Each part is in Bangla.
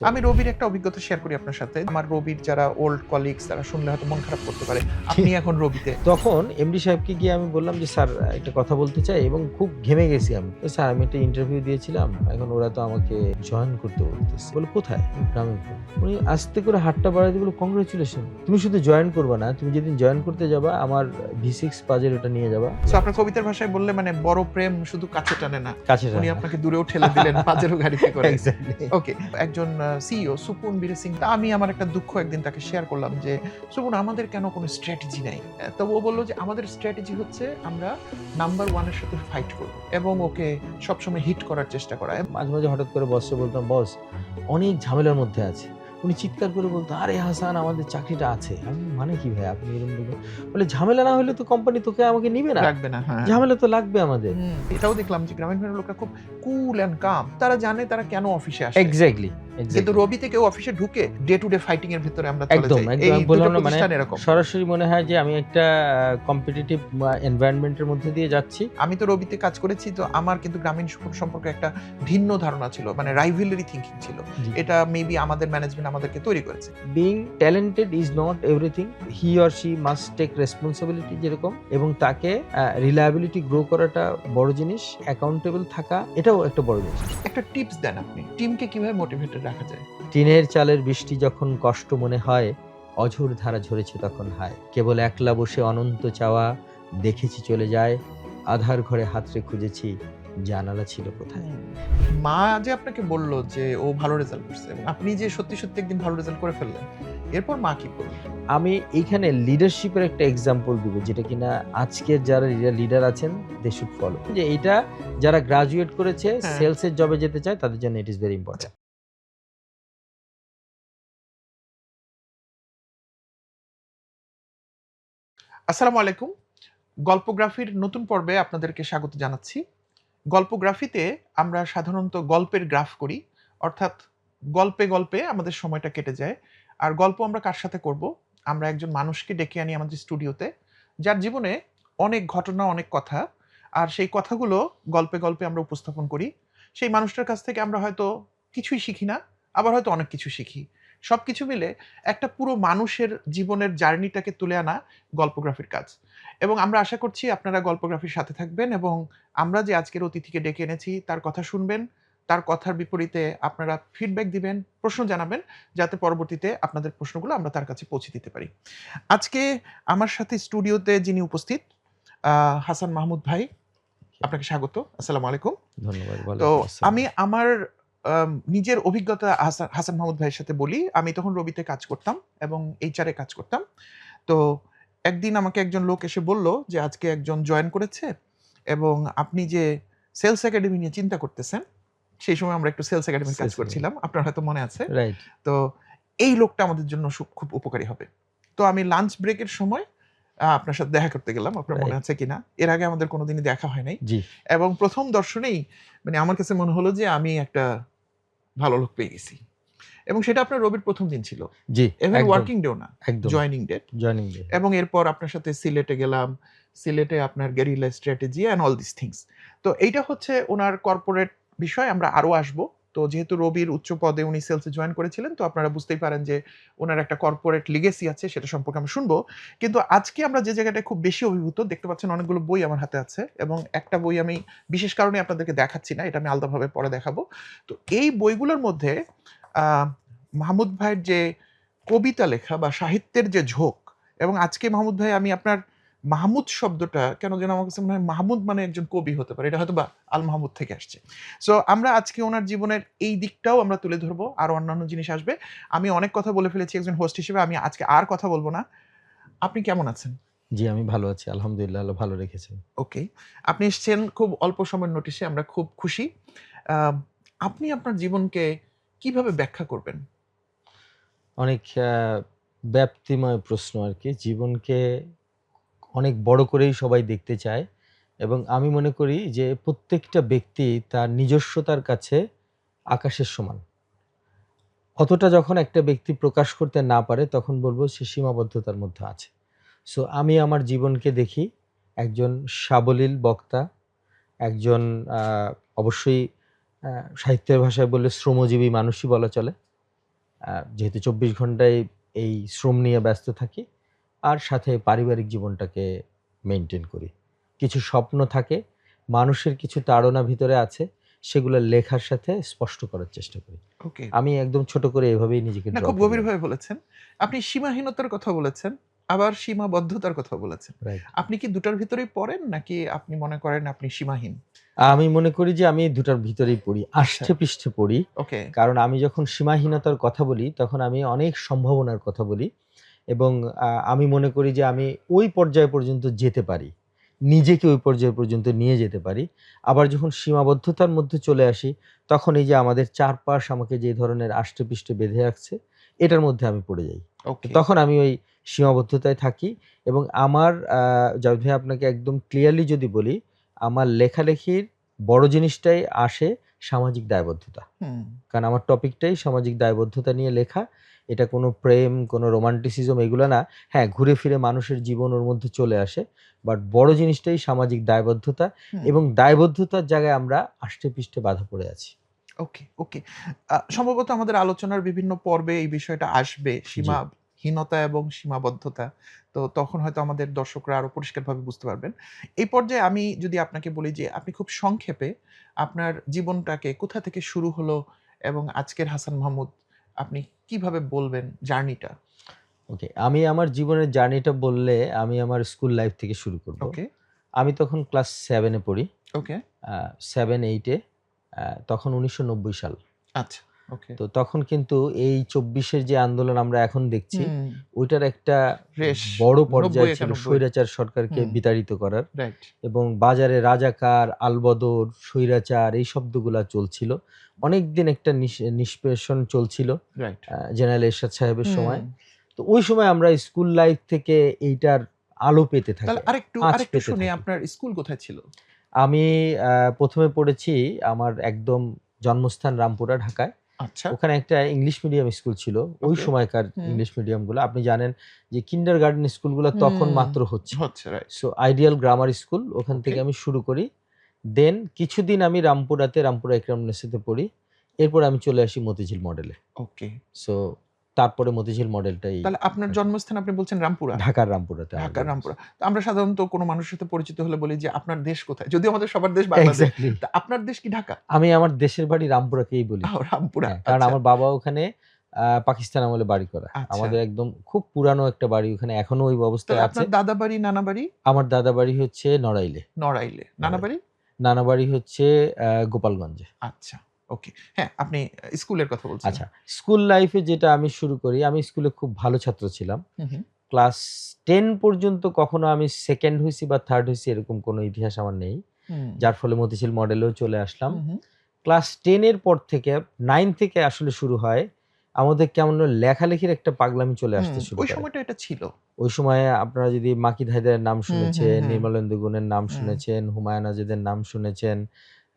আমি রবির একটা অভিজ্ঞতা শেয়ার করি আপনার সাথে। আমার রবির যারা ওল্ড কলিগস তারা শুনলে হয়তো মন খারাপ করতে পারে। আপনি এখন রবিতে। তখন এমডি সাহেবকে গিয়ে আমি বললাম যে, "স্যার একটা কথা বলতে চাই" এবং খুব ঘেমে গেছি আমি। তো, "স্যার আমি একটা ইন্টারভিউ দিয়েছিলাম। এখন ওরা তো আমাকে জয়েন করতে বলতেছে।" বলল, "কোথায়?" গ্রামীণফোন। উনি আস্তে করে হাতটা বাড়ায় দিয়ে বলল, "কংগ্রাচুলেশন। তুমি শুধু জয়েন করবা না, তুমি যেদিন জয়েন করতে যাবা আমার V6 পাজের ওটা নিয়ে যাবা।" সো আপনার কবিতার ভাষায় বললে মানে বড় প্রেম শুধু কাছে টানে না। কাছে উনি টানে না। আপনাকে দূরেও ঠেলে দিলেন পাজেরো গাড়িতে করে। এক্সাক্টলি। ওকে। একজন সিইও সুপুন বীর সিং আমি আমার একটা দুঃখ একদিন তাকে শেয়ার করলাম যে, "সুপুন আমাদের কেন কোনো স্ট্র্যাটেজি নাই?" তো ও বলল যে, "আমাদের স্ট্র্যাটেজি হচ্ছে আমরা নাম্বার 1 এর সাথে ফাইট করব এবং ওকে সবসময় হিট করার চেষ্টা করা।" মাঝে, মাঝে হঠাৎ করে বসকে বলতাম, "বস অনেক ঝামেলার মধ্যে আছি।" উনি চিৎকার করে বলতো, "আরে হাসান আমাদের চাকরিটা আছে।" আমি, "মানে কি ভাই আপনি এরকম বললেন?" বলে, "ঝামেলা না হলে তো কোম্পানি তোকে আমাকে নিবে না। লাগবে না, হ্যাঁ। ঝামেলা তো লাগবে আমাদের।" এটাও দেখলাম যে গ্রামীণ ফোনের লোকরা খুব কুল অ্যান্ড কাম। তারা জানে তারা কেন অফিসে আসে। এক্সাক্টলি, কিন্তু এক্সাক্টলি। রবিতে কেউ অফিসে ঢুকে ডে টু ডে ফাইটিং এর ভিতরে আমরা চলে একদম, যাই। একদম। এই আমি ২ টা বললাম না মানে প্রতিষ্ঠান এরকম। সরাসরি মনে হয় যে আমি একটা কম্পিটিটিভ এনভায়রনমেন্ট এর মধ্যে দিয়ে যাচ্ছি। আমি তো রবিতে কাজ করেছি তো আমার কিন্তু গ্রামীণ সুপুর সম্পর্কে একটা ভিন্ন ধারণা ছিল। মানে রাইভালরি থিংকিং ছিল। জি। এটা মেবি আমাদের ম্যানেজমেন্ট আমাদেরকে তৈরি করেছে। Being talented is not everything. He or she must take responsibility যেরকম এবং তাকে রিলায়েবিলিটি গ্রো করাটা বড় জিনিস, অ্যাকাউন্টেবল থাকা এটাও একটা বড় জিনিস। একটা টিপস দেন আপনি। টিমকে কিভাবে মোটিভেটেড রাখা যায়? টিনের চালের বৃষ্টি যখন কষ্ট মনে হয়, অঝোর ধারা ঝরেছে তখন হায়। কেবল একলা বসে অনন্ত চাওয়া, দেখেছি চলে যায়, আধার ঘরে হাতড়ে খুঁজেছি, জানালা ছিল কোথায়। মা যে আপনাকে বলল যে ও ভালো রেজাল্ট করছে এবং আপনি যে সত্যি, সত্যি একদিন ভালো রেজাল্ট করে ফেললেন। এরপর মা কি বলল? আমি এইখানে লিডারশিপের একটা এক্সাম্পল দিব যেটা কিনা আজকের যারা লিডার আছেন দে শুড ফলো। যে এইটা যারা গ্রাজুয়েট করেছে হ্যাঁ। সেলস এর জবে যেতে চায় তাদের জন্য ইট ইস ভেরি ইম্পোর্টেন্ট। আসসালামু আলাইকুম। গল্পগ্রাফির নতুন পর্বে আপনাদেরকে স্বাগত জানাচ্ছি। গল্পগ্রাফিতে আমরা সাধারণত গল্পের গ্রাফ করি। অর্থাৎ গল্পে, গল্পে আমাদের সময়টা কেটে যায়। আর গল্প আমরা কার সাথে করব? আমরা একজন মানুষকে ডেকে আনি আমাদের স্টুডিওতে, যার জীবনে অনেক ঘটনা, অনেক কথা। আর সেই কথাগুলো গল্পে, গল্পে আমরা উপস্থাপন করি। সেই মানুষটার কাছ থেকে আমরা হয়তো কিছুই শিখি না, আবার হয়তো অনেক কিছু শিখি। সবকিছু মিলে একটা পুরো মানুষের জীবনের জার্নিটাকে তুলে আনা গল্পগ্রাফির কাজ। এবং আমরা আশা করছি আপনারা গল্পগ্রাফির সাথে থাকবেন এবং আমরা যে আজকের অতিথিকে ডেকে এনেছি তার কথা শুনবেন, তার কথার বিপরীতে আপনারা ফিডব্যাক দিবেন, প্রশ্ন জানাবেন, যাতে পরবর্তীতে আপনাদের প্রশ্নগুলো আমরা তার কাছে পৌঁছে দিতে পারি। আজকে আমার সাথে স্টুডিওতে যিনি উপস্থিত হাসান মাহমুদ ভাই, আপনাকে স্বাগত। আসসালামু আলাইকুম। ধন্যবাদ। তো ওয়ালাইকুম আসসালাম। আমি আমার নিজের অভিজ্ঞতা হাসান মাহমুদ ভাইয়ের সাথে বলি। আমি তখন রবিতে কাজ করতাম এবং HR এ কাজ করতাম। তো একদিন আমাকে একজন লোক এসে বলল যে, "আজকে একজন জয়েন করেছে এবং আপনি যে সেলস একাডেমি নিয়ে চিন্তা করতেছেন।" সেই সময় আমরা একটু সেলস একাডেমির কাজ সেলস করছিলাম। আপনার হয়তো মনে আছে। রাইট। তো এই লোকটা আমাদের জন্য খুব উপকারী হবে। তো আমি লাঞ্চ ব্রেকের সময় আপনার সাথে দেখা করতে গেলাম। আপনার মনে রাইট। আছে কিনা? এর আগে আমাদের কোনদিনই দেখা হয় নাই। জি। এবং ১ম দর্শনেই মানে আমার কাছে মনে হলো যে আমি একটা ভালো লোক পেয়ে গেছি। এবং সেটা আপনার রবির ১ম দিন ছিল। জি, ইভেন একদম, ওয়ার্কিং ডেও না। একদম। Joining day. Joining day. এবং এরপর আপনার সাথে সিলেটে গেলাম। সিলেটে আপনার guerrilla strategy and all this things. তো এইটা হচ্ছে উনার কর্পোরেট বিষয় আমরা আরো আসবো। তো যেহেতু রবির উচ্চ পদে উনি সেলসে জয়েন করেছিলেন তো আপনারা বুঝতেই পারেন যে উনার একটা কর্পোরেট লিগেসি আছে সেটা সম্পর্কে আমরা শুনবো। কিন্তু আজকে আমরা যে জায়গাটায় খুব বেশি অভিভূত দেখতে পাচ্ছেন অনেকগুলো বই আমার হাতে আছে এবং একটা বই আমি বিশেষ কারণে আপনাদেরকে দেখাচ্ছি না। এটা আমি আলাদাভাবে পরে দেখাবো। তো এই বইগুলোর মধ্যে আ মাহমুদ ভাইয়ের যে কবিতা লেখা বা সাহিত্যের যে ঝোঁক এবং আজকে মাহমুদ ভাই আমি আপনার মাহমুদ শব্দটা কেন যেন আমার কাছে মনে হয় মাহমুদ মানে একজন কবি হতে পারে। এটা হয়তোবা আল মাহমুদ থেকে আসছে। সো আমরা আজকে উনার জীবনের এই দিকটাও আমরা তুলে ধরবো। আরো অন্যান্য জিনিস আসবে। আমি অনেক কথা বলে ফেলেছি একজন হোস্ট হিসেবে। আমি আজকে আর কথা বলব না। আপনি কেমন আছেন? জি, আমি ভালো আছি। আলহামদুলিল্লাহ আল্লাহ ভালো রেখেছেন। ওকে। আপনি এসছেন খুব অল্প সময়ের নোটিসে। আমরা খুব খুশি। আ আপনি আপনার জীবনকে কিভাবে ব্যাখ্যা করবেন? অনেক ব্যাপ্তিময় প্রশ্ন আরকি। জীবনকে অনেক বড় করেই সবাই দেখতে চায় এবং আমি মনে করি যে প্রত্যেকটা ব্যক্তি তার নিজস্বতার কাছে আকাশের সমান। অতটা যখন একটা ব্যক্তি প্রকাশ করতে না পারে তখন বলব সে সীমাবদ্ধতার মধ্যে আছে। সো আমি আমার জীবনকে দেখি একজন সাবলীল বক্তা, একজন আ অবশ্যই আ সাহিত্যের ভাষায় বললে শ্রমজীবী মানুষই বলা চলে। যেহেতু 24 ঘন্টায় এই শ্রম নিয়ে ব্যস্ত থাকি, আর সাথে পারিবারিক জীবনটাকে মেনটেন করি। কিছু স্বপ্ন থাকে, মানুষের কিছু তাড়না ভিতরে আছে, সেগুলো লেখার সাথে স্পষ্ট করার চেষ্টা করি। ওকে। আমি একদম ছোট করে এভাবেই নিজেকে না, ড্র খুব করি আরকি। গভীরভাবে বলেছেন। আপনি সীমাহীনতার কথা বলেছেন, আবার সীমাবদ্ধতার কথা বলেছেন। রাইট। আপনি কি দুটার ভিতরেই পড়েন নাকি আপনি মনে করেন আপনি সীমাহীন? আমি মনে করি যে আমি দুটার ভিতরেই পড়ি। আচ্ছা। আষ্ঠে পৃষ্ঠে পড়ি। ওকে। কারণ আমি যখন সীমাহীনতার কথা বলি, তখন আমি অনেক সম্ভাবনার কথা বলি এবং আমি মনে করি যে আমি ওই পর্যায় পর্যন্ত যেতে পারি। নিজেকে ওই পর্যায় পর্যন্ত নিয়ে যেতে পারি। আবার যখন সীমাবদ্ধতার মধ্যে চলে আসি, তখন এই যে আমাদের চারপাশ আমাকে যে ধরনের আষ্ঠে পৃষ্ঠে বেঁধে রাখছে, এটার মধ্যে আমি পড়ে যাই। তো ওকে। তখন আমি ওই সীমাবদ্ধতায় থাকি এবং আমার জাভেদ ভাই, আপনাকে একদম ক্লিয়ারলি যদি বলি, আমার লেখালেখির বড় জিনিসটাই আসে সামাজিক দায়বদ্ধতা। হুম। কারণ আমার টপিকটাই সামাজিক দায়বদ্ধতা নিয়ে লেখা। এটা কোনো প্রেম, কোনো রোমান্টিসিজম এগুলো না। হ্যাঁ, ঘুরে ফিরে মানুষের জীবন ওর মধ্যে চলে আসে। বাট বড় জিনিসটাই সামাজিক দায়বদ্ধতা হুম। এবং দায়বদ্ধতার জায়গায় আমরা আষ্টেপৃষ্ঠে বাঁধা পড়ে আছি। ওকে, ওকে। সম্ভবত আমাদের আলোচনার বিভিন্ন পর্বে এই বিষয়টা আসবে, জি। সীমাহীনতা এবং সীমাবদ্ধতা। তো তখন হয়তো আমাদের দর্শকরা আরো পরিষ্কারভাবে বুঝতে পারবেন। এই পর্যায়ে আমি যদি আপনাকে বলি যে আপনি খুব সংক্ষেপে আপনার জীবনটাকে কোথা থেকে শুরু হলো এবং আজকের হাসান মাহমুদ আপনি কিভাবে বলবেন জার্নিটা? ওকে। আমি আমার জীবনের জার্নিটা বললে আমি আমার স্কুল লাইফ থেকে শুরু করব। ওকে, আমি তখন ক্লাস 7 এ পড়ি। ওকে। আ 7-8 এ তখন ১৯৯০ সাল। আচ্ছা, ওকে। তো তখন কিন্তু এই ২৪ এর যে আন্দোলন আমরা এখন দেখছি, হুম, ওইটার একটা রেশ বড় ৯০ পর্যায় ছিল ৯১। স্বৈরাচার সরকারকে হুম, বিতাড়িত করার রাইট। এবং বাজারে রাজাকার, আলবদর, স্বৈরাচার এই শব্দগুলা চলছিল। অনেকদিন একটা নিষ্পেষণ চলছিল রাইট। জেনারেল এরশাদ সাহেবের হুম। সময়। তো ওই সময় আমরা স্কুল লাইফ থেকে এইটার আলো পেতে থাকি, তাহলে আরেকটু আঁচ আরেকটু পেতে শুনি থাকি। আপনার স্কুল কোথায় ছিল? আমি ১ম এ পড়েছি আমার একদম জন্মস্থান রামপুরা, ঢাকায়। আচ্ছা, ওখানে একটা ইংলিশ মিডিয়াম স্কুল ছিল। ওই ওকে। সময়কার হুম, ইংলিশ মিডিয়ামগুলো আপনি জানেন যে কিন্ডারগার্টেন স্কুলগুলো তখন হুম, মাত্র হচ্ছে। হচ্ছে right. So ideal grammar school, ওখান ওকে, থেকে আমি শুরু করি। দেন কিছুদিন আমি রামপুরা একরাম মেসেতে পড়ি। এরপর আমি চলে আসি মতিঝিল মডেলে। ওকে। সো তারপরে মতিঝিল মডেলটাই তাহলে আপনার আরকি। জন্মস্থান আপনি বলছেন রামপুরা? ঢাকার রামপুরাতে আমার ঢাকার রামপুরা। জন্মস্থান। তো আমরা সাধারণত কোনো মানুষের সাথে পরিচিত হলে বলি যে আপনার দেশ কোথায়? যদিও আমাদের সবার দেশ বাংলাদেশ। এক্সাক্টলি। তা আপনার দেশ কি ঢাকা? আমি আমার দেশের বাড়ি রামপুরাকেই বলি। রামপুরা। হ্যাঁ, কারণ আচ্ছা, আমার বাবা ওখানে পাকিস্তান আমলে বাড়ি করা। আচ্ছা। আমাদের একদম খুব পুরানো একটা বাড়ি ওখানে এখনো ওই তাহলে অবস্থায় আছে। আপনার দাদা বাড়ি, নানা বাড়ি? আমার দাদা বাড়ি হচ্ছে নড়াইলে। নড়াইলে। নানা নড়াইল। বাড়ি? নানা বাড়ি হচ্ছে গোপালগঞ্জে। আচ্ছা, ওকে। হ্যাঁ, আপনি স্কুলের কথা বলছিলেন। আচ্ছা, স্কুল লাইফে যেটা আমি শুরু করি, আমি স্কুলে খুব ভালো ছাত্র ছিলাম। হু, হু, ক্লাস 10 পর্যন্ত কখনো আমি 2nd হইছি বা 3rd হইছি এরকম কোনো ইতিহাস আমার নেই। হুম, যার ফলে মতিঝিল মডেলেও চলে আসলাম। হু, হু। ক্লাস 10 এর পর থেকে 9 থেকে আসলে শুরু হয়, আমাদের কেমন যেন লেখালেখির একটা পাগলামি চলে হুম, আসতে শুরু ওই করে। সময়টা এটা ছিল। ওই সময়ে আপনারা যদি মাকিদ হায়দারের নাম হুম, হুম, শুনেছেন, হুম, নির্মলেন্দু গুণের নাম হুম, শুনেছেন, হুমায়ুন আজাদের নাম শুনেছেন,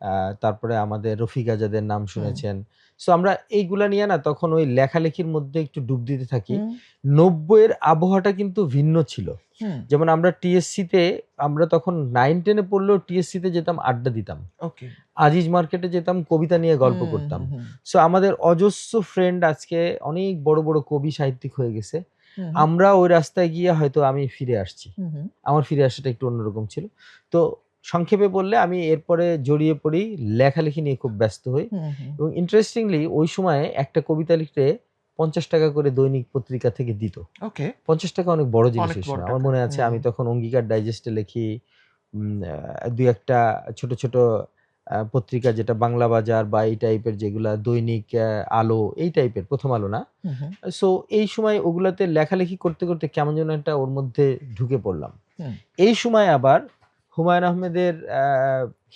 আ তারপরে আমাদের রফিক আজাদের নাম হুম, শুনেছেন। সো আমরা এইগুলা নিয়ে না তখন ওই লেখালেখির মধ্যে একটু ডুব দিতে থাকি। হুম, ৯০ এর আবহাওয়াটা কিন্তু ভিন্ন ছিল। হুম। যেমন আমরা টিএসসিতে, আমরা তখন 9-10 এ পড়লেও টিএসসিতে যেতাম, আড্ডা দিতাম। ওকে। আজিজ মার্কেটে যেতাম, কবিতা নিয়ে গল্প হুম, করতাম। হুম, হুম, সো আমাদের অজস্র ফ্রেন্ড আজকে অনেক বড়, বড় কবি সাহিত্যিক হয়ে গেছে। হুম, হুম, আমরা ওই রাস্তায় গিয়ে হয়তো আমি ফিরে আসছি। হুম, হুম, আমার ফিরে আসাটা একটু অন্যরকম ছিল। তো সংক্ষেপে বললে আমি এরপরে জড়িয়ে পড়ি, লেখালেখি নিয়ে খুব ব্যস্ত হই হুম, হুম। এবং ইন্টারেস্টিংলি ওই সময়ে একটা কবিতা লিখলে ৳৫০ করে দৈনিক পত্রিকা থেকে দিত। ওকে। ৳৫০ অনেক বড় জিনিস অনেক ওই বড় সময়। আমার টাকা। মনে আছে হুম, আমি তখন অঙ্গীকার ডাইজেস্টে লিখি, ২-১ টা ছোট, ছোট পত্রিকা, যেটা বাংলা বাজার বা এই টাইপের যেগুলা দৈনিক আলো এই টাইপের, 'প্রথম আলো' না। হুম, হুম, সো এই সময় ওগুলাতে লেখালেখি করতে, করতে কেমন যেন একটা ওর মধ্যে ঢুকে পড়লাম। হুম। এই সময় আবার হুমায়ূন আহমেদের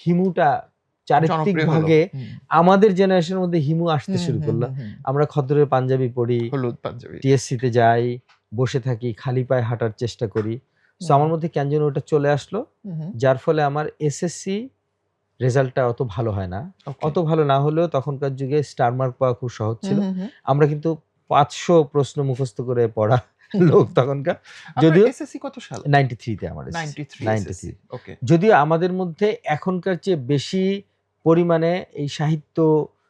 হিমুটা জনপ্রিয় হলো। চারিত্রিকভাবে হুম, আমাদের জেনারেশনের মধ্যে হিমু আসতে হুম, শুরু হুম, করল। হুম, হুম। আমরা খদ্দরের পাঞ্জাবি পড়ি, হলুদ পাঞ্জাবি। টিএসসিতে যাই, বসে থাকি, খালি পায়ে হাঁটার চেষ্টা করি। সো হুম, আমার মধ্যে কেন যেন ওটা চলে আসলো। হুম, হুম। যার ফলে আমার এসএসসি রেজাল্টটা অত ভালো হয় না। ওকে। অত ভালো না হলেও তখনকার যুগে স্টার মার্ক পাওয়া খুব সহজ হুম, ছিল। হুম, হুম। আমরা কিন্তু ৫০০ প্রশ্ন মুখস্থ করে পড়া লোক তখনকার। আপনার যদিও এসএসসি কত সাল? 93 তে আমার এসেছে। 93 এসএসসি। 93। ওকে। যদিও আমাদের মধ্যে এখনকার চেয়ে বেশি পরিমাণে এই সাহিত্য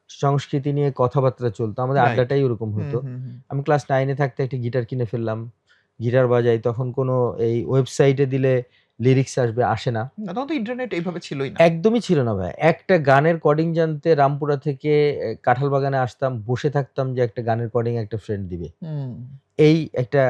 সংস্কৃতি নিয়ে কথাবার্তা চলতো, আমাদের রাইট। আড্ডাটাই ওরকম হুম হতো। হুম হুম আমি ক্লাস 9 এ থাকতে একটা গিটার কিনে ফেললাম, গিটার বাজাই। তখন কোনো এই ওয়েবসাইটে দিলে লিরিক্স আসবে, আসে না, না, তখন তো ইন্টারনেট এইভাবে ছিলই না। একদমই ছিল না ভাই। একটা গানের কর্ডিং জানতে রামপুরা থেকে কাঁঠালবাগানে আসতাম, বসে থাকতাম যে একটা গানের কর্ডিং একটা ফ্রেন্ড দিবে। হুম। এই একটা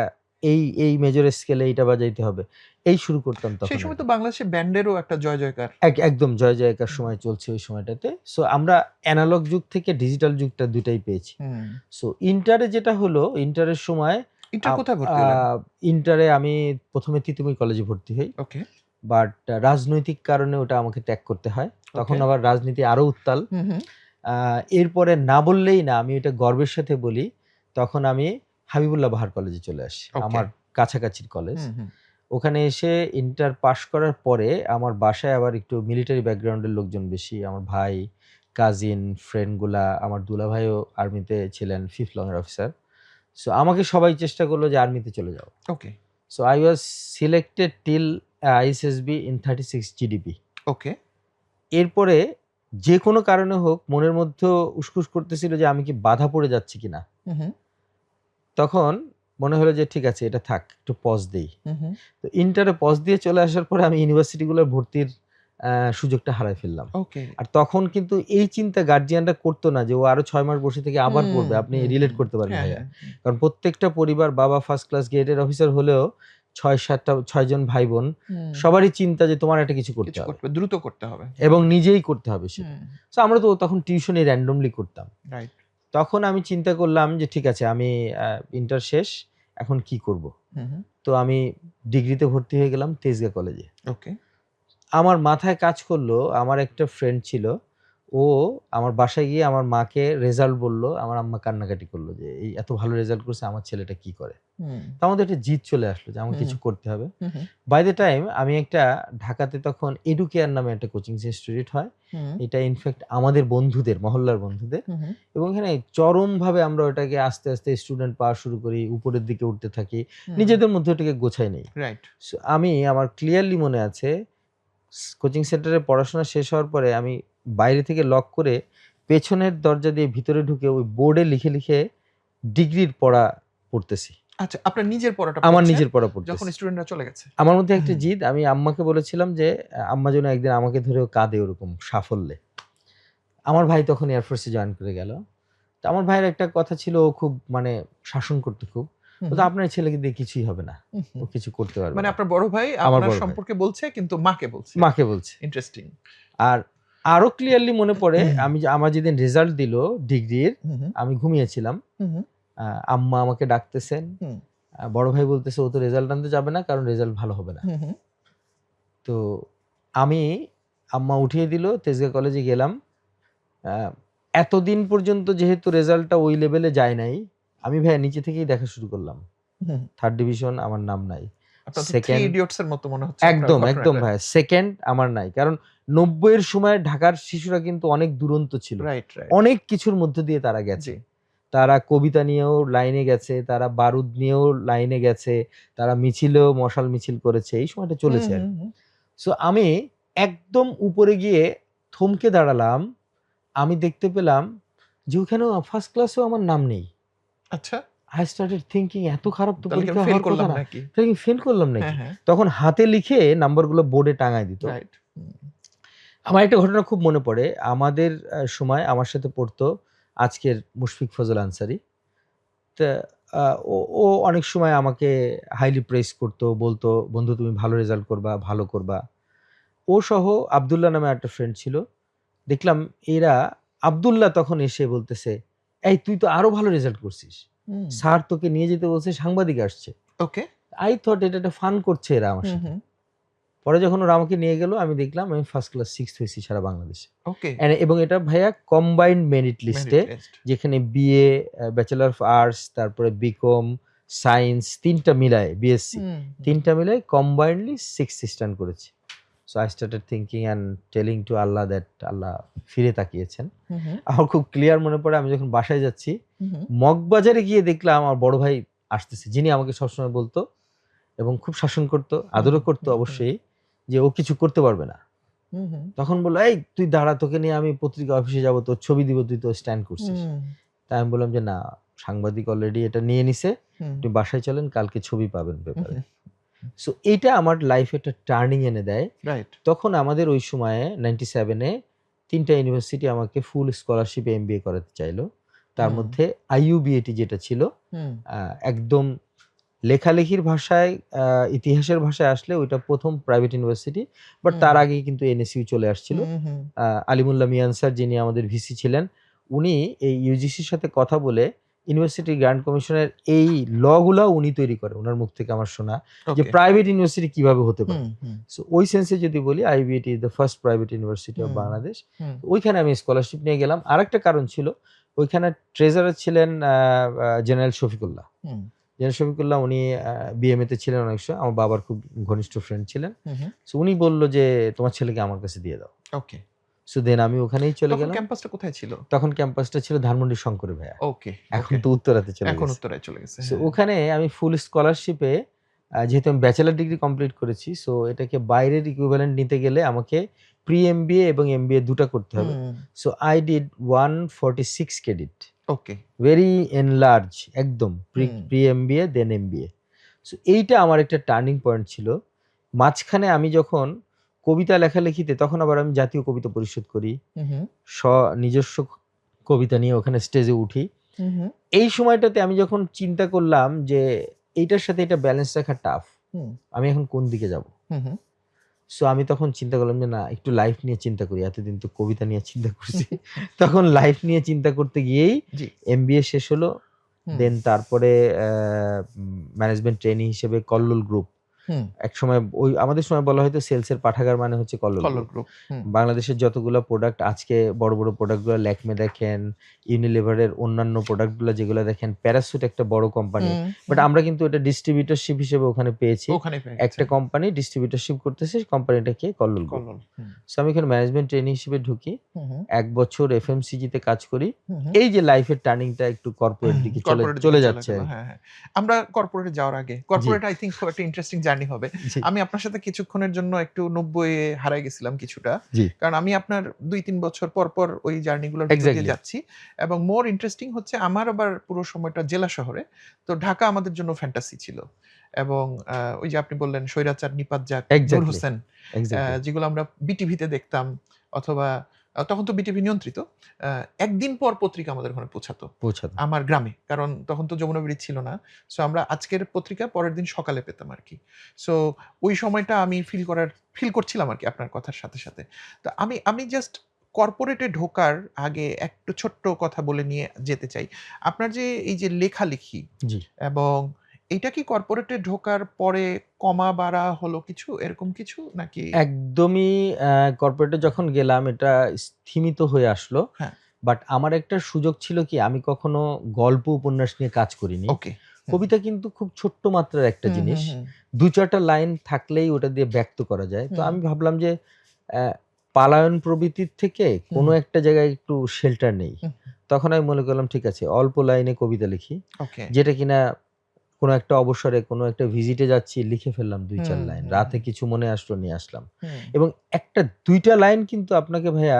এই মেজর স্কেলে এইটা বাজাইতে হবে। এই শুরু করতাম সেই তখন সময় আরকি। তো বাংলাদেশে ব্যান্ডেরও একটা জয় জয়কার। একদম জয় জয়কার হুম সময় চলছে ওই সময়টাতে। সো আমরা এনালগ যুগ থেকে ডিজিটাল যুগটা ২ টাই পেয়েছি। হুম। সো ইন্টারে যেটা হলো, ইন্টারের সময় ইন্টার আম কোথায় আ ভর্তি হলেন? ইন্টারে আমি ১ম এ তিতুমির কলেজে ভর্তি হই। ওকে বাট রাজনৈতিক কারণে ওটা আমাকে ত্যাগ করতে হয়। তখন ওকে। আবার রাজনীতি আরো উত্তাল। হুম হুম আ এরপরে না বললেই না, আমি এটা গর্বের সাথে বলি। তখন আমি হাবিবুল্লাহ বাহার কলেজে চলে আসি। ওকে। আমার কাছাকাছির কলেজ। হুম হুম ওখানে এসে ইন্টার পাস করার পরে আমার বাসায় আবার একটু মিলিটারি ব্যাকগ্রাউন্ডের লোকজন বেশি। আমার ভাই, কাজিন, ফ্রেন্ড গুলা, আমার দুলাভাইও আর্মিতে ছিলেন 5th লং এর অফিসার। সো আমাকে সবাই চেষ্টা করলো যে আর্মিতে চলে যাও। Okay so I was selected till ISSB in 36 GDP. ওকে। এরপরে যেকোনো কারণে হোক মনের মধ্যেও উসখুস করতেছিল যে আমি কি বাধা পড়ে যাচ্ছি কিনা? হুম হুম তখন মনে হলো যে ঠিক আছে, এটা থাক, একটু পজ দেই। হুম হুম তো ইন্টারে পজ দিয়ে চলে আসার পরে আমি ইউনিভার্সিটিগুলোর ভর্তির সুযোগটা হারায় ফেললাম। ওকে। আর তখন কিন্তু এই চিন্তা গার্ডিয়ানরা করতো না যে ও আরো ৬ মাস বসে থেকে আবার হুম পড়বে। আপনি হুম রিলেট হুম। করতে পারেন হ্যাঁ ভাইয়া। হ্যাঁ। কারণ প্রত্যেকটা পরিবার, বাবা ফার্স্ট ক্লাস গ্রেডের অফিসার হলেও ৬ জন ভাই-বোন, হুম। সবারই চিন্তা যে তোমার একটা কিছু করতে কিছু হবে করতে হবে, দ্রুত করতে হবে। এবং নিজেই করতে হবে সেটা। হুম। সো আমরা তো তখন টিউশনি র‍্যান্ডমলি করতাম। রাইট। তখন আমি চিন্তা করলাম যে ঠিক আছে, আমি ইন্টার শেষ, এখন কি করব? হুম হুম তো আমি ডিগ্রিতে ভর্তি হয়ে গেলাম তেজগাঁ কলেজে। ওকে। আমার মাথায় কাজ করলো, আমার একটা ফ্রেন্ড ছিল। ও আমার বাসায় গিয়ে আমার মাকে রেজাল্ট বলল। আমার আম্মা কান্নাকাটি করল যে, "এই এত ভালো রেজাল্ট করছে, আমার ছেলেটা কি করে?" হুম তো আমাদের একটা জিদ চলে আসলো যে আমাকে হুম কিছু করতে হবে। হুম হুম বাই দ্য টাইম আমি একটা ঢাকাতে তখন এডুকেয়ার নামে একটা কোচিং ইনস্টিটিউট হয়। হুম এটা ইনফেক্ট আমাদের বন্ধুদের, মহল্লার বন্ধুদের। হুম হুম এবং এখানে চরমভাবে আমরা ওটাকে আস্তে, আস্তে স্টুডেন্ট পাওয়া শুরু করি। উপরের দিকে উঠতে থাকি। হুম। নিজেদের মধ্যে ওটাকে গোছাই নেই। রাইট। সো আমি, আমার ক্লিয়ারলি মনে আছে, কোচিং সেন্টারে পড়াশোনা শেষ হওয়ার পরে আমি বাইরে থেকে লক করে পেছনের দরজা দিয়ে ভিতরে ঢুকে ওই বোর্ডে লিখে, লিখে ডিগ্রির পড়া পড়তেছি। আচ্ছা, আপনার নিজের পড়াটা আমার পড়ছেন নিজের পড়া যখন পড়তেছি। স্টুডেন্টরা চলে গেছে। আমার মধ্যে একটা হুম। জিদ, আমি আম্মাকে বলেছিলাম যে আম্মা যেন একদিন আমাকে ধরেও কাঁদে ওরকম সাফল্যে। আমার ভাই তখন এয়ারফোর্সে জয়েন করে গেল। তো আমার ভাইয়ের একটা কথা ছিল, ও খুব মানে শাসন করতো খুব। হুম বলতো, হুম "আপনার ছেলেকে দিয়ে কিছুই হবে না। হুম ও হুম। কিছু করতে পারবে মানে না।" আপনার বড় ভাই আমার আপনার বড় ভাই। সম্পর্কে বলছে কিন্তু মাকে বলছে। মাকে বলছে। ইন্টারেস্টিং। আর আরো ক্লিয়ারলি মনে পড়ে, আমার যেদিন রেজাল্ট দিল ডিগ্রির, হুম হুম আমি ঘুমিয়েছিলাম। হুম হুম আ আম্মা আমাকে ডাকতেছেন। হুম বড় ভাই বলতেছে, "ও তো রেজাল্ট আনতে যাবে না, কারণ রেজাল্ট ভালো হবে না।" হুম হুম তো আমি, আম্মা উঠিয়ে দিল, তেজগাঁ কলেজে গেলাম। আ এতদিন পর্যন্ত যেহেতু রেজাল্টটা ওই লেভেলে যায় নাই, আমি ভাইয়া নিচে থেকেই দেখা শুরু করলাম। হুম। 3rd ডিভিশন আমার নাম নাই। আপনার তো থ্রি 2nd, ইডিয়টস এর মতো মনে হচ্ছে আপনার একদম, একদম ঘটনাটা। ভাইয়া। 2nd আমার নাই। কারণ ৯০ এর সময় ঢাকার শিশুরা কিন্তু অনেক দুরন্ত ছিল। Right right. অনেক কিছুর মধ্য দিয়ে তারা গেছে। জি। তারা কবিতা নিয়েও লাইনে গেছে, তারা বারুদ নিয়েও লাইনে গেছে, তারা মিছিলেও মশাল মিছিল করেছে। এই সময়টা হুম চলেছে হুম আরকি। হুম সো আমি একদম উপরে গিয়ে থমকে দাঁড়ালাম। আমি দেখতে পেলাম যে ওখানেও ফার্স্ট ক্লাসেও আমার নাম নেই। আচ্ছা, I started thinking, এত খারাপ তো তাহলে কি আমি পরীক্ষা ফেল হওয়ার কথা করলাম না। নাকি? তাহলে কি ফেল করলাম হ্যাঁ নাকি? হ্যাঁ। তখন হাতে লিখে নাম্বারগুলো বোর্ডে টাঙায় দিত। রাইট। হুম আমার একটা ঘটনা খুব মনে পড়ে। আমাদের সময় আমার সাথে পড়তো আজকের মুশফিক ফজল আনসারী। তা আ ও ও অনেক সময় আমাকে হাইলি প্রেইজ করতো। বলতো, "বন্ধু তুমি ভালো রেজাল্ট করবা, ভালো করবা।" ও সহ আব্দুল্লাহ নামে একটা ফ্রেন্ড ছিল। দেখলাম এরা, আব্দুল্লাহ তখন এসে বলতেছে, "এই তুই তো আরো ভালো রেজাল্ট করছিস। হুম। স্যার তোকে নিয়ে যেতে বলছে, সাংবাদিক আসছে।" ওকে। I thought এটা একটা ফান করছে এরা আমার হুম সাথে। হুম পরে যখন ওরা আমাকে নিয়ে গেল, আমি দেখলাম আমি ফার্স্ট ক্লাস 6th হয়েছি সারা বাংলাদেশে। ওকে। এবং এটা ভাইয়া কম্বাইন্ড মেরিট লিস্টে, মেরিট লিস্ট। যেখানে বিএ, ব্যাচেলর অফ আর্টস, তারপরে বিকম, সায়েন্স ৩ টা মিলায় বিএসসি, হুম ৩ টা মিলায় কম্বাইন্ডলি 6th স্ট্যান্ড করেছি। So I started thinking and telling to Allah that Allah ফিরে তাকিয়েছেন। হুম হুম আমার খুব ক্লিয়ার মনে পড়ে, আমি যখন বাসায় যাচ্ছি, হুম মগবাজারে গিয়ে দেখলাম আমার বড় ভাই আসতেছে, যিনি আমাকে সবসময় বলতো এবং খুব শাসন করতো, হুম আদরও করতো হুম হুম অবশ্যই, যে ও কিছু করতে পারবে না। হুম, হুম, তখন বলল, এই তুই দাঁড়া, তোকে নিয়ে আমি পত্রিকা অফিসে যাব, তোর ছবি দিব, তুই তো স্ট্যান্ড করছিস। হুম, তাই আমি বললাম যে না, সাংবাদিক অলরেডি এটা নিয়ে নিছে, হুম, আপনি বাসায় চলেন, কালকে ছবি পাবেন পেপারে। হুম, সো এইটা আমার লাইফে একটা টার্নিং এনে দেয়। রাইট। তখন আমাদের ওই সময়ে 97-এ 3টা ইউনিভার্সিটি আমাকে ফুল স্কলারশিপে এমবিএ করাতে চাইলো। তার হুম, মধ্যে আইইউবিএটি যেটা ছিল, হুম, একদম লেখালেখির ভাষায়, ইতিহাসের ভাষায় আসলে ওইটা ১ম প্রাইভেট ইউনিভার্সিটি। বাট হুম, তার আগেই কিন্তু এনএসইউ চলে আসছিল। হুম, হুম, আলিমুল্লাহ মিয়ান স্যার, যিনি আমাদের ভিসি ছিলেন, উনি এই ইউজিসির সাথে কথা বলে ইউনিভার্সিটি গ্র্যান্ট কমিশনের এই গুলা উনি তৈরি করে। উনার মুখ থেকে আমার শোনা যে ওকে। প্রাইভেট ইউনিভার্সিটি কিভাবে হতে পারে। হুম, হুম, সো ওই সেন্সে যদি বলি, আইবিএটি is the first private university of hmm, Bangladesh. Hmm, ওইখানে আমি স্কলারশিপ নিয়ে গেলাম। আরেকটা কারণ ছিল, ওইখানে ট্রেজারার ছিলেন জেনারেল শফিকুল্লাহ। হুম, জেনারেল শফিকুল্লাহ উনি বিএমএ তে ছিলেন অনেক সময়, আমার বাবার খুব ঘনিষ্ঠ ফ্রেন্ড ছিলেন। হুম, হুম, সো উনি বলল যে তোমার ছেলেকে আমার কাছে দিয়ে দাও। ওকে। সো দেন আমি ওখানেই চলে তখন গেলাম। ক্যাম্পাসটা কোথায় ছিল? তখন ক্যাম্পাসটা ছিল ধানমন্ডির শঙ্করে ভাইয়া। ওকে, এখন ওকে। তো উত্তরাতে চলে এখন গেছে। উত্তরায় চলে গেছে। সো হ্যাঁ। ওখানে আমি ফুল স্কলারশিপে, যেহেতু আমি ব্যাচেলর ডিগ্রি কমপ্লিট করেছি, সো এটাকে বাইরের ইকুইভ্যালেন্ট নিতে গেলে আমাকে প্রি এমবিএ এবং এমবিএ দুটা করতে হবে। Hmm, so I did 146 credit, okay. Very enlarge, একদম pre hmm, pre MBA then MBA. So এইটা আমার একটা টার্নিং পয়েন্ট ছিল। মাঝখানে আমি যখন কবিতা লেখালেখিতে, তখন আবার আমি জাতীয় কবিতা পরিষদ করি। হুম, হুম, নিজস্ব কবিতা নিয়ে ওখানে স্টেজে উঠি। হুম, হুম, এই সময়টাতে আমি যখন চিন্তা করলাম যে এইটার সাথে এটা ব্যালেন্স রাখা টাফ। হুম, আমি এখন কোন দিকে যাব? হুম, হুম, সো আমি তখন চিন্তা করলাম যে না, একটু লাইফ নিয়ে চিন্তা করি। এতদিন তো কবিতা নিয়ে চিন্তা করছি। তখন লাইফ নিয়ে চিন্তা করতে গিয়েই জি। এমবিএ শেষ হলো। হুম, দেন তারপরে ম্যানেজমেন্ট ট্রেনি হিসেবে কল্লোল গ্রুপ। হুম, একসময় ওই আমাদের সময় বলা হয়তো সেলসের পাঠাগার মানে হচ্ছে কল্লোল কলর গ্রুপ। গ্রুপ। হুম, বাংলাদেশের যতগুলা প্রোডাক্ট আজকে বড়, বড় প্রোডাক্টগুলা ল্যাকমে দেখেন, ইউনিলিভারের অন্যান্য প্রোডাক্টগুলা যেগুলা দেখেন, প্যারাসুট একটা বড় কোম্পানি। হুম, বাট হুম, আমরা কিন্তু এটা ডিস্ট্রিবিউটরশিপ হিসেবে ওখানে পেয়েছি। ওখানে পেয়ে একটা গেছেন। কোম্পানি ডিস্ট্রিবিউটরশিপ করতেছে, কোম্পানিটাকে কল্লোল গ্রুপ। কলর। হুম, সো আমি এখানে ম্যানেজমেন্ট ট্রেনি হিসেবে ঢুকি। হুম, হুম, ১ বছর এফএমসিজি তে কাজ করি। হুম, হুম। এই যে লাইফের টার্নিংটা একটু কর্পোরেট দিকে চলে কর্পোরেটের দিকে চলে চলে যাচ্ছে গেল। আরকি। হ্যাঁ, হ্যাঁ। আমরা কর্পোরেটে যাওয়ার আগে, জি, কর্পোরেট আই থিংক খুব একটা ইন্টারেস্টিং জার্নি হবে। জি, আমি আপনার সাথে কিছুক্ষণের জন্য একটু ৯০ এ হারায় গেছিলাম কিছুটা। জি। কারণ আমি আপনার ২-৩ বছর পর, পর ওই জার্নি গুলোর ভিতর দিয়ে এক্সাক্টলি। যাচ্ছি। এবং মোর ইন্টারেস্টিং হচ্ছে আমার আবার পুরো সময়টা জেলা শহরে। তো ঢাকা আমাদের জন্য ফ্যান্টাসি ছিল। এবং ওই যে আপনি বললেন স্বৈরাচার, নিপাত যাক, নূর এক্সাক্টলি, হোসেন, এক্সাক্টলি। যেগুলো আমরা বিটিভিতে দেখতাম, অথবা তখন তো বিটিভি নিয়ন্ত্রিত। আ একদিন পর পত্রিকা আমাদের ঘরে পৌঁছাতো। পৌঁছাতো। আমার গ্রামে। কারণ তখন তো যমুনা ব্রিজ ছিল না। সো আমরা আজকের পত্রিকা পরের দিন সকালে পেতাম আরকি। সো ওই সময়টা আমি ফিল করছিলাম আরকি আপনার কথার সাথে, সাথে। তো আমি জাস্ট কর্পোরেটে ঢোকার আগে একটু ছোট্ট কথা বলে নিয়ে যেতে চাই। আপনার যে এই যে লেখালেখি জি। এবং এইটা কি কর্পোরেটে ঢোকার পরে কমা বাড়া হলো কিছু, এরকম কিছু নাকি? একদমই, কর্পোরেটে যখন গেলাম এটা স্থিমিত হয়ে আসলো। হ্যাঁ, বাট আমার একটা সুযোগ ছিল কি, আমি কখনো গল্প উপন্যাস নিয়ে কাজ করিনি। ওকে। হুম। কবিতা কিন্তু খুব ছোট্ট মাত্রার একটা হুম, জিনিস। হুম, হুম, ২-৪ টা লাইন থাকলেই ওটা দিয়ে ব্যক্ত করা যায়। তো হুম, আমি ভাবলাম যে অ্যা পালায়ন প্রবৃত্তির থেকে হুম, কোনো একটা জায়গায় একটু শেল্টার নেই। হুম, তখন আমি মনে করলাম ঠিক আছে, অল্প লাইনে কবিতা লিখি। ওকে। যেটা কিনা কোনো একটা অবসরে, কোনো একটা ভিজিটে যাচ্ছি, লিখে ফেললাম ২-৪ হুম, লাইন। হুম, রাতে হুম, কিছু মনে আসলো, নিয়ে আসলাম। হুম, এবং একটা ২ টা লাইন কিন্তু আপনাকে ভাইয়া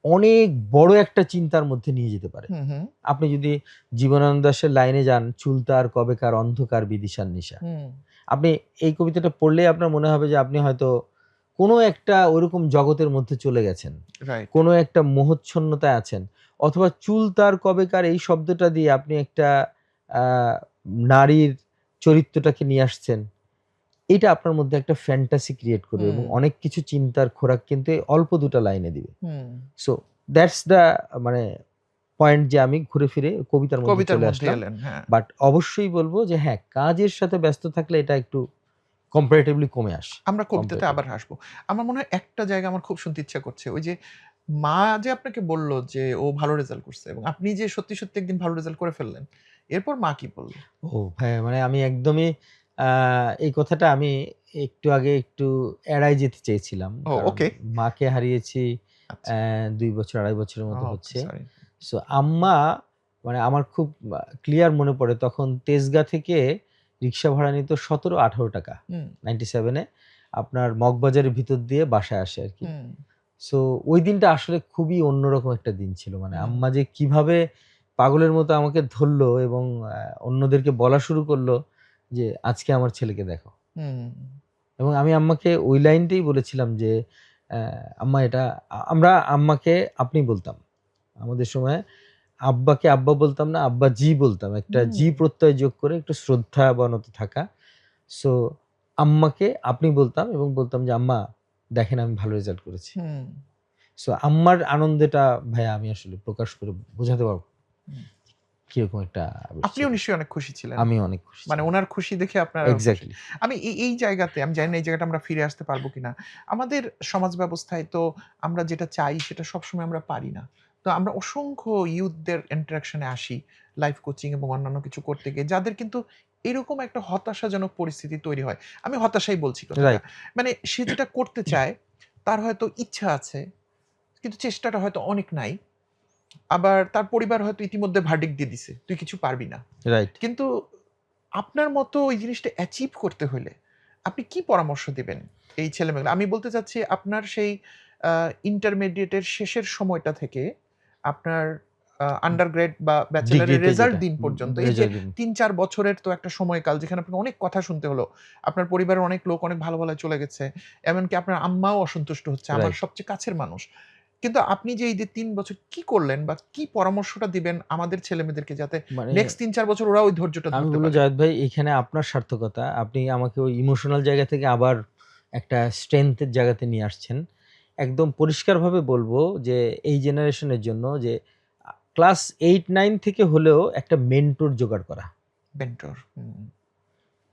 অনেক বড় একটা চিন্তার মধ্যে নিয়ে যেতে পারে। হুম, হুম, আপনি যদি জীবনানন্দ দাশের লাইনে যান, "চুল তার কবেকার অন্ধকার বিদিশার নিশা।" হুম, আপনি এই কবিতাটা পড়লেই আপনার মনে হবে যে আপনি হয়তো কোনো একটা ঐরকম জগতের মধ্যে চলে গেছেন। রাইট। কোনো একটা মোহচ্ছন্নতায় আছেন। অথবা চুল তার কবেকার এই শব্দটা দিয়ে আপনি একটা আ নারীর চরিত্রটাকে নিয়ে আসছেন। এটা আপনার মধ্যে একটা ফ্যান্টাসি ক্রিয়েট করবে হুম, এবং অনেক কিছু চিন্তার খোরাক কিন্তু এই অল্প ২ টা লাইনে দিবে। হুম। সো দ্যাটস দ্যা মানে পয়েন্ট যে আমি ঘুরে ফিরে কবিতার মধ্যে কবিতার চলে মধ্যে আসলাম। এলেন, হ্যাঁ। বাট অবশ্যই বলব যে হ্যাঁ, কাজের সাথে ব্যস্ত থাকলে এটা একটু কম্পারেটিভলি কমে আসে। আমরা কবিতাতে আবার কম্পারেটিভলি। আসবো। আমার মনে হয় একটা জায়গা আমার খুব শুনতে ইচ্ছা করছে। ওই যে মা যে আপনাকে বলল যে ও ভালো রেজাল্ট করছে এবং আপনি যে সত্যি, সত্যি একদিন ভালো রেজাল্ট করে ফেললেন। এরপর মা কি বলল? ও হ্যাঁ, মানে আমি একদমই আ এই কথাটা আমি একটু আগে একটু এড়ায় যেতে চেয়েছিলাম। ও কারণ ওকে। মাকে হারিয়েছি আচ্ছা। ২ বছর ২.৫ বছরের মতো ওকে, হচ্ছে। সরি। সো আম্মা, মানে আমার খুব ক্লিয়ার মনে পড়ে, তখন তেজগাঁ থেকে রিক্সা ভাড়া নিত ৳১৭-১৮ হুম, 97 এ। আপনার মগবাজারের ভিতর দিয়ে বাসায় আসে আর কি। হুম, সো ওই দিনটা আসলে খুবই অন্যরকম একটা দিন ছিল। মানে হুম, আম্মা যে কিভাবে পাগলের মতো আমাকে ধরলো এবং অন্যদেরকে বলা শুরু করলো যে আজকে আমার ছেলেকে দেখো। হুম, এবং আমি আম্মাকে ওই লাইনটাই বলেছিলাম যে আম্মা এটা আমরা আম্মাকে আপনি বলতাম। আমাদের সময় আব্বাকে আব্বা বলতাম না, আব্বা জি বলতাম। একটা জি হুম, প্রত্যয় যোগ করে একটু শ্রদ্ধাবনত থাকা। সো আম্মাকে আপনি বলতাম এবং বলতাম যে, "আম্মা দেখেন আমি ভালো রেজাল্ট করেছি।" হুম, সো আম্মার আনন্দটা ভাইয়া আমি আসলে প্রকাশ করে বোঝাতে পারব না। হুম। কিরকম একটা আবেশ আপনিও ছিল। নিশ্চয়ই অনেক খুশি ছিলেন। আমি অনেক খুশি মানে ছিলাম। উনার খুশি দেখে আপনার আরো খুশি। এক্সাক্টলি। আমি এই জায়গাতে আমি জানি না এই জায়গাটা আমরা ফিরে আসতে পারবো কিনা। আমাদের সমাজ ব্যবস্থায় তো আমরা যেটা চাই সেটা সবসময় আমরা পারি না। তো আমরা অসংখ্য ইয়ুথদের ইন্টারেকশন এ আসি, লাইফ কোচিং এবং অন্যান্য কিছু করতে গিয়ে যাদের কিন্তু এরকম একটা হতাশাজনক পরিস্থিতি তৈরি হয়। আমি হতাশাই বলছি কথাটা। রাইট, মানে সে যেটা করতে চায়, তার হয়তো ইচ্ছা আছে, কিন্তু চেষ্টাটা হয়তো অনেক নাই। আবার তার পরিবার হয়তো ইতিমধ্যে ভার্ডিক্ট দিয়ে দিছে। তুই কিছু পারবি না। রাইট। কিন্তু আপনার মতো ওই জিনিসটা অ্যাচিভ করতে হলে আপনি কি পরামর্শ দিবেন এই ছেলেমেয়েগুলো? আমি বলতে চাচ্ছি আপনার সেই ইন্টারমিডিয়েটের শেষের সময়টা থেকে আপনার আন্ডারগ্রেড বা ব্যাচেলরের ডিগ্রিতে রেজাল্ট যেটা দিন পর্যন্ত এই যে রেজাল্ট দিন। ৩-৪ বছরের তো একটা সময়কাল যেখানে আপনাকে অনেক কথা শুনতে হলো। আপনার পরিবারের অনেক লোক অনেক ভালো, ভালো চলে গেছে। এমনকি আপনার আম্মাও অসন্তুষ্ট হচ্ছে, আমার রাইট। সবচেয়ে কাছের মানুষ। কিন্তু আপনি যে এই যে ৩ বছর কি করলেন বা কি পরামর্শটা দিবেন আমাদের ছেলেমেয়েদেরকে যাতে মানে নেক্সট ৩-৪ বছর ওরা ওই ধৈর্যটা আমি ধরতে বলব পারে? জাভেদ ভাই এখানে আপনার সার্থকতা। আপনি আমাকে ওই ইমোশনাল জায়গা থেকে আবার একটা স্ট্রেংথ এর জায়গাতে নিয়ে আসছেন। একদম পরিষ্কারভাবে বলব যে এই জেনারেশনের জন্য যে ক্লাস 8-9 থেকে হলেও একটা মেন্টর জোগাড় করা। Mentor. Hmm,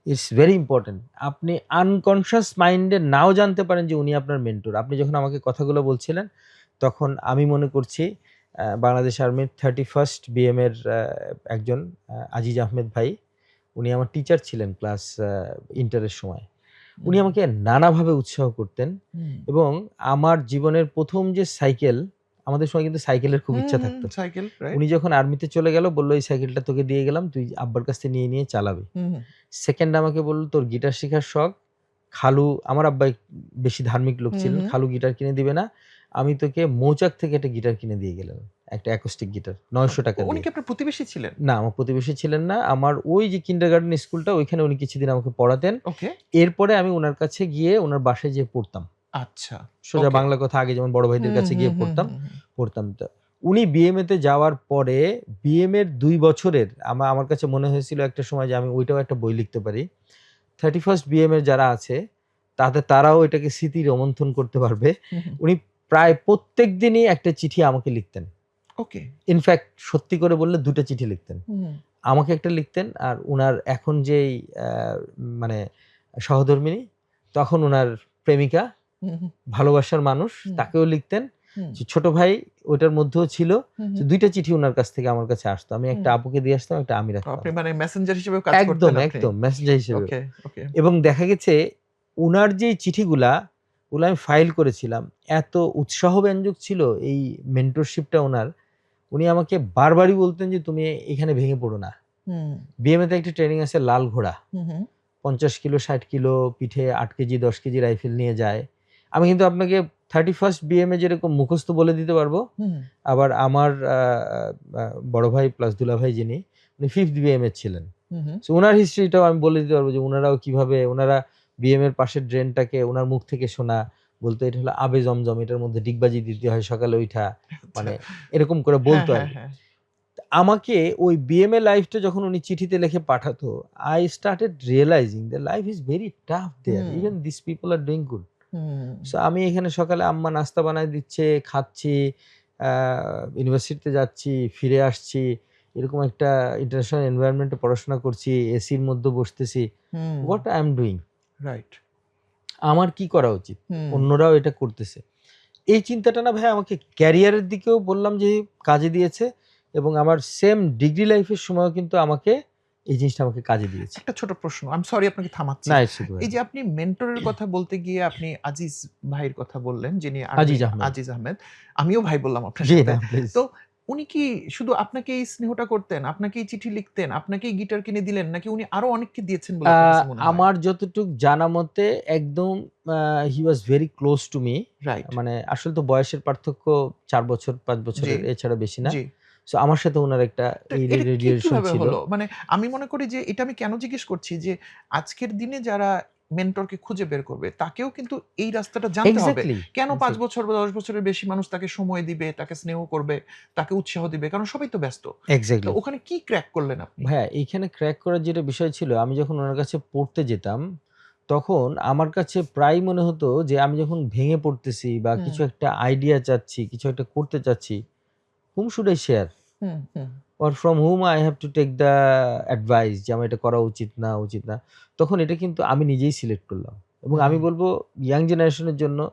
it's very important. আপনি আনকনসিয়াস মাইন্ডে নাও জানতে পারেন যে উনি আপনার মেন্টর। আপনি যখন আমাকে কথাগুলো বলছিলেন, তখন আমি মনে করছি বাংলাদেশ আর্মির 31st বিএম এর একজন আজিজ আহমেদ ভাই, উনি আমার টিচার ছিলেন ক্লাস ইন্টারের সময়। উনি হুম, আমাকে নানাভাবে উৎসাহ করতেন হুম। এবং আমার জীবনের ১ম যে সাইকেল, আমাদের সময় কিন্তু সাইকেলের খুব হুম, ইচ্ছা হুম, থাকতো। Cycle right? উনি যখন আর্মিতে চলে গেল বলল, "এই সাইকেলটা তোকে দিয়ে গেলাম। তুই আব্বার কাছ থেকে নিয়ে চালাবি।" হুম, হুম, সেকেন্ড আমাকে বলল, "তোর গিটার শিখার শখ। খালু" আমার আব্বা বেশি ধার্মিক লোক হুম, ছিলেন। হুম। "খালু গিটার কিনে দিবে না। আমি তোকে মৌচাক থেকে একটা গিটার কিনে দিয়ে গেলাম। একটা অ্যাকোস্টিক গিটার ওকে। ৳৯০০ উনি দিয়ে।" কি আপনার প্রতিবেশী ছিলেন? না, আমার প্রতিবেশী ছিলেন না। আমার ওই যে কিন্ডারগার্টেন স্কুলটা ওইখানে উনি কিছুদিন আমাকে পড়াতেন। ওকে। এরপরে আমি উনার কাছে গিয়ে উনার বাসায় যেয়ে পড়তাম। আচ্ছা। সোজা ওকে। বাংলা কথা আগে যেমন বড় ভাইদের হুম, কাছে হুম, গিয়ে হুম, পড়তাম, হুম, হুম। পড়তাম। তো উনি বিএমএ তে যাওয়ার পরে বিএম এর ২ বছরের আমার কাছে মনে হয়েছিল একটা সময় যে আমি ওইটাও একটা বই লিখতে পারি। 31st বিএম এর যারা আছে তারাও এটাকে স্মৃতি রোমন্থন করতে পারবে। হুম, হুম। উনি প্রায় প্রত্যেক দিনই একটা চিঠি আমাকে লিখতেন। ওকে। ইনফেক্ট সত্যি করে বললে ২ টা চিঠি লিখতেন। হুম, আমাকে একটা লিখতেন আর উনার এখন যেই মানে সহধর্মিণী তখন উনার প্রেমিকা, হুম, হুম, ভালোবাসার মানুষ হুম, তাকেও লিখতেন। হুম, যে ছোট ভাই ওইটার মধ্যেও ছিল। হুম, যে হুম, ২ টা চিঠি উনার কাছ থেকে আমার কাছে আসতো। আমি একটা হুম। আপুকে দিয়ে আসতাম, একটা আমি রাখতাম। আপনি মানে মেসেঞ্জার হিসেবেও কাজ একদম, করতেন আপনি? একদম মেসেঞ্জার হিসেবে। ওকে, ওকে। এবং দেখা গেছে উনার যেই চিঠিগুলা, ওগুলা আমি ফাইল করেছিলাম। এত উৎসাহব্যঞ্জক ছিল এই মেন্টরশিপটা উনার। উনি আমাকে বারবারই বলতেন যে, "তুমি এখানে ভেঙে পড়ো না।" হুম, বিএমএ তে একটা ট্রেনিং আছে লাল ঘোড়া। হুম, হুম, ৫০ কিলো, ৬০ কিলো পিঠে ৮ কেজি, ১০ কেজি রাইফেল নিয়ে যায়। আমি কিন্তু আপনাকে 31st বিএমএ যেরকম মুখস্থ বলে দিতে পারবো, হুম, আবার আমার আ বড় ভাই প্লাস দুলাভাই যিনি, উনি 5th বিএমএ ছিলেন। হুম, হুম। সো উনার হিস্ট্রিটাও আমি বলে দিতে পারবো যে উনারাও কিভাবে উনারা বিএম এর পাশের ড্রেনটাকে উনার মুখ থেকে শোনা, বলতো এটা হলো আবে জমজম, এটার মধ্যে ডিগবাজি দিতে হয় সকালে উইঠা। আচ্ছা। মানে এরকম করে হ্যাঁ, বলতো হ্যাঁ, আরকি। হ্যাঁ। আমাকে ওই বিএমএ লাইফটা যখন উনি চিঠিতে লিখে পাঠাতো, I started realizing that life is very tough there. Hmm, Even these people are doing good. Hmm, so আমি এখানে সকালে আম্মা নাস্তা বানায় দিচ্ছে, খাচ্ছি, আ ইউনিভার্সিটিতে যাচ্ছি, ফিরে আসছি। এরকম একটা ইন্টারন্যাশনাল এনভায়রনমেন্ট এ পড়াশোনা করছি, এসির মধ্যে বসতেছি। Hmm. What I am doing? Right. আমার কি করা উচিত? হুম, অন্যরাও এটা করতেছে। এই চিন্তাটা না ভাই আমাকে ক্যারিয়ারের দিকেও বললাম যে কাজে দিয়েছে এবং আমার সেম ডিগ্রি লাইফ এর সময়ও কিন্তু আমাকে এই জিনিসটা আমাকে কাজে দিয়েছে। একটা ছোট প্রশ্ন। আই এম সরি আপনাকে থামাচ্ছি। না ইটস ওকে ভাই। এই যে আপনি মেন্টরের কথা বলতে গিয়ে আপনি আজিজ ভাইয়ের কথা বললেন, যিনি আজিজ আহমেদ। আজিজ আহমেদ। আমিও ভাই বললাম আপনার জি সাথে। না প্লিজ। তো উনি কি শুধু আপনাকেই স্নেহটা করতেন, আপনাকেই চিঠি লিখতেন, আপনাকেই গিটার কিনে দিলেন, নাকি উনি আরো অনেককে দিয়েছেন বলে আপনার কাছে মনে হয়? আমার যতটুক জানা মতে একদম he was very close to me. Right. মানে আসলে তো বয়সের পার্থক্য ৪ বছর ৫ জি, বছরের, এছাড়া বেশি না। জি। সো আমার সাথে উনার একটা তো এই এটা রিলেশন কিভাবে ছিল। হলো? মানে আমি মনে করি যে এটা আমি কেন জিজ্ঞেস করছি যে আজকের দিনে যারা মেন্টরকে খুঁজে বের করবে তাকেও কিন্তু এই রাস্তাটা জানতে হবে। এক্সাক্টলি, কেন ৫ এক্সাক্টলি, বছর বা ১০ বছরের বেশি মানুষ তাকে সময় দিবে, তাকে স্নেহ করবে, তাকে উৎসাহ দিবে। কারণ সবাই তো ব্যস্ত। তো এক্সাক্টলি। ওখানে কি ক্র্যাক করলেন আপনি? ভাইয়া এইখানে ক্র্যাক করার যেটা বিষয় ছিল, আমি যখন উনার কাছে পড়তে যেতাম, তখন আমার কাছে প্রায়ই মনে হতো যে আমি যখন ভেঙে পড়তেছি বা হুম, কিছু একটা আইডিয়া চাচ্ছি, কিছু একটা করতে চাচ্ছি, whom should I share? Hmm, hmm, or from whom I have to take the advice যে আমার এটা করা উচিত না, উচিত না। তখন এটা কিন্তু আমি নিজেই সিলেক্ট করলাম। এবং হুম। আমি বলব ইয়াং জেনারেশনের জন্য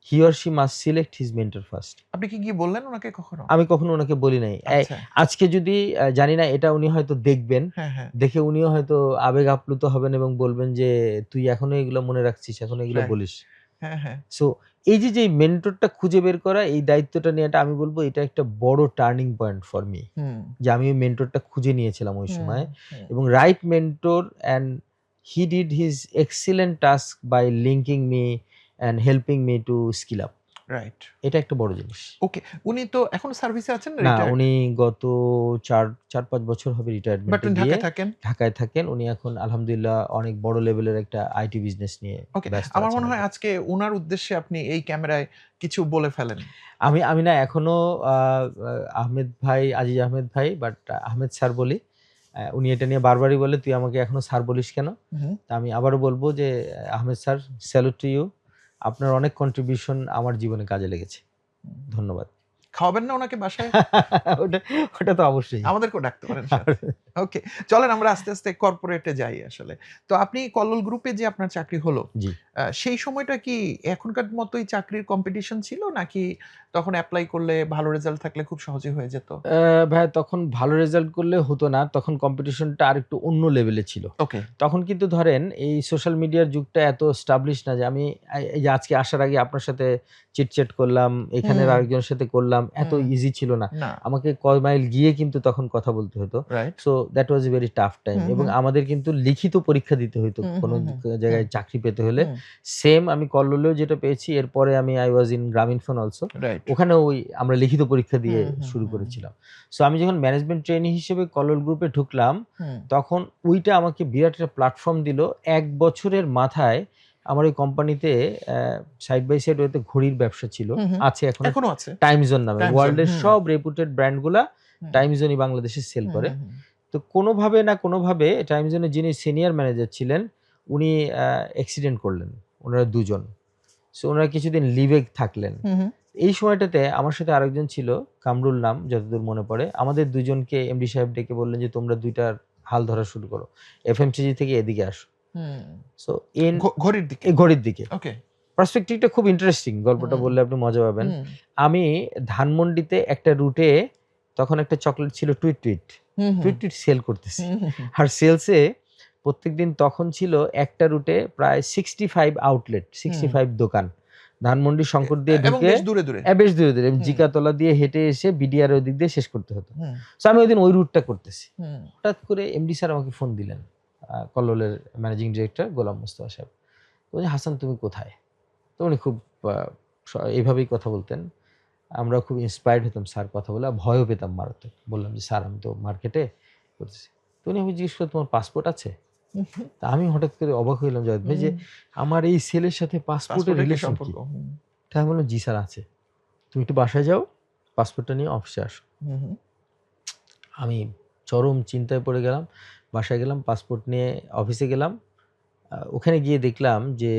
he or she must select his mentor first. আপনি কি গিয়ে বললেন উনাকে কখনো? আমি কখনো উনাকে বলি নাই। আচ্ছা। আজকে যদি জানি না এটা উনি হয়তো দেখবেন। হ্যাঁ, হ্যাঁ। দেখে উনিও হয়তো আবেগ আপ্লুত হবেন এবং বলবেন যে, "তুই এখনো এগুলো মনে রাখছিস, এখনো এগুলো রাইট। বলিস।" হ্যাঁ, হ্যাঁ। সো এই যে মেন্টরটা খুঁজে বের করা, এই দায়িত্বটা নেয়াটা আমি বলব এটা একটা বড় টার্নিং পয়েন্ট ফর মি। হুম, যে আমি ওই মেন্টরটা খুঁজে নিয়েছিলাম ওই হুম, সময় হুম। এবং right mentor, and he did his excellent task by linking me and helping me to skill up. Right. এটা একটা বড় জিনিস। ওকে। উনি তো এখনো সার্ভিসে আছেন না না, রিটায়ার্ড? উনি গত ৪-৫ বছর হবে বাট রিটায়ারমেন্টে উনি গিয়ে ঢাকায় থাকেন? ঢাকায় থাকেন। উনি এখন আলহামদুলিল্লাহ অনেক বড় লেভেলের একটা আইটি বিজনেস নিয়ে ওকে। ব্যস্ত আমার আছেন মনে হয় এখন। আজকে উনার উদ্দেশ্যে আপনি এই ক্যামেরায় কিছু বলে ফেলেন। আমি না এখনো আ আ আহমেদ ভাই, আজিজ আহমেদ ভাই, বাট আহমেদ স্যার বলি। উনি এটা নিয়ে বারবারই বলে, "তুই আমাকে এখনো স্যার বলিস কেন?" হুম, তা আমি আবারও বলব যে, Ahmed sir, salute to you. আপনার অনেক কন্ট্রিবিউশন আমার জীবনে কাজে লেগেছে। হুম। ধন্যবাদ। খাওয়াবেন না উনাকে বাসায়? ওটা ওটা তো অবশ্যই। আমাদেরকেও ডাকতে পারেন সাথে। ওকে। চলেন আমরা আস্তে, আস্তে কর্পোরেটে যাই আসলে। তো আপনি কল্লোল গ্রুপে যে আপনার চাকরি হলো, জি। সেই সময়টা কি এখনকার মতোই চাকরির কম্পিটিশন ছিল? নাকি তখন এপ্লাই করলে ভালো রেজাল্ট থাকলে খুব সহজেই হয়ে যেত? ভাইয়া তখন ভালো রেজাল্ট করলে হতো না। তখন কম্পিটিশনটা আরেকটু অন্য লেভেলে ছিল। ওকে। তখন কিন্তু ধরেন এই সোশ্যাল মিডিয়ার যুগটা এত এস্টাবলিশ না যে আমি এই যে আজকে আসার আগে আপনার সাথে চিটচ্যাট করলাম, এখানের হুম, আরেকজনের সাথে করলাম। এত হুম। ইজি ছিল না। না। আমাকে কয় মাইল গিয়ে কিন্তু তখন কথা বলতে হতো। Right. So that was a very tough time hmm, এবং হুম। আমাদের কিন্তু লিখিত পরীক্ষা দিতে হইতো হুম, কোন হুম, হুম, হুম, জায়গায় চাকরি পেতে হলে। হুম। সেম আমি কল্লোলেও যেটা পেয়েছি, এরপরে আমি I was in Grameenphone also. Right. ওখানেও ওই আমরা লিখিত পরীক্ষা দিয়ে হুম, হুম, শুরু হুম, করেছিলাম। সো আমি যখন ম্যানেজমেন্ট ট্রেনি হিসেবে কল্লোল গ্রুপে ঢুকলাম, হুম। তখন ওইটা আমাকে বিরাট একটা প্ল্যাটফর্ম দিল। ১ বছরের মাথায় আমার ওই কোম্পানিতে সাইড বাই সাইড ওতে ঘড়ির ব্যবসা ছিল। হুম, হুম। আছে এখনো, এখনো আছে। টাইম জোন নামে। Time zone. ওয়ার্ল্ডের হুম, সব রেপুটেড ব্র্যান্ড গুলা হুম, টাইম জোনই বাংলাদেশে সেল হুম, করে। হুম, হুম। তো কোনোভাবে না কোনোভাবে টাইম জোনের যিনি সিনিয়র ম্যানেজার ছিলেন, উনি অ্যাক্সিডেন্ট করলেন। উনারা ২ জন। সো উনারা কিছুদিন লিভে থাকলেন। হুম, হুম। এই সময়টাতে আমার সাথে আরেকজন ছিল, কামরুল নাম যতদূর মনে পড়ে। আমাদের ২ জনকে এমডি সাহেব ডেকে বললেন যে, "তোমরা ২ টার হাল ধরা শুরু করো। এফএমসিজি থেকে এদিকে আসো।" হুম। সো ইন ঘড়ির দিকে। এই ঘড়ির দিকে। ওকে। পার্সপেক্টিভটা খুব ইন্টারেস্টিং। গল্পটা হুম, বললে আপনি মজা পাবেন। হুম, আমি ধানমন্ডিতে একটা রুটে তখন একটা চকোলেট ছিল টুইট, টুইট। হুম, হুম, টুইট, টুইট সেল করতেছি। হুম, হুম, হুম। আর সেলসে প্রত্যেকদিন তখন ছিল একটা রুটে প্রায় 65 আউটলেট, হুম। 65 দোকান। ধানমন্ডি শঙ্কর দিয়ে এবং ঢুকে বেশ দূরে, দূরে। বেশ দূরে, দূরে হুম, জিকাতলা দিয়ে হেঁটে এসে বিডিআর ওই দিক দিয়ে শেষ করতে হতো। হুম, সো আমি ঐদিন ওই রুটটা করতেছি। হুম, হঠাৎ করে এমডি স্যার আমাকে ফোন দিলেন। কল্লোলের ম্যানেজিং ডিরেক্টর গোলাম মোস্তফা সাহেব। বলছে, "হাসান তুমি কোথায়?" তো উনি খুব আ স এভাবেই কথা বলতেন। আমরা খুব ইন্সপায়ার্ড হতাম স্যার কথা বলে। আর ভয়ও পেতাম মারাত্মক। বললাম যে, "স্যার আমি তো মার্কেটে করতেছি।" তো উনি আমাকে জিজ্ঞেস করলেন, "তোমার পাসপোর্ট আছে?" হুম, হুম, তা আমি হঠাৎ করে অবাক হইলাম জাভেদ ভাই যে, হুম। আমার এই সেলের সাথে পাসপোর্টের পাসপোর্টের কি রিলেশন কি? সম্পর্ক? হুম, তা আমি বললাম, "জি স্যার আছে। তুমি একটু বাসায় যাও, পাসপোর্টটা নিয়ে অফিসে আসো।" হুম, হুম, আমি চরম চিন্তায় পড়ে গেলাম। বাসায় গেলাম, পাসপোর্ট নিয়ে অফিসে গেলাম। ওখানে গিয়ে দেখলাম যে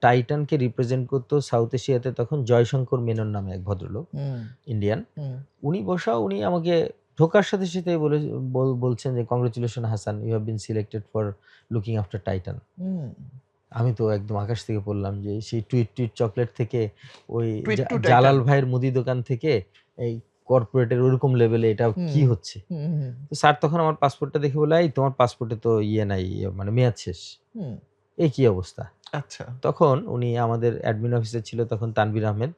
টাইটানকে রিপ্রেজেন্ট করতো সাউথ এশিয়াতে তখন জয়শঙ্কর মেনন নামে এক ভদ্রলোক, হুম, ইন্ডিয়ান। হুম, উনি বসা, উনি আমাকে ঢোকার সাথে, সাথেই বলছেন যে, "congratulation Hasan, you have been selected for looking after Titan." Hmm. আমি তো একদম আকাশ থেকে পড়লাম যে সেই টুইট, টুইট চকোলেট থেকে ওই টুইট টু টাইটান। জালাল ভাইয়ের মুদি দোকান থেকে এই কর্পোরেটের ওরকম লেভেলে এটা হুম, কি হচ্ছে? হুম, হুম, তো স্যার তখন আমার পাসপোর্টটা দেখে বলল, "এই তোমার পাসপোর্টে তো ইয়ে নাই, মানে মেয়াদ শেষ। হুম। এ কি অবস্থা?" আচ্ছা। তখন উনি আমাদের অ্যাডমিন অফিসে ছিল তখন তানভীর আহমেদ।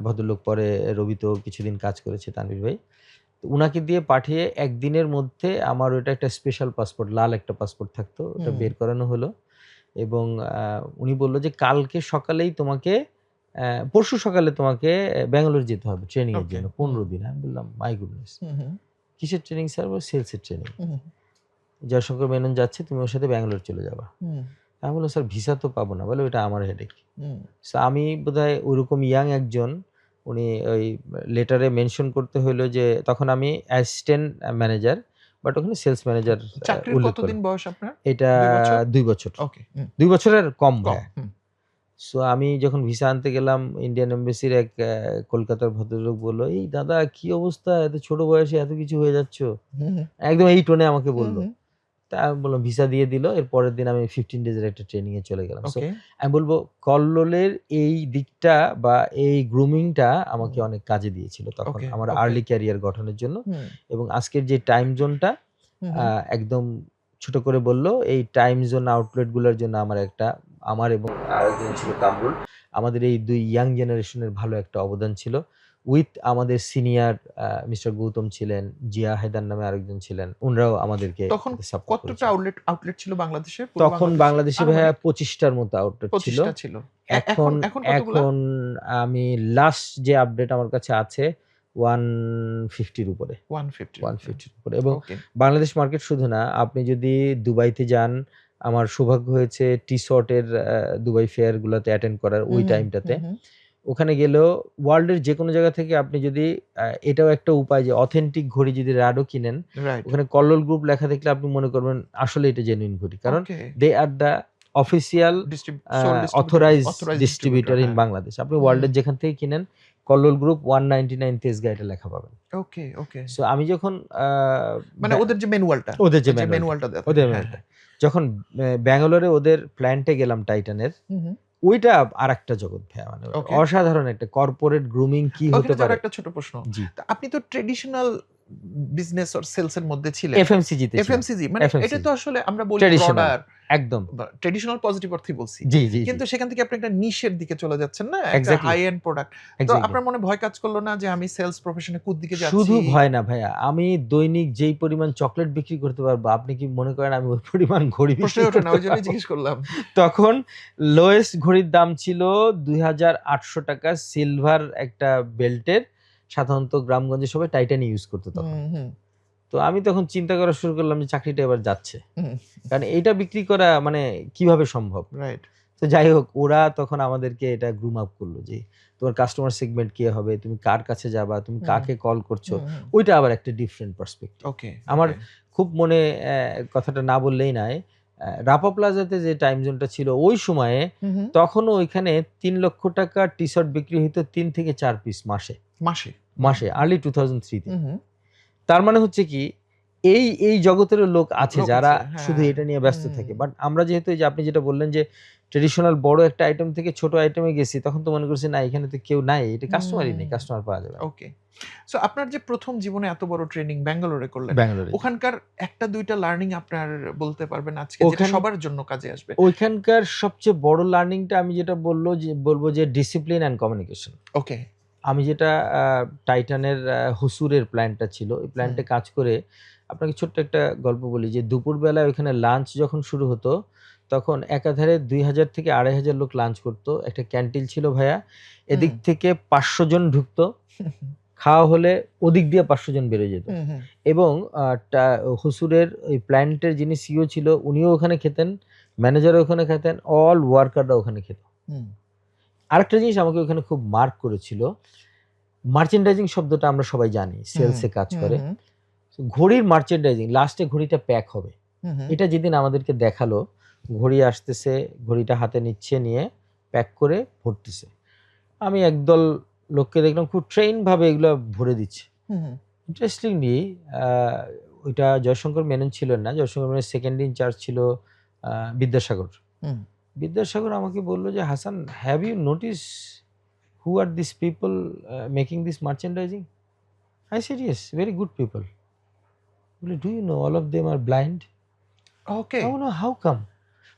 ভদ্রলোক পরে রবিতেও কিছুদিন কাজ করেছে, তানভীর ভাই। তো উনাকে দিয়ে পাঠিয়ে একদিনের মধ্যে আমার ওটা একটা স্পেশাল পাসপোর্ট, লাল একটা পাসপোর্ট থাকতো, ওটা বের করানো হলো। এবং উনি বলল যে কালকে সকালেই তোমাকে পরশু সকালে তোমাকে ব্যাঙ্গালোর যেতে হবে ট্রেনিং এর ওকে। জন্য 15 দিন। আমি বললাম মাই গুডনেস, কিসের ট্রেনিং স্যার? সেলসের ট্রেনিং। জয়শঙ্কর মেনন যাচ্ছে, তুমি ওর সাথে ব্যাঙ্গালোর চলে যাবা। আমি বললাম স্যার ভিসা তো পাবো না। বলে ওটা আমার হেডেক। সো আমি বোধহয় ওরকম ইয়াং একজন, উনি ওই লেটারে মেনশন করতে হইলো যে তখন আমি অ্যাসিস্ট্যান্ট ম্যানেজার, বাট ওখানে সেলস ম্যানেজার চাকরির উল্লেখ করে। কতদিন বয়স আপনার? এটা 2 বছর? 2 বছর। ওকে। 2 বছরের কম কম। ভাইয়া। সো আমি যখন ভিসা আনতে গেলাম, ইন্ডিয়ান এমবাসির এক কলকাতার ভদ্রলোক বলল, "এই দাদা কি অবস্থা? এত ছোট বয়সে এত কিছু হয়ে যাচ্ছ?" একদম এই টোনে আমাকে বলল। তা আমি বললাম ভিসা দিয়ে দিল। এর পরের দিন আমি 15 ডেজের একটা ট্রেনিং এ চলে গেলাম। So okay. আমি বলব কল্লোলের এই দিকটা বা এই গ্রুমিংটা আমাকে অনেক কাজে দিয়েছিল তখন ওকে, আমার ওকে। আর্লি ক্যারিয়ার গঠনের জন্য। এবং আজকের যে টাইম জোনটা একদম ছোট করে বলল, এই টাইম জোন আউটলেট গুলোর জন্য আমার এবং আরেকজন ছিল কামরুল, আমাদের এই 2 ইয়াং জেনারেশনের ভালো একটা অবদান ছিল। উইথ আমাদের সিনিয়র মিস্টার গৌতম ছিলেন, জিয়া হায়দার নামে আরেকজন ছিলেন। উনারাও আমাদেরকে তখন সাপোর্ট কতটা করেছেন। আউটলেট ছিল বাংলাদেশে? পুরো তখন বাংলাদেশে ভাইয়া 25 টার মতো আউটলেট 25 ছিল। টা ছিল। এখন এখন কতগুলা? এখন আমি লাস্ট যে আপডেট আমার কাছে আছে 150 র উপরে। 150 150 র উপরে। এবং ওকে। বাংলাদেশ মার্কেট শুধু না, আপনি যদি দুবাইতে যান, আমার সৌভাগ্য হয়েছে টি-শর্ট এর দুবাই ফেয়ার গুলাতে অ্যাটেন্ড করার ওই টাইমটাতে। ওখানে গেলেও ওয়ার্ল্ডের যেকোনো জায়গা থেকে আপনি যদি এটাও একটা উপায় যে অথেন্টিক ঘড়ি যদি রাডও কিনেন, রাইট। ওখানে কল্লোল গ্রুপ লেখা দেখলে আপনি মনে করবেন আসলে এটা জেনুইন ঘড়ি। কারণ okay. They are the official authorised distributor in Bangladesh. আপনি ওয়ার্ল্ডের যেখান থেকে কিনেন, কল্লোল গ্রুপ 199 তেজগাঁ এটা লেখা পাবেন। ওকে, ওকে। সো আমি যখন মানে ওদের যে ম্যানুয়ালটা, ওদের যে ম্যানুয়ালটা দেয়া ওদের থাকে। ম্যানুয়ালটা যখন ব্যাঙ্গালোরে ওদের প্ল্যান্টে গেলাম টাইটানের, ওইটা আরেকটা জগৎ ভাইয়া, মানে ওকে। অসাধারণ একটা কর্পোরেট গ্রুমিং কি হতে ওখানে যাওয়ার পারে। একটা ছোট প্রশ্ন। জি। তা আপনি তো ট্র্যাডিশনাল বিজনেস অর সেলস এর মধ্যে ছিলেন। এফএমসিজি তে ছিলাম। এফএমসিজি মানে এটা এফএমসিজি তো আসলে আমরা বলি ট্র্যাডিশনাল ব্রডার, একদম। ট্র্যাডিশনাল পজিটিভ অর্থে বলছি। জি, জি, কিন্তু জি। সেখান থেকে আপনি একটা নিশের দিকে চলে যাচ্ছেন না? একটা এক্সাক্টলি, হাই এন্ড প্রোডাক্ট। তো এক্সাক্টলি। আপনার মনে ভয় কাজ করলো না যে আমি সেলস প্রফেশনে কোন দিকে যাচ্ছি? শুধু ভয় না ভাইয়া, আমি দৈনিক যেই পরিমাণ চকলেট বিক্রি করতে পারবো, আপনি কি মনে করেন আমি ওই পরিমাণ ঘড়ি বিক্রি প্রশ্নই ওঠে না, করতে ওই জন্যই পারবো? জিজ্ঞেস করলাম। তখন লোয়েস্ট ঘড়ির দাম ছিল ২,৮০০ টাকা, সিলভার একটা বেল্টের। সাধারণত গ্রামগঞ্জে সবাই টাইটানই ইউজ করতো তখন। তো আমি তখন চিন্তা করা শুরু করলাম যে চাকরিটা এবার যাচ্ছে। কারণ এইটা বিক্রি করা মানে কিভাবে সম্ভব? রাইট। তো যাই হোক, ওরা তখন আমাদেরকে এটা গ্রুম আপ করলো যে তোমার কাস্টমার সেগমেন্ট কে হবে, তুমি কার কাছে যাবা, তুমি কাকে কল করছো, ওইটা আবার একটা ডিফারেন্ট পার্সপেক্টিভ। ওকে। আমার খুব মনে কথাটা না বললেই নাই, রাপা প্লাজাতে যে টাইম জোনটা ছিল ওই সময়ে, তখনও ওইখানে ৩ লক্ষ টাকা টি-শার্ট বিক্রি হইতো ৩ থেকে ৪ পিস মাসে। মাসে আর্লি 2003 তে। তার মানে হচ্ছে কি, এই জগতেরও লোক আছে যারা শুধু এটা নিয়ে ব্যস্ত থাকে। বাট আমরা যেহেতু এই যে আপনি যেটা বললেন যে ট্র্যাডিশনাল বড় একটা আইটেম থেকে ছোট আইটেমে গেছি, তখন তো মনে করছি না এখানে তো কেউ নাই, এটা কাস্টমারই নেই, কাস্টমার পাওয়া যাবে না। ওকে। সো আপনার যে প্রথম জীবনে এত বড় ট্রেনিং ব্যাঙ্গালোরে করলেন, ব্যাঙ্গালোরে ওখানকার একটা দুইটা লার্নিং আপনার বলতে পারবেন আজকে যেটা সবার জন্য কাজে আসবে? ওইখানকার সবচেয়ে বড় লার্নিংটা আমি যেটা বলবো যে ডিসিপ্লিন অ্যান্ড কমিউনিকেশন। ওকে। আমি যেটা টাইটানের হুসুরের প্ল্যান্টটা ছিল, ওই প্ল্যান্টে কাজ করে আপনাকে ছোট্ট একটা গল্প বলি যে দুপুরবেলায় ওইখানে লাঞ্চ যখন শুরু হতো, তখন একাধারে ২,০০০ থেকে ২,৫০০ লোক লাঞ্চ করতো। একটা ক্যান্টিন ছিল ভাইয়া, এদিক থেকে ৫০০ জন ঢুকতো, খাওয়া হলে ওদিক দিয়ে ৫০০ জন বেরিয়ে যেত। এবং হুসুরের ওই প্ল্যান্টের যিনি সিইও ছিল উনিও ওখানে খেতেন, ম্যানেজারও ওখানে খেতেন, অল ওয়ার্কাররা ওখানে খেত। আরেকটা জিনিস আমাকে ওখানে খুব মার্ক করেছিল, মার্চেন্ডাইজিং শব্দটা আমরা সবাই জানি, সেলসে কাজ করে। ঘড়ির মার্চেন্ডাইজিং, লাস্টে ঘড়িটা প্যাক হবে, এটা যেদিন আমাদেরকে দেখালো, ঘড়ি আসতেছে, ঘড়িটা হাতে নিচ্ছে, নিয়ে প্যাক করে ভরতেছে। আমি একদল লোককে দেখলাম খুব ট্রেন ভাবে এগুলো ভরে দিচ্ছে। ইন্টারেস্টিংলি ওইটা জয়শঙ্কর মেনন ছিলেন না, জয়শঙ্কর মেনন সেকেন্ড ইনচার্জ ছিল বিদ্যাসাগর। বিদ্যাসাগর আমাকে বললো যে Hasan, have you notice who are these people making this merchandising? I said yes, very good people. Well, do you know all of them are blind? Okay. I don't know how come.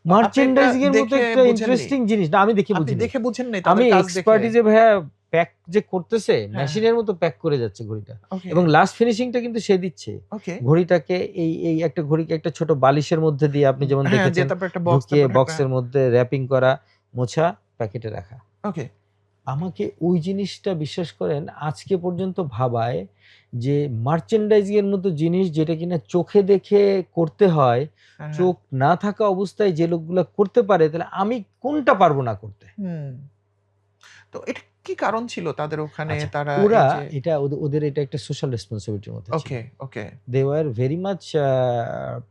Merchandising এর মতো একটা ইন্টারেস্টিং জিনিস না, আমি দেখে বুঝিনি। দেখে বুঝেন নাই, আমি তাদের কাজ দেখে। এক্সপার্টিজে ভাইয়া প্যাক যে করতেছে হ্যাঁ। মেশিনের মতো প্যাক করে যাচ্ছে ঘড়িটা, ওকে, এবং লাস্ট ফিনিশিংটা কিন্তু সে দিচ্ছে। ওকে। ঘড়িটাকে এই একটা ঘড়িকে একটা ছোট বালিশের মধ্যে দিয়ে আপনি যেমন হ্যাঁ, দিয়ে দেখেছেন তারপর একটা বক্স, ঢুকিয়ে তারপর একটা বক্সের মধ্যে র‍্যাপিং করা, মোছা, প্যাকেটে রাখা। ওকে। আমাকে ওই জিনিসটা বিশ্বাস করেন আজকে পর্যন্ত ভাবায় যে মার্চেন্ডাইজিং এর মতো জিনিস যেটা কিনা চোখে দেখে করতে হয়, হ্যাঁ, হ্যাঁ। চোখ না থাকা অবস্থায় যে লোকগুলা করতে পারে, তাহলে আমি কোনটা পারবো না করতে? হুম। তো এটা কি কারণ ছিল তাদের ওখানে আচ্ছা, তারা ওরা এই যে এটা ওদের এটা একটা সোশ্যাল রেসপন্সিবিলিটির মধ্যে ছিল। Okay, okay. They were very much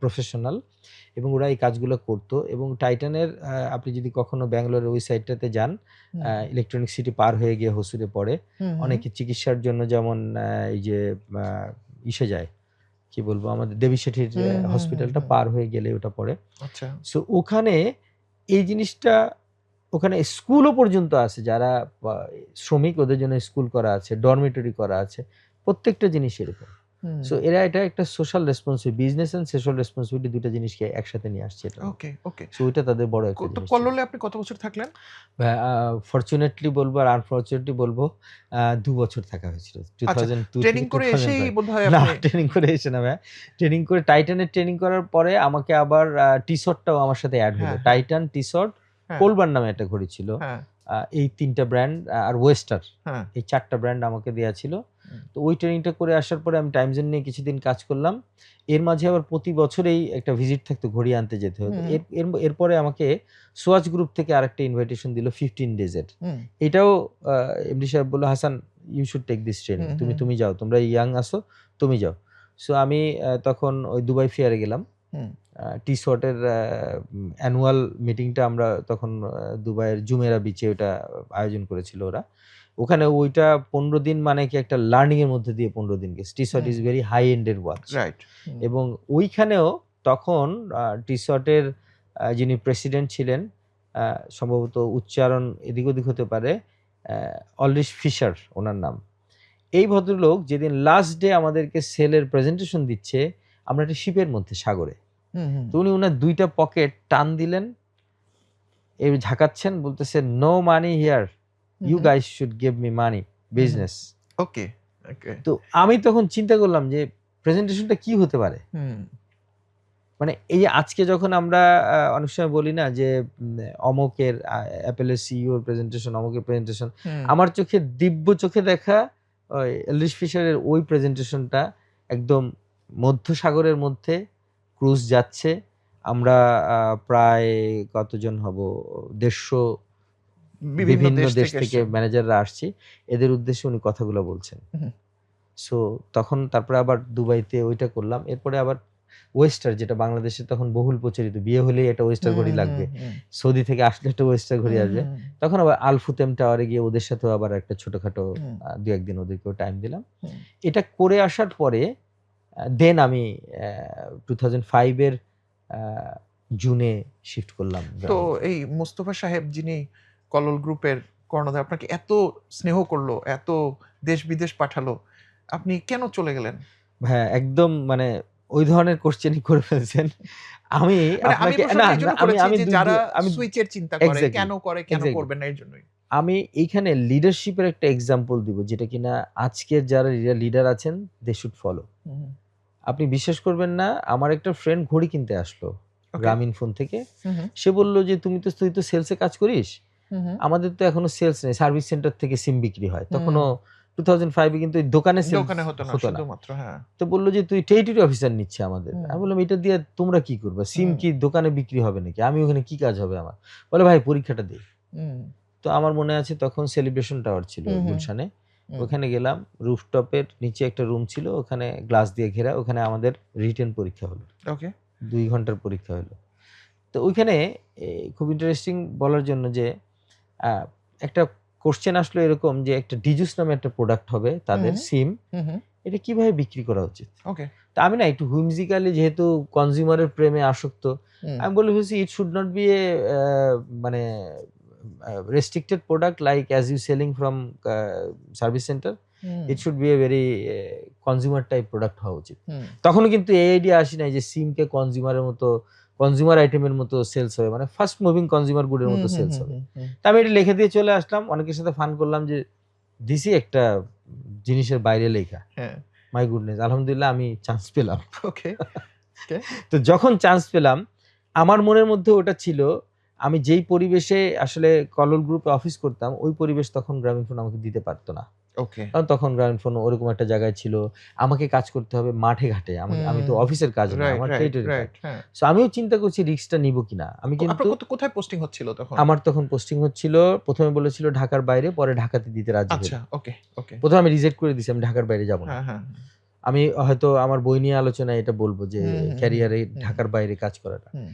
professional, এবং ওরা এই কাজগুলো করতো। এবং টাইটানের আপনি যদি কখনো ব্যাঙ্গালোরের ওই সাইডটাতে যান, হুম, ইলেকট্রনিক সিটি পার হয়ে গিয়ে হোসুরে পড়ে, হুম, হুম, অনেকে চিকিৎসার জন্য যেমন এই যে ইসে যায়, কি বলবো, আমাদের দেবী শেঠির হুম, হুম, হুম, হসপিটালটা হুম। পার হয়ে গেলে ওটা পড়ে। আচ্ছা। সো ওখানে এই জিনিসটা, ওখানে স্কুলও পর্যন্ত আছে, যারা বা শ্রমিক ওদের জন্য স্কুল করা আছে, ডরমিটরি করা আছে, প্রত্যেকটা জিনিস এরকম। হুম। সো এরা এটা একটা social responsibility, business and social responsibility ২ টা জিনিসকে একসাথে নিয়ে আসছে এটার মধ্যে। ওকে, ওকে। সো ওইটা তাদের বড় একটা তো জিনিস ছিল। কল্লোলে আপনি কত বছর থাকলেন? ফরচুনেটলি বলবো আর আনফরচুনেটলি বলবো, ২ বছর থাকা হয়েছিল। আচ্ছা, 2002 ট্রেনিং থেকে করে এসেই 2005। বোধহয় না, আপনি ট্রেনিং করে এসে না ভাইয়া। ট্রেনিং করে টাইটানের ট্রেনিং করার পরে আমাকে আবার টিসর্টটাও আমার সাথে এড হলো। হ্যাঁ, হ্যাঁ, টাইটান, টিসর্ট, হ্যাঁ, কোলবার নামে একটা ঘড়ি ছিল। হ্যাঁ, এই ৩ টা ব্র্যান্ড আর ওয়েস্টার, হ্যাঁ। এই ৪ টা ব্র্যান্ড আমাকে দেয়া ছিল। হুম, তো ওই ট্রেনিংটা করে আসার পরে আমি টাইম জোন নিয়ে কিছুদিন কাজ করলাম। এর মাঝে আবার প্রতি বছরেই একটা ভিজিট থাকতো, ঘড়ি আনতে যেতে হতো। হুম, এরপরে আমাকে সোয়াচ গ্রুপ থেকে আরেকটা ইনভাইটেশন দিল 15 ডেজের। হুম, এটাও আ এমডি সাহেব বলল, "Hasan, you should take this training. Hmm, তুমি হুম, তুমি যাও। তোমরা ইয়াং আছো, তুমি যাও।" সো আমি তখন ওই দুবাই ফেয়ারে গেলাম। হুম, টি-শর্টের অ্যানুয়াল মিটিংটা আমরা তখন দুবাইয়ের জুমেরা বিচে ওটা আয়োজন করেছিল ওরা। ওখানে ওইটা ১৫ দিন মানে কি একটা লার্নিং এর মধ্যে দিয়ে ১৫ দিন গেছে। T-shirt hmm. Is very high and এর ওয়াচ। রাইট। হুম, এবং ওইখানেও তখন টি-শার্টের যিনি প্রেসিডেন্ট ছিলেন, আ সম্ভবত উচ্চারণ এদিক ওদিক হতে পারে, অ্যা অলরিশ ফিশার উনার নাম। এই ভদ্রলোক যেদিন লাস্ট ডে আমাদেরকে সেলের প্রেজেন্টেশন দিচ্ছে, আমরা একটা শিপের মধ্যে সাগরে। হুম, হুম, তো উনি উনার ২ টা পকেট টান দিলেন, এই ঝাঁকাচ্ছেন, বলতেছেন, "no money here. Hmm, you hmm, guys should give me money, hmm, hmm. Business." Okay, okay. তো আমি তখন চিন্তা করলাম যে প্রেজেন্টেশনটা কি হতে পারে? হুম, মানে এই যে আজকে যখন আমরা অনেক সময় বলি না যে অমুকের অ্যাপেলের সিইওর প্রেজেন্টেশন, অমুকের প্রেজেন্টেশন। হুম, আমার চোখে দিব্য চোখে দেখা ওই এলরিশ ফিশারের ওই প্রেজেন্টেশনটা, একদম মধ্য সাগরের মধ্যে ক্রুজ যাচ্ছে। আমরা প্রায় কতজন হব? ১৫০ বিভিন্ন বিভিন্ন দেশ দেশ থেকে থেকে এসছেন। ম্যানেজাররা আসছে। এদের উদ্দেশ্যে উনি কথাগুলো বলছেন। হুম, সো তখন তারপরে আবার দুবাইতে ওইটা করলাম। এরপরে আবার ওয়েস্টার, যেটা বাংলাদেশে তখন বহুল প্রচলিত। বিয়ে হলেই একটা ওয়েস্টার ঘড়ি হুম, হুম, লাগবে। হুম, সৌদি থেকে আসলে একটা ওয়েস্টার ঘড়ি হুম, আসবে। হুম, তখন আবার আল ফুতেম টাওয়ারে গিয়ে ওদের সাথেও আবার একটা ছোটখাটো হুম, ২-১ দিন ওদেরকেও টাইম দিলাম। হুম। এটা করে আসার পরে দেন আমি 2005 এর আ জুনে শিফট করলাম তো গ্রামে। এই মোস্তফা সাহেব যিনি কল্লোল গ্রুপের কর্ণধার আপনাকে এত স্নেহ করলো, এত দেশ-বিদেশ পাঠালো, আপনি কেন চলে গেলেন? হ্যাঁ, একদম মানে ওই ধরনের কোয়েশ্চেনই করে ফেলছেন। আমি মানে আমি আপনাকে না, প্রশ্নটা না, এইজন্য আমি করেছি আমি যে দুই যারা দুই আমি সুইচের চিন্তা করে, এক্সাক্টলি, কেন করে, কেন এক্সাক্টলি। করবে না এর জন্যই। আমি এইখানে লিডারশিপের একটা এক্সাম্পল দিব, যেটা কিনা আজকের যারা লিডার আছেন দে শুড ফলো। হুম, আপনি বিশ্বাস করবেন না, আমার একটা ফ্রেন্ড ঘড়ি কিনতে আসলো ওকে। গ্রামীণ ফোন থেকে। হুম, হুম, সে বলল যে, তুই তো সেলসে কাজ করিস। হুম, হুম, আমাদের তো এখনো সেলস নেই। সার্ভিস সেন্টার থেকে সিম বিক্রি হয়। হুম। তখনও 2005 এ কিন্তু এই দোকানে সেলস দোকানে হতো না, হতো না। শুধুমাত্র হ্যাঁ। তো বলল যে, "তুই টেরিটরি অফিসার নিচ্ছে আমাদের।" হুম, আমি বললাম, "এটা দিয়ে তোমরা কি করবা? সিম হুম, কি দোকানে বিক্রি হবে নাকি? আমি ওখানে কি কাজ হবে আমার?" বলে, "ভাই পরীক্ষাটা দেই।" হুম, তো আমার মনে আছে তখন সেলিব্রেশন টাওয়ার ছিল হুম, হুম, গুলশানে। হুম, ওখানে গেলাম। রুফটপের নিচে একটা রুম ছিল। ওখানে গ্লাস দিয়ে ঘেরা। ওখানে আমাদের রিটেন পরীক্ষা হলো। ওকে। ২ ঘন্টার পরীক্ষা হলো। তো ওইখানে খুব ইন্টারেস্টিং বলার জন্য যে আ একটা কোয়েশ্চেন আসলো এরকম যে, একটা ডিজুস নামে একটা প্রোডাক্ট হবে হুম, তাদের হুম, সিম। হুম, হুম, এটা কিভাবে বিক্রি করা উচিত? ওকে। তো আমি না একটু হুইমজিক্যালি, যেহেতু কনজিউমার এর প্রেমে আসক্ত, হুম, আমি বলে ফেলছি, "it should not be a মানে restricted product like as you selling from a service centre. Hmm, it should be a very consumer type product হওয়া উচিত।" হুম, তখনও কিন্তু এই আইডিয়া আসে নাই যে সিমকে কনজিউমার আইটেমের মতো সেলস হবে। মানে ফাস্ট মুভিং কনজিউমার গুডের হুম, মতো হুম, সেলস হুম, হবে। হুম, হুম, তো আমি এটা লিখে দিয়ে চলে আসলাম। অনেকের সাথে ফান করলাম যে দিছি একটা জিনিসের বাইরে লেখা। হ্যাঁ, মাই গুডনেস, আলহামদুলিল্লাহ আমি চান্স পেলাম। ওকে, ওকে। তো যখন চান্স পেলাম, আমার মনের মধ্যে ওটা ছিল, আমি যেই পরিবেশে আসলে কলোল গ্রুপে অফিস করতাম, ওই পরিবেশ তখন গ্রামীণফোন আমাকে দিতে পারত না। ওকে। কারণ তখন গ্রামীণফোন ওরকম একটা জায়গায় ছিল, আমাকে কাজ করতে হবে মাঠে ঘাটে। আমি তো হুম। অফিসের কাজ না, রাইট, আমার রাইট, টেরিটরি কাজ। রাইট। হ্যাঁ। সো আমিও চিন্তা করছি রিস্কটা নিবো কিনা। আমি আপনার কিন্তু কোথায় পোস্টিং হচ্ছিল তখন? আমার তখন পোস্টিং হচ্ছিল, ১ম এ বলেছিল ঢাকার বাইরে, পরে ঢাকাতে দিতে রাজি আচ্ছা, হইল। ওকে, ওকে। ১ম আমি রিজেক্ট করে দিছি, আমি ঢাকার বাইরে যাব না। হ্যাঁ, হ্যাঁ। আমি হয়তো আমার বই নিয়ে আলোচনায় এটা বলব যে হুম, হুম, হুম, ক্যারিয়ারে হুম, ঢাকার বাইরে কাজ করাটা। হুম,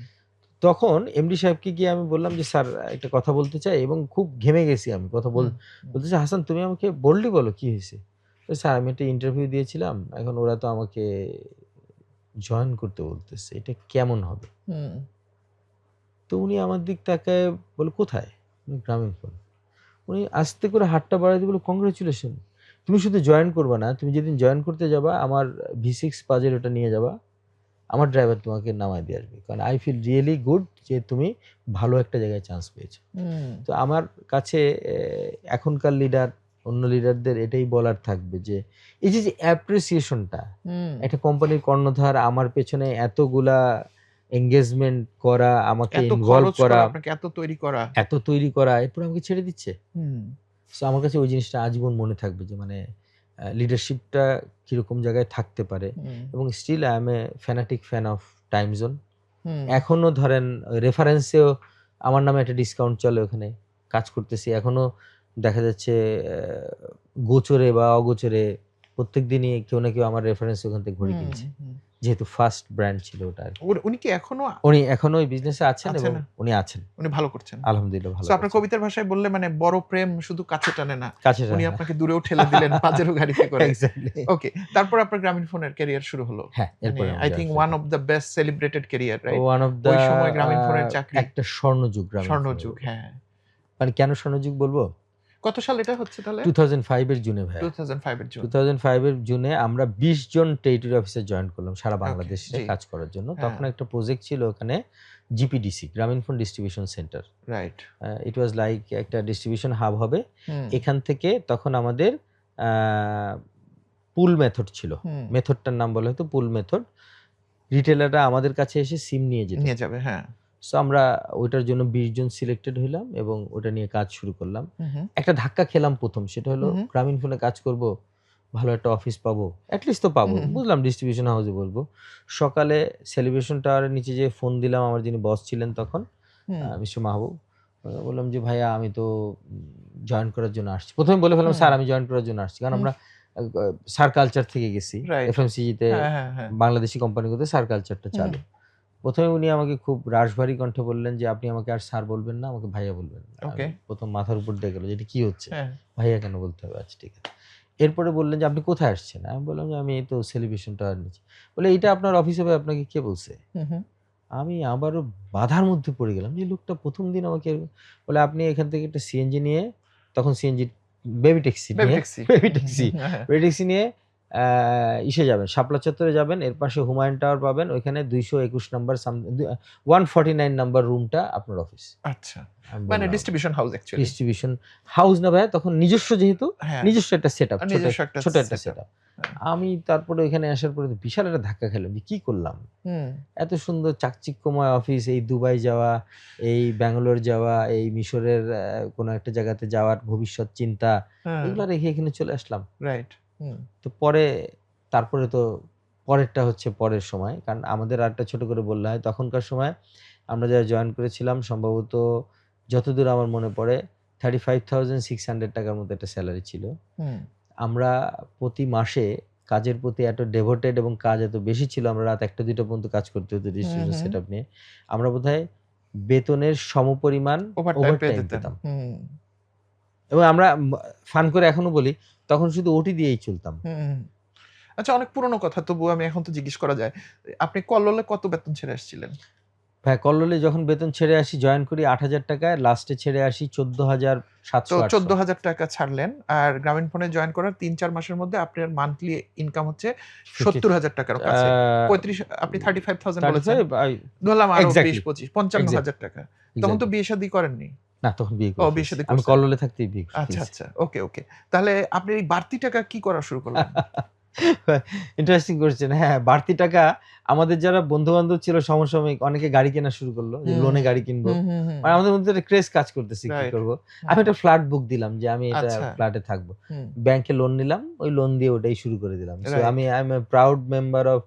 তখন এমডি সাহেবকে গিয়ে আমি বললাম যে, "স্যার একটা কথা বলতে চাই", এবং খুব ঘেমে গেছি আমি। কথা হুম, হুম, বলতেছে, "হাসান তুমি আমাকে বোল্ডলি বলো কি হইছে?" "স্যার আমি একটা ইন্টারভিউ দিয়েছিলাম। এখন ওরা তো আমাকে জয়েন করতে বলতেছে। এটা কেমন হবে?" হুম, তো উনি আমার দিক তাকায় বলে, "কোথায়?" আমি, "গ্রামীণফোন।" উনি আস্তে করে হাতটা বাড়ায় দিয়ে বলল, "কংগ্রাচুলেশন। তুমি শুধু জয়েন করবা না, তুমি যেদিন জয়েন করতে যাবা আমার V6 পাজেরোটা নিয়ে যাবা। আমার ড্রাইভার তোমাকে নামায় দিয়ে আসবে। কারণ আই ফিল রিয়েলি গুড যে তুমি ভালো একটা জায়গায় চান্স পেয়েছো।" হুম, তো আমার কাছে এখনকার লিডার, অন্য লিডারদের এটাই বলার থাকবে যে, এই যে অ্যাপ্রিসিয়েশনটা, হুম। একটা কোম্পানির কর্ণধার আমার পেছনে এতগুলা এনগেজমেন্ট করা, আমাকে এত ইনভলভ খরচ করা, করা, আপনাকে এত তৈরি করা। এত তৈরি করা, এরপর আমাকে ছেড়ে দিচ্ছে। হুম, সো আমার কাছে ওই জিনিসটা আজীবন মনে থাকবে যে মানে লিডারশিপটা কিরকম জায়গায় থাকতে পারে। হুম, এবং still I am a fanatic fan of time zone. Hmm, এখনো ধরেন রেফারেন্সেও আমার নামে একটা ডিসকাউন্ট চলে ওখানে। কাজ করতেছি। এখনো দেখা যাচ্ছে গোচরে বা অগোচরে প্রত্যেকদিনই কেউ না কেউ আমার রেফারেন্সে ওখান থেকে ঘড়ি হুম, কিনছে। হুম। যেহেতু ফার্স্ট ব্র্যান্ড ছিল ওটা আরকি। উনি কি এখনো উনি এখনো ওই বিজনেসে আছেন আছে এবং না? উনি আছেন। উনি ভালো করছেন। আলহামদুলিল্লাহ সো ভালো আপনার করছেন। কবিতার ভাষায় বললে মানে বড় প্রেম শুধু কাছে টানে না। কাছে উনি টানে না। আপনাকে দূরেও ঠেলে দিলেন পাজেরো গাড়িতে করে। এক্সাক্টলি। ওকে। তারপর আপনার গ্রামীণফোনের ক্যারিয়ার শুরু হলো। হ্যাঁ, মানে এরপরে আমার I think joint one friend. Of the best celebrated career, right? One of ওই দ্যা সময় গ্রামীণফোনের চাকরি একটা স্বর্ণযুগ গ্রামীণফোনের স্বর্ণযুগ, বলব। হ্যাঁ। মানে কেন স্বর্ণযুগ বলবো? কত সাল এটা হচ্ছে তাহলে? 2005 এর জুনে ভাইয়া। 2005 এর জুন। 2005 এর জুনে আমরা 20 জন টেরিটরি অফিসার জয়েন করলাম সারা ওকে, বাংলাদেশে জি। কাজ করার জন্য। হ্যাঁ, তখন একটা প্রজেক্ট ছিল ওখানে, GPDC, Grameenphone distribution centre. Right. It was like একটা ডিস্ট্রিবিউশন হাব হবে। হুম, এখান থেকে তখন আমাদের আ পুল মেথড ছিল। হুম। মেথডটার নাম বলা হতো পুল মেথড। রিটেলাররা আমাদের কাছে এসে সিম নিয়ে যেত। নিয়ে যাবে, হ্যাঁ। সো আমরা ওইটার জন্য ২০ জন সিলেক্টেড হইলাম এবং ওটা নিয়ে কাজ শুরু করলাম। হু, হু, একটা ধাক্কা খেলাম ১ম, সেটা হু, হলো হু, গ্রামীণফোনে কাজ করব, ভালো একটা অফিস পাবো। এট লিস্ট তো হু, পাবো। হু, বুঝলাম ডিস্ট্রিবিউশন হাউসে বসবো। সকালে সেলিব্রেশন টাওয়ারের নিচে যেয়ে ফোন দিলাম আমার যিনি বস ছিলেন তখন, হুম, মিস্টার মাহবুব। বললাম যে, "ভাইয়া আমি তো জয়েন করার জন্য আসছি।" ১ম এ বলে ফেললাম, হুম, "স্যার আমি জয়েন করার জন্য আসছি।" কারণ হুম, আমরা আ আ সার কালচার থেকে গেছি। রাইট। এফএমসিজিতে হ্যাঁ, হ্যাঁ, হ্যাঁ। বাংলাদেশি কোম্পানিগুলোতে সার কালচারটা হুম, চালু। ১ম এ উনি আমাকে খুব রাশভারী কণ্ঠে বললেন যে, "আপনি আমাকে আর স্যার বলবেন না, আমাকে ভাইয়া বলবেন।" আমি ওকে। ১ম মাথার উপর দিয়ে গেল যে, "এটা কি হচ্ছে? হ্যাঁ। ভাইয়া কেন বলতে হবে? আচ্ছা ঠিক আছে।" এরপরে বললেন যে, "আপনি কোথায় আসছেন?" আমি বললাম যে, "আমি এই তো সেলিব্রেশন টাওয়ার নিচে।" বলে, "এইটা আপনার অফিস হবে, আপনাকে কে বলছে?" হু, হু, আমি আবারও বাধার মধ্যে পড়ে গেলাম যে, লোকটা ১ম দিন আমাকে বলে, "আপনি এখান থেকে একটা সিএনজি নিয়ে", তখন সিএনজি বেবি ট্যাক্সি বেবি নিয়ে ট্যাক্সি। বেবি ট্যাক্সি হ্যাঁ, বেবি ট্যাক্সি নিয়ে ইসে যাবেন, শাপলা চত্বরে যাবেন। এর পাশে হুমায়ূন টাওয়ার পাবেন। ওইখানে ২২১ নাম্বার 149 নাম্বার রুমটা আপনার অফিস। আচ্ছা। আমি মানে বললাম, distribution house actually. Distribution house না ভাইয়া, তখন নিজস্ব যেহেতু, হ্যাঁ, নিজস্ব একটা সেটআপ, আর ছোট নিজস্ব একটা ছোট একটা সেটআপ। সেটআপ। হ্যাঁ। আমি তারপরে ওইখানে আসার পরে তো বিশাল একটা ধাক্কা খেলাম যে, কি করলাম? হুম, এত সুন্দর চাকচিক্যময় অফিস, এই দুবাই যাওয়া, এই ব্যাঙ্গালোর যাওয়া, এই মিশরের কোনো একটা জায়গাতে যাওয়ার ভবিষ্যৎ চিন্তা, হ্যাঁ, এগুলা রেখে এখানে চলে আসলাম। রাইট। হুম, তো তারপরে তো পরেরটা হচ্ছে পরের সময়। কারণ আমাদের আরেকটা ছোট করে বললে হয়, তখনকার সময় আমরা যারা জয়েন করেছিলাম সম্ভবত যতদূর আমার মনে পড়ে ৳35,600 মতো একটা সেলারি ছিল। হুম, আমরা প্রতি মাসে কাজের প্রতি এত ডেভোটেড এবং কাজ এত বেশি ছিল, আমরা রাত ১টা-২টা পর্যন্ত কাজ করতে হতো হুম, ডিস্ট্রিবিউশন হুম। সেটআপ নিয়ে। আমরা বোধহয় বেতনের সমপরিমাণ ওভারটাইম পেয়ে ওভারটাইম যেতেন। পেতাম। হুম, এবং আমরা ফান করে এখনো বলি, তখন শুধু ওটি দিয়েই চলতাম। হুম। আচ্ছা, অনেক পুরনো কথা, তবুও আমি এখন তো জিজ্ঞেস করা যায়। আপনি কল্লোলে কত বেতন ছেড়ে আসছিলেন? ভাই কল্লোলে যখন বেতন ছেড়ে আসি, জয়েন করি ৳৮,০০০, লাস্টে ছেড়ে আসি তো ১৪,৭০০-৮০০। ৳১৪,০০০ ছাড়লেন। আর গ্রামীণফোনে জয়েন করার ৩-৪ মাসের মধ্যে আপনার মান্থলি ইনকাম হচ্ছে 50 ৳৭০,০০০ র আ কাছে। ৩৫, আপনি 35,000 বলেছেন। 35 ধরলাম আরো এক্সাক্টলি, ২০-২৫, ৳৫৫,০০০। তখন তো এক্সাক্টলি। বিয়ে শাদী করেননি? না, তখন বিয়ে ও করে বিয়ে ফেলেছি। শাদী আমি করছেন। কল্লোলে থাকতেই বিয়ে করে আচ্ছা, ফেলেছি। আচ্ছা। ওকে, ওকে। তাহলে আপনি এই বাড়তি টাকা কি করা শুরু করলেন? Interesting question. হ্যাঁ, বাড়তি টাকা আমাদের যারা বন্ধু-বান্ধব ছিল সমসাময়িক অনেকে গাড়ি কেনা শুরু করলো যে হুম, লোনে গাড়ি কিনবো। হুম, হুম, হুম। মানে আমাদের মধ্যে একটা ক্রেজ কাজ করতেছে কি রাইট। করব। আমি হুম। একটা ফ্ল্যাট বুক দিলাম যে আমি এটা আচ্ছা। ফ্ল্যাটে থাকবো। হুম। ব্যাংকে লোন নিলাম। ওই লোন দিয়ে ওটাই শুরু করে দিলাম। So right. I am a proud member of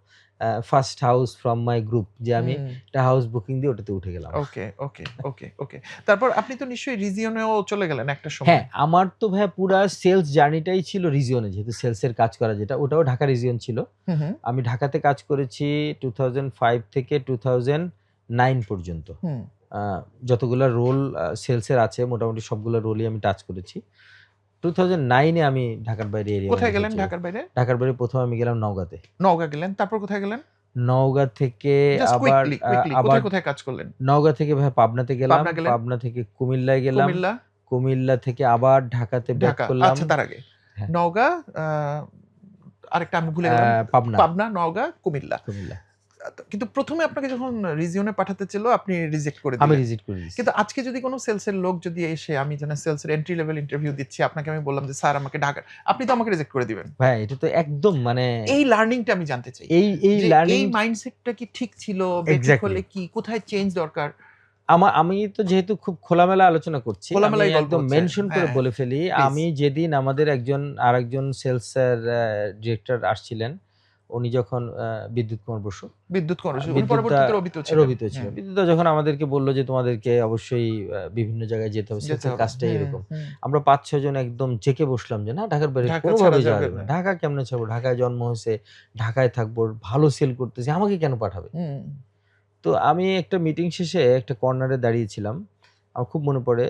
first house from my group যে আমি হুম। একটা হাউস বুকিং দিয়ে ওটাতে উঠে গেলাম। ওকে, ওকে, ওকে, ওকে। তারপর আপনি তো নিশ্চয়ই রিজিয়নেও চলে গেলেন একটা হ্যাঁ, সময়। আমার তো ভাইয়া পুরা সেলস জার্নিটাই ছিল রিজিয়নে, যেহেতু সেলস এর কাজ করা যেটা ওটাও ঢাকা রিজিয়ন ছিল। হুম, হুম, আমি ঢাকাতে কাজ করেছি 2005 থেকে 2009 পর্যন্ত। হুম। আ যতগুলা রোল সেলস এর আছে মোটামুটি সবগুলা রোলই আমি টাচ করেছি। 2009 এ আমি ঢাকার বাইরে এরিয়া কোথায় ম্যানেজার গেলেন চলে ঢাকার বাইরে? ঢাকার বাইরে ১ম আমি গেলাম নওগাঁতে। নওগাঁ গেলেন। তারপর কোথায় গেলেন? নওগাঁ থেকে জাস্ট আবার কুইকলি, কুইকলি আবার কোথায়, কোথায় কাজ করলেন? নওগাঁ থেকে ভাইয়া পাবনাতে গেলাম। পাবনা গেলেন, পাবনা থেকে কুমিল্লায় গেলাম। কুমিল্লা, কুমিল্লা থেকে আবার ঢাকাতে ব্যাক ঢাকা। করলাম। আচ্ছা তার আগে। হ্যাঁ, নওগাঁ, আরেকটা আমি ভুলে আ গেলাম। পাবনা, পাবনা, নওগাঁ, কুমিল্লা। কুমিল্লা। কিন্তু ১ম এ আপনাকে যখন রিজিয়নে পাঠাতে চাইল আপনি রিজেক্ট করে আমি দিলেন। রিজেক্ট করে দিছি। কিন্তু আজকে যদি কোন সেলস এর লোক যদি এসে আমি যেন সেলস এর এন্ট্রি লেভেল ইন্টারভিউ দিচ্ছি, আপনাকে আমি বললাম যে স্যার আমাকে ঢাকা, আপনি তো আমাকে রিজেক্ট করে দিবেন। ভাই এটা তো একদম মানে এই লার্নিং টা আমি জানতে চাই। এই যে লার্নিং এই মাইন্ডসেটটা কি ঠিক ছিল? বেঠিক এক্সাক্টলি। হলে কি? কোথায় চেঞ্জ দরকার? আমি তো যেহেতু খুব খোলামেলা আলোচনা করছি, আমি খোলামেলাই গল্প একদম হচ্ছে। মেনশন করে হ্যাঁ, বলে ফেলি। প্লিজ। আমি যেদিন আমাদের আরেকজন সেলস এর ডিরেক্টর আসছিলেন, উনি যখন বিদ্যুৎ কুমার বসু, বিদ্যুৎ কর্মসূচি। উনি বিদ্যুৎদা পরবর্তীতে রবিতেও ছিলেন। রবিতে ছিল। হুম, বিদ্যুৎদা যখন আমাদেরকে বলল যে তোমাদেরকে অবশ্যই বিভিন্ন জায়গায় যেতে হবে। সেলস যেতে এর হবে। কাজটাই হুম, এরকম। হুম। আমরা ৫-৬ জন একদম জেঁকে বসলাম যে না ঢাকার বাইরে ঢাকা ছাড়া কোনোভাবেই যাওয়া যাবে যাবে না। না। ঢাকা কেমনে ছাড়বো? ঢাকায় জন্ম হইছে, ঢাকায় থাকবো, ভালো সেল করতেছি। আমাকে কেন পাঠাবে? হুম, তো আমি একটা মিটিং শেষে একটা কর্নারে দাঁড়িয়েছিলাম। আমার খুব মনে পড়ে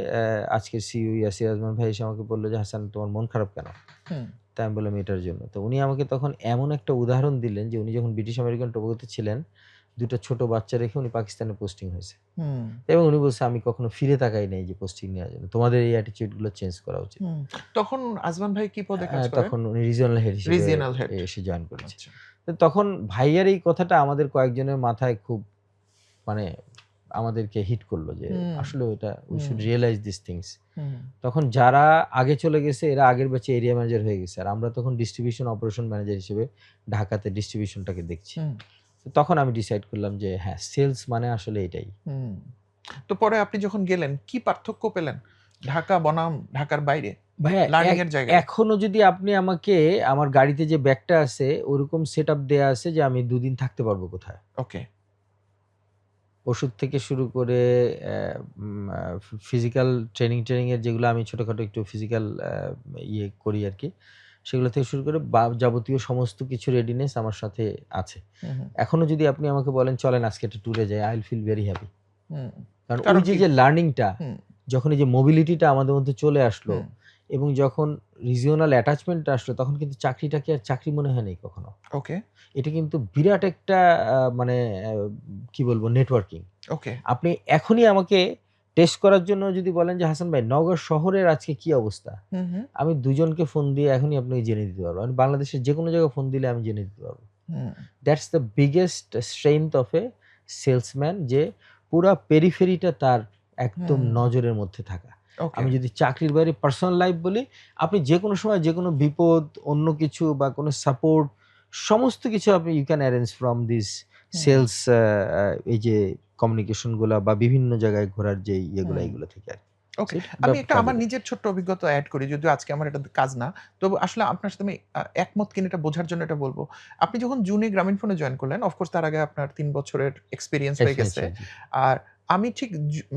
আজকের সিইও ইয়াসির আজমান ভাই এসে আমাকে বলল যে, "হাসান তোমার মন খারাপ কেন?" হুম, তো আমি বললাম, "এটার জন্য।" তো উনি আমাকে তখন এমন একটা উদাহরণ দিলেন যে উনি যখন ব্রিটিশ আমেরিকান টোবাগোতে ছিলেন, ২ টা ছোট বাচ্চা রেখে উনি পাকিস্তানে পোস্টিং হয়েছে। হুম, এবং উনি বলছে, "আমি কখনো ফিরে তাকাই নাই যে পোস্টিং নেওয়ার জন্য। তোমাদের এই অ্যাটিটিউড গুলো চেঞ্জ করা উচিত।" হুম। তখন আজমান ভাই কি পদে কাজ করেন? তখন উনি রিজিওনাল হেড হিসেবে রিজিওনাল হেড। এসে জয়েন করেছে। আচ্ছা। তো তখন ভাইয়ার এই কথাটা আমাদের কয়েকজনের মাথায় খুব মানে আমাদেরকে হিট করলো যে হুম, আসলে এটা we hmm, should realise this things. Hmm, তখন যারা আগে চলে গেছে এরা আগের ব্যাচে এরিয়া ম্যানেজার হয়ে গেছে। আর আমরা তখন ডিস্ট্রিবিউশন অপারেশন ম্যানেজার হিসেবে ঢাকাতে ডিস্ট্রিবিউশনটাকে দেখছি। হুম, তো তখন আমি ডিসাইড করলাম যে হ্যাঁ, সেলস মানে আসলে এটাই। হুম। তো পরে আপনি যখন গেলেন কি পার্থক্য পেলেন? ঢাকা বনাম ঢাকার বাইরে ভাইয়া লার্নিং এর জায়গায়? এখনো যদি আপনি আমাকে আমার গাড়িতে যে ব্যাগটা আছে ওরকম সেটআপ দেয়া আছে যে আমি ২ দিন থাকতে পারবো কোথায়। ওকে। ওষুধ থেকে শুরু করে অ্যা উম আ ফিজিক্যাল ট্রেনিং এর যেগুলো আমি ছোটখাটো একটু ফিজিক্যাল ইয়ে করি আরকি। সেগুলো থেকে শুরু করে যাবতীয় সমস্ত কিছু রেডিনেস আমার সাথে আছে। হুম, হুম, এখনো যদি আপনি আমাকে বলেন চলেন আজকে একটা ট্যুরে যাই, I will feel very happy। হুম। কারণ ওই কারণ যে, কি? যে লার্নিং টা হুম, যখন এই যে মোবিলিটিটা আমাদের মধ্যে চলে আসলো হুম। এবং যখন রিজিওনাল অ্যাটাচমেন্ট টা আসলো তখন কিন্তু চাকরিটাকে আর চাকরি মনে হয় নাই কখনো। ওকে, এটা কিন্তু বিরাট একটা মানে কি বলবো নেটওয়ার্কিং। ওকে। আপনি এখনই আমাকে টেস্ট করার জন্য যদি বলেন যে, "হাসান ভাই নওগাঁ শহরের আজকে কি অবস্থা?" হুম, হুম, আমি ২ জনকে ফোন দিয়ে এখনই আপনাকে জেনে দিতে পারবো। আমি বাংলাদেশের যেকোনো জায়গায় ফোন দিলে আমি জেনে দিতে পারবো। Hmm, that's the biggest strength of a salesman যে পুরা পেরিফেরিটা তার একদম হুম। নজরের মধ্যে থাকা। ওকে। আমি যদি চাকরির বাইরে পার্সোনাল লাইফ বলি, আপনি যেকোনো সময় যেকোনো বিপদ, অন্য কিছু বা কোনো সাপোর্ট সমস্ত কিছু আপনি you can arrange from this hmm, sales এই যে কমিউনিকেশন গুলা বা বিভিন্ন জায়গায় ঘোরার যে ইয়েগুলা হুম। এগুলো থেকে আরকি। So okay. এটা আমি একটা কাজে আমার দেয়। নিজের ছোট্ট অভিজ্ঞতা এড করি। যদিও আজকে আমার এটা কাজ না। তবু আসলে আপনার সাথে আমি একমত কিনা এটা বোঝার জন্য এটা বলব। আপনি যখন জুনে গ্রামীণফোনে জয়েন করলেন, অফ কোর্স তার আগে আপনার ৩ বছরের এক্সপেরিয়েন্স হয়ে এক্সপেরিয়েন্স গেছে। জি। আর আমি ঠিক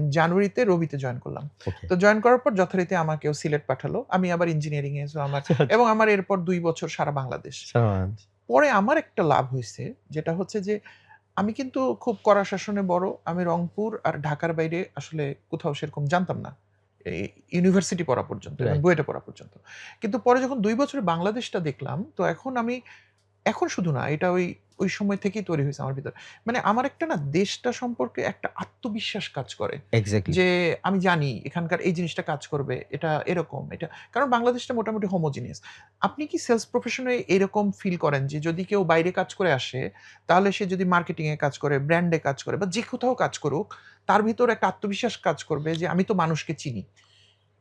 জানুয়ারিতে রবিতে জয়েন করলাম। ওকে। তো জয়েন করার পর যথারীতি আমাকেও সিলেট পাঠালো। আমি আবার ইঞ্জিনিয়ারিং এ আমার আচ্ছা, আচ্ছা। এবং আমার এরপর ২ বছর সারা বাংলাদেশ। সামাদ পরে আমার একটা লাভ হইছে, যেটা হচ্ছে যে আমি কিন্তু খুব কড়া শাসনে বড়। আমি রংপুর আর ঢাকার বাইরে আসলে কোথাও সেরকম জানতাম না। এই ইউনিভার্সিটি পড়া পর্যন্ত এবং রাইট। বুয়েটে পড়া পর্যন্ত। কিন্তু পরে যখন ২ বছরে বাংলাদেশটা দেখলাম, তো এখন শুধু না, এটা ওই ওই সময় থেকেই তৈরি হয়েছে আমার ভিতর। মানে আমার একটা না দেশটা সম্পর্কে একটা আত্মবিশ্বাস কাজ করে। এক্সাক্টলি। যে আমি জানি এখানকার এই জিনিসটা কাজ করবে, এটা এরকম, এটা কারণ বাংলাদেশটা মোটামুটি হোমোজিনিয়াস। আপনি কি সেলস প্রফেশনে এরকম ফিল করেন যে যদি কেউ বাইরে কাজ করে আসে, তাহলে সে যদি মার্কেটিং এ কাজ করে, ব্র্যান্ডে কাজ করে বা যে কোথাও কাজ করুক, তার ভিতর একটা আত্মবিশ্বাস কাজ করবে যে আমি তো মানুষকে চিনি।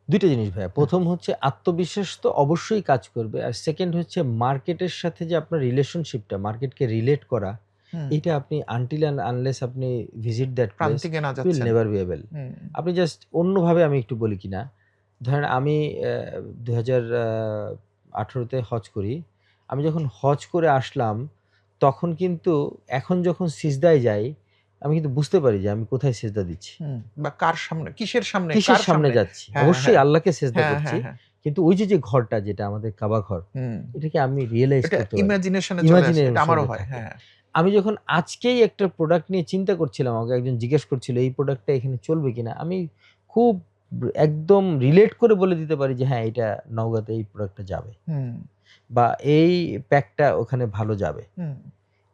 ২ টা জিনিস ভাইয়া। ১ম হচ্ছে আত্মবিশ্বাস তো অবশ্যই কাজ করবে। আর 2nd হচ্ছে মার্কেটের সাথে যে আপনার রিলেশনশিপটা, মার্কেটকে রিলেট করা, হুম, এটা আপনি আনটিল অ্যান্ড আনলেস আপনি ভিজিট দ্যাট প্লেস, প্রান্তিকে না ইউ উইল যাচ্ছেন। Never be able. হুম, আপনি জাস্ট অন্যভাবে আমি একটু বলি কিনা, ধরেন আমি ২০১৮ তে হজ করি। আমি যখন হজ করে আসলাম, তখন কিন্তু এখন যখন সিজদায় যাই, আমি কিন্তু বুঝতে পারি যে আমি কোথায় সিজদা দিচ্ছি। হুম। বা কার সামনে, কিসের সামনে, কিসের কার সামনে সামনে? যাচ্ছি? হ্যাঁ, অবশ্যই হ্যাঁ। আল্লাহকে সিজদা হ্যাঁ, করছি। হ্যাঁ, হ্যাঁ। কিন্তু ওই যে ঘরটা যেটা আমাদের কাবা ঘর, হুম। এটাকে আমি রিয়ালাইজ এটা করতে পারি। ইমাজিনেশন এ চলে আসে। এটা ইমাজিনেশন আমারও এ হয়। থাকে। হ্যাঁ। আমি যখন আজকেই একটা প্রোডাক্ট নিয়ে চিন্তা করছিলাম, আমাকে একজন জিজ্ঞেস করছিল, "এই প্রোডাক্টটা এখানে চলবে কিনা?" আমি খুব একদম রিলেট করে বলে দিতে পারি যে, "হ্যাঁ, এটা নওগাঁতে এই প্রোডাক্টটা যাবে।" হুম, বা এই প্যাকটা ওখানে ভালো যাবে। হুম,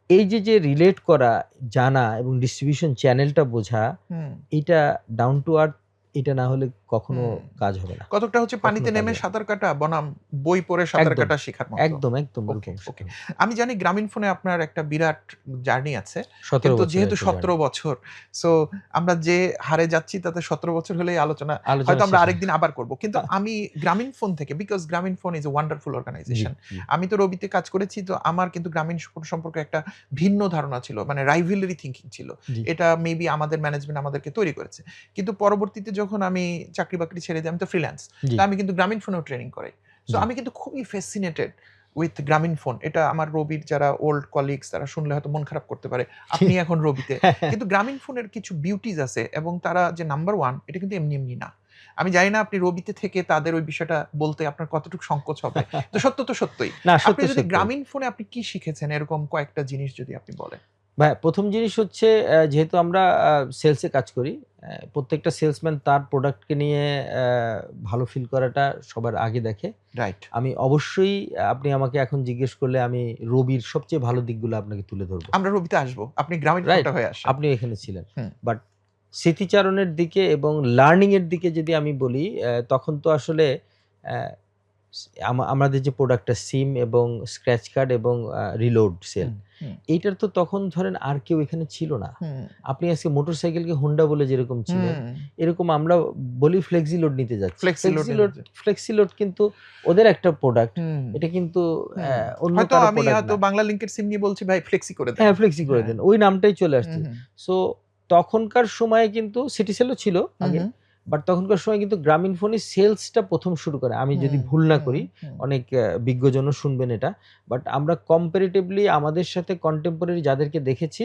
এই যে রিলেট করা, জানা এবং ডিস্ট্রিবিউশন চ্যানেলটা বোঝা, হুম, এইটা ডাউন টু আর্থ, এটা না হলে কখনো হুম। কাজ হবে না। কতকটা হচ্ছে কখনো পানিতে কাজ নেমে হবে না। সাঁতার কাটা বনাম বই পড়ে সাঁতার একদম, কাটা শেখার মতো। একদম ওকে, ওরকম ওকে। শেখার মতো। আমি জানি গ্রামীণ ফোনে আপনার একটা বিরাট জার্নি আছে। ১৭ কিন্তু বছরের যেহেতু একটা ১৭ জার্নি। বছর, সো আমরা যে হারে যাচ্ছি তাতে ১৭ বছর হলেই আলোচনা আলোচনা হয়তো আমরা শেষ হয় আরেকদিন আবার করব। কিন্তু না। আমি গ্রামীণ ফোন থেকে, because Grameen phone is a wonderful জি, অর্গানাইজেশন। জি, আমি তো রবিতে কাজ করেছি, তো আমার কিন্তু গ্রামীণ ফোন সম্পর্কে একটা ভিন্ন ধারণা ছিল। মানে রাইভেলরি থিংকিং ছিল। জি, এটা মেবি আমাদের ম্যানেজমেন্ট আমাদেরকে তৈরি করেছে। কিন্তু পরবর্তীতে যখন আমি চাকরি-বাকরি ছেড়ে দিই, আমি তো ফ্রিল্যান্স। জি, তো আমি কিন্তু গ্রামীণ ফোনেও ট্রেনিং করাই। সো জি। আমি কিন্তু খুবই ফ্যাসিনেটেড উইথ গ্রামীণ ফোন। এটা আমার রবির যারা ওল্ড কলিগস তারা শুনলে হয়তো মন খারাপ করতে পারে। আপনি এখন রবিতে। কিন্তু গ্রামীণ ফোনের কিছু বিউটিজ আছে এবং তারা যে নাম্বার 1 এটা কিন্তু এমনি, এমনি না। আমি জানি না আপনি রবিতে থেকে তাদের ওই বিষয়টা বলতে আপনার কতটুকু সংকোচ হবে। তো সত্য তো সত্যই। না, আপনি সত্য, যদি সত্য। গ্রামীণ ফোনে আপনি কি শিখেছেন এরকম কয়েকটা জিনিস যদি আপনি বলেন? ভাই ১ম জিনিস হচ্ছে যেহেতু আমরা সেলস এ কাজ করি, প্রত্যেকটা সেলসম্যান তার প্রোডাক্টকে নিয়ে ভালো ফিল করাটা সবার আগে দেখে। রাইট। আমি অবশ্যই আপনি আমাকে এখন জিজ্ঞেস করলে আমি রবির সবচেয়ে ভালো দিকগুলো আপনাকে তুলে ধরব। আমরা রবিতে আসবো। আপনি গ্রামীণ রাইট? ফোনটা হয়ে আসেন। আপনিও এখানে ছিলেন। হুম, বাট স্মৃতিচারণের দিকে এবং লার্নিং এর দিকে যদি আমি বলি, তখন তো আসলে অ্যা স আমাদের যে প্রোডাক্টটা সিম এবং স্ক্র্যাচ কার্ড এবং রিলোড সেল, হুম, হুম, এইটার তো তখন ধরেন আর কেউ এখানে ছিল না। হুম, আপনি আজকে মোটরসাইকেলকে হোন্ডা বলে যেরকম চিনেন, হুম। এরকম আমরা বলি ফ্লেক্সি লোড নিতে যাচ্ছি। ফ্লেক্সি লোড নিয়ে যাচ্ছে। ফ্লেক্সি লোড কিন্তু ওদের একটা প্রোডাক্ট। হুম, এটা কিন্তু হুম। অন্য হয়তো কারো আমি প্রোডাক্ট হয়তো না। বাংলা লিংকের সিম নিয়ে বলছি ভাই ফ্লেক্সি করে দেন। হ্যাঁ, ফ্লেক্সি করে হ্যাঁ। দেন। ওই নামটাই চলে হুম, আসছে। হুম। সো তখনকার সময়ে কিন্তু সিটি সেলও ছিল হুম, আগে। হুম। বাট তখনকার সময় কিন্তু গ্রামীণ ফোনই সেলসটা ১ম শুরু করে। আমি যদি হুম, ভুল না হুম, করি, হুম, অনেক বিজ্ঞজনও শুনবেন এটা। বাট আমরা কম্পারেটিভলি আমাদের সাথে কন্টেম্পোরারি যাদেরকে দেখেছি,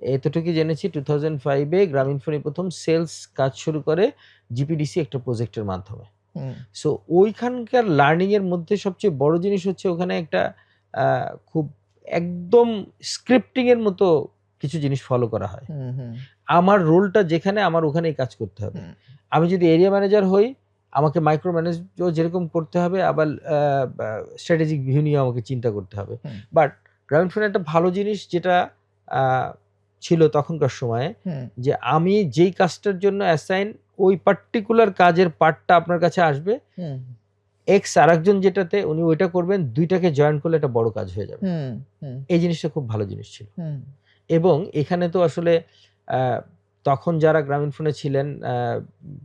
এতটুকুই জেনেছি 2005 এ গ্রামীণ ফোনই ১ম সেলস কাজ শুরু করে জিপিডিসি একটা প্রজেক্টের মাধ্যমে। হুম, সো ওইখানকার লার্নিং এর মধ্যে সবচেয়ে বড় জিনিস হচ্ছে ওখানে একটা আ খুব একদম স্ক্রিপ্টিং এর মতো কিছু জিনিস ফলো করা হয়। হুম, হুম, আমার রোলটা যেখানে আমার ওখানেই কাজ করতে হবে। হুম, আমি যদি এরিয়া ম্যানেজার হই, আমাকে মাইক্রো ম্যানেজও যেরকম করতে হবে, আবার বা স্ট্র্যাটেজিক ভিউ নিয়েও আমাকে চিন্তা করতে হবে। হুম, বাট গ্রামীণ ফোনে একটা ভালো জিনিস যেটা আ ছিল তখনকার সময়ে, হুম, যে আমি যেই কাজটার জন্য অ্যাসাইন, ওই পার্টিকুলার কাজের পার্টটা আপনার কাছে আসবে। হুম, এক্স আরেকজন যেটাতে উনি ওইটা করবেন, ২ টাকে জয়েন করলে একটা বড় কাজ হয়ে যাবে। হুম, হুম, এই জিনিসটা খুব ভালো জিনিস ছিল। হুম, এবং এখানে তো আসলে আ তখন যারা গ্রামীণফোনে ছিলেন,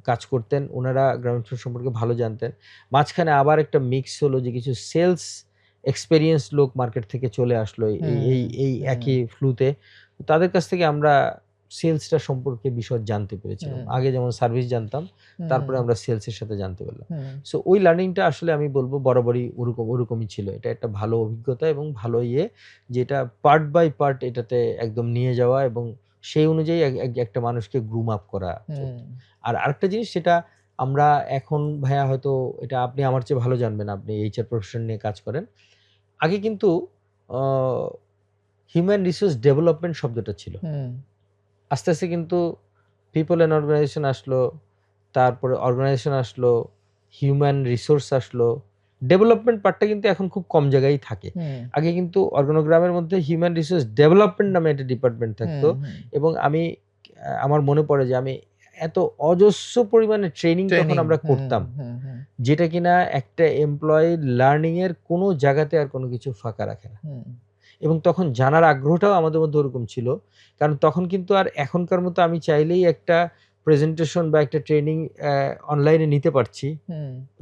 কাজ করতেন, উনারা গ্রামীণফোন সম্পর্কে ভালো জানতেন। মাঝখানে আবার একটা মিক্স হলো যে কিছু সেলস এক্সপেরিয়েন্স লোক মার্কেট থেকে চলে আসলো এই হুম, একই ফ্লুতে। তাদের কাছ থেকে আমরা সেলসটা সম্পর্কে বিশদ জানতে পেরেছিলাম। হুম, আগে যেমন সার্ভিস জানতাম, হুম, তারপরে আমরা সেলস এর সাথে জানতে পারলাম। হুম, সো ওই লার্নিংটা আসলে আমি বলব বরাবরই ওরকমই ছিল। এটা একটা ভালো অভিজ্ঞতা এবং ভালো যেটা পার্ট বাই পার্ট এটাতে একদম নিয়ে যাওয়া এবং সেই অনুযায়ী একটা মানুষকে গ্রুম আপ করা হুম, চলতো। আর আরেকটা জিনিস সেটা আমরা এখন ভাইয়া হয়তো এটা আপনি আমার চেয়ে ভালো জানবেন। আপনি এইচআর প্রফেশন নিয়ে কাজ করেন। আগে কিন্তু অ হিউম্যান রিসোর্স ডেভেলপমেন্ট শব্দটা ছিল। হুম, আস্তে কিন্তু পিপল অ্যান্ড অর্গানাইজেশন আসলো, তারপরে অর্গানাইজেশন আসলো, হিউম্যান রিসোর্স আসলো, ডেভেলপমেন্ট পার্টটা কিন্তু এখন খুব কম জায়গায় থাকে। আগে কিন্তু অর্গানোগ্রামের মধ্যে হিউম্যান রিসোর্স ডেভেলপমেন্ট নামে একটা ডিপার্টমেন্ট থাকতো, এবং আমি আমার মনে পড়ে যে আমি এত অজস্র পরিমাণে ট্রেনিং তখন আমরা করতাম, যেটা কিনা একটা এমপ্লয়ি লার্নিং এর কোনো জায়গাতে আর কোনো কিছু ফাঁকা রাখে না। এবং তখন জানার আগ্রহটাও আমাদের মধ্যে ওরকম ছিল, কারণ তখন কিন্তু আর এখনকার মতো আমি চাইলেই একটা প্রেজেন্টেশন বা একটা ট্রেনিং অনলাইনে নিতে পারছি,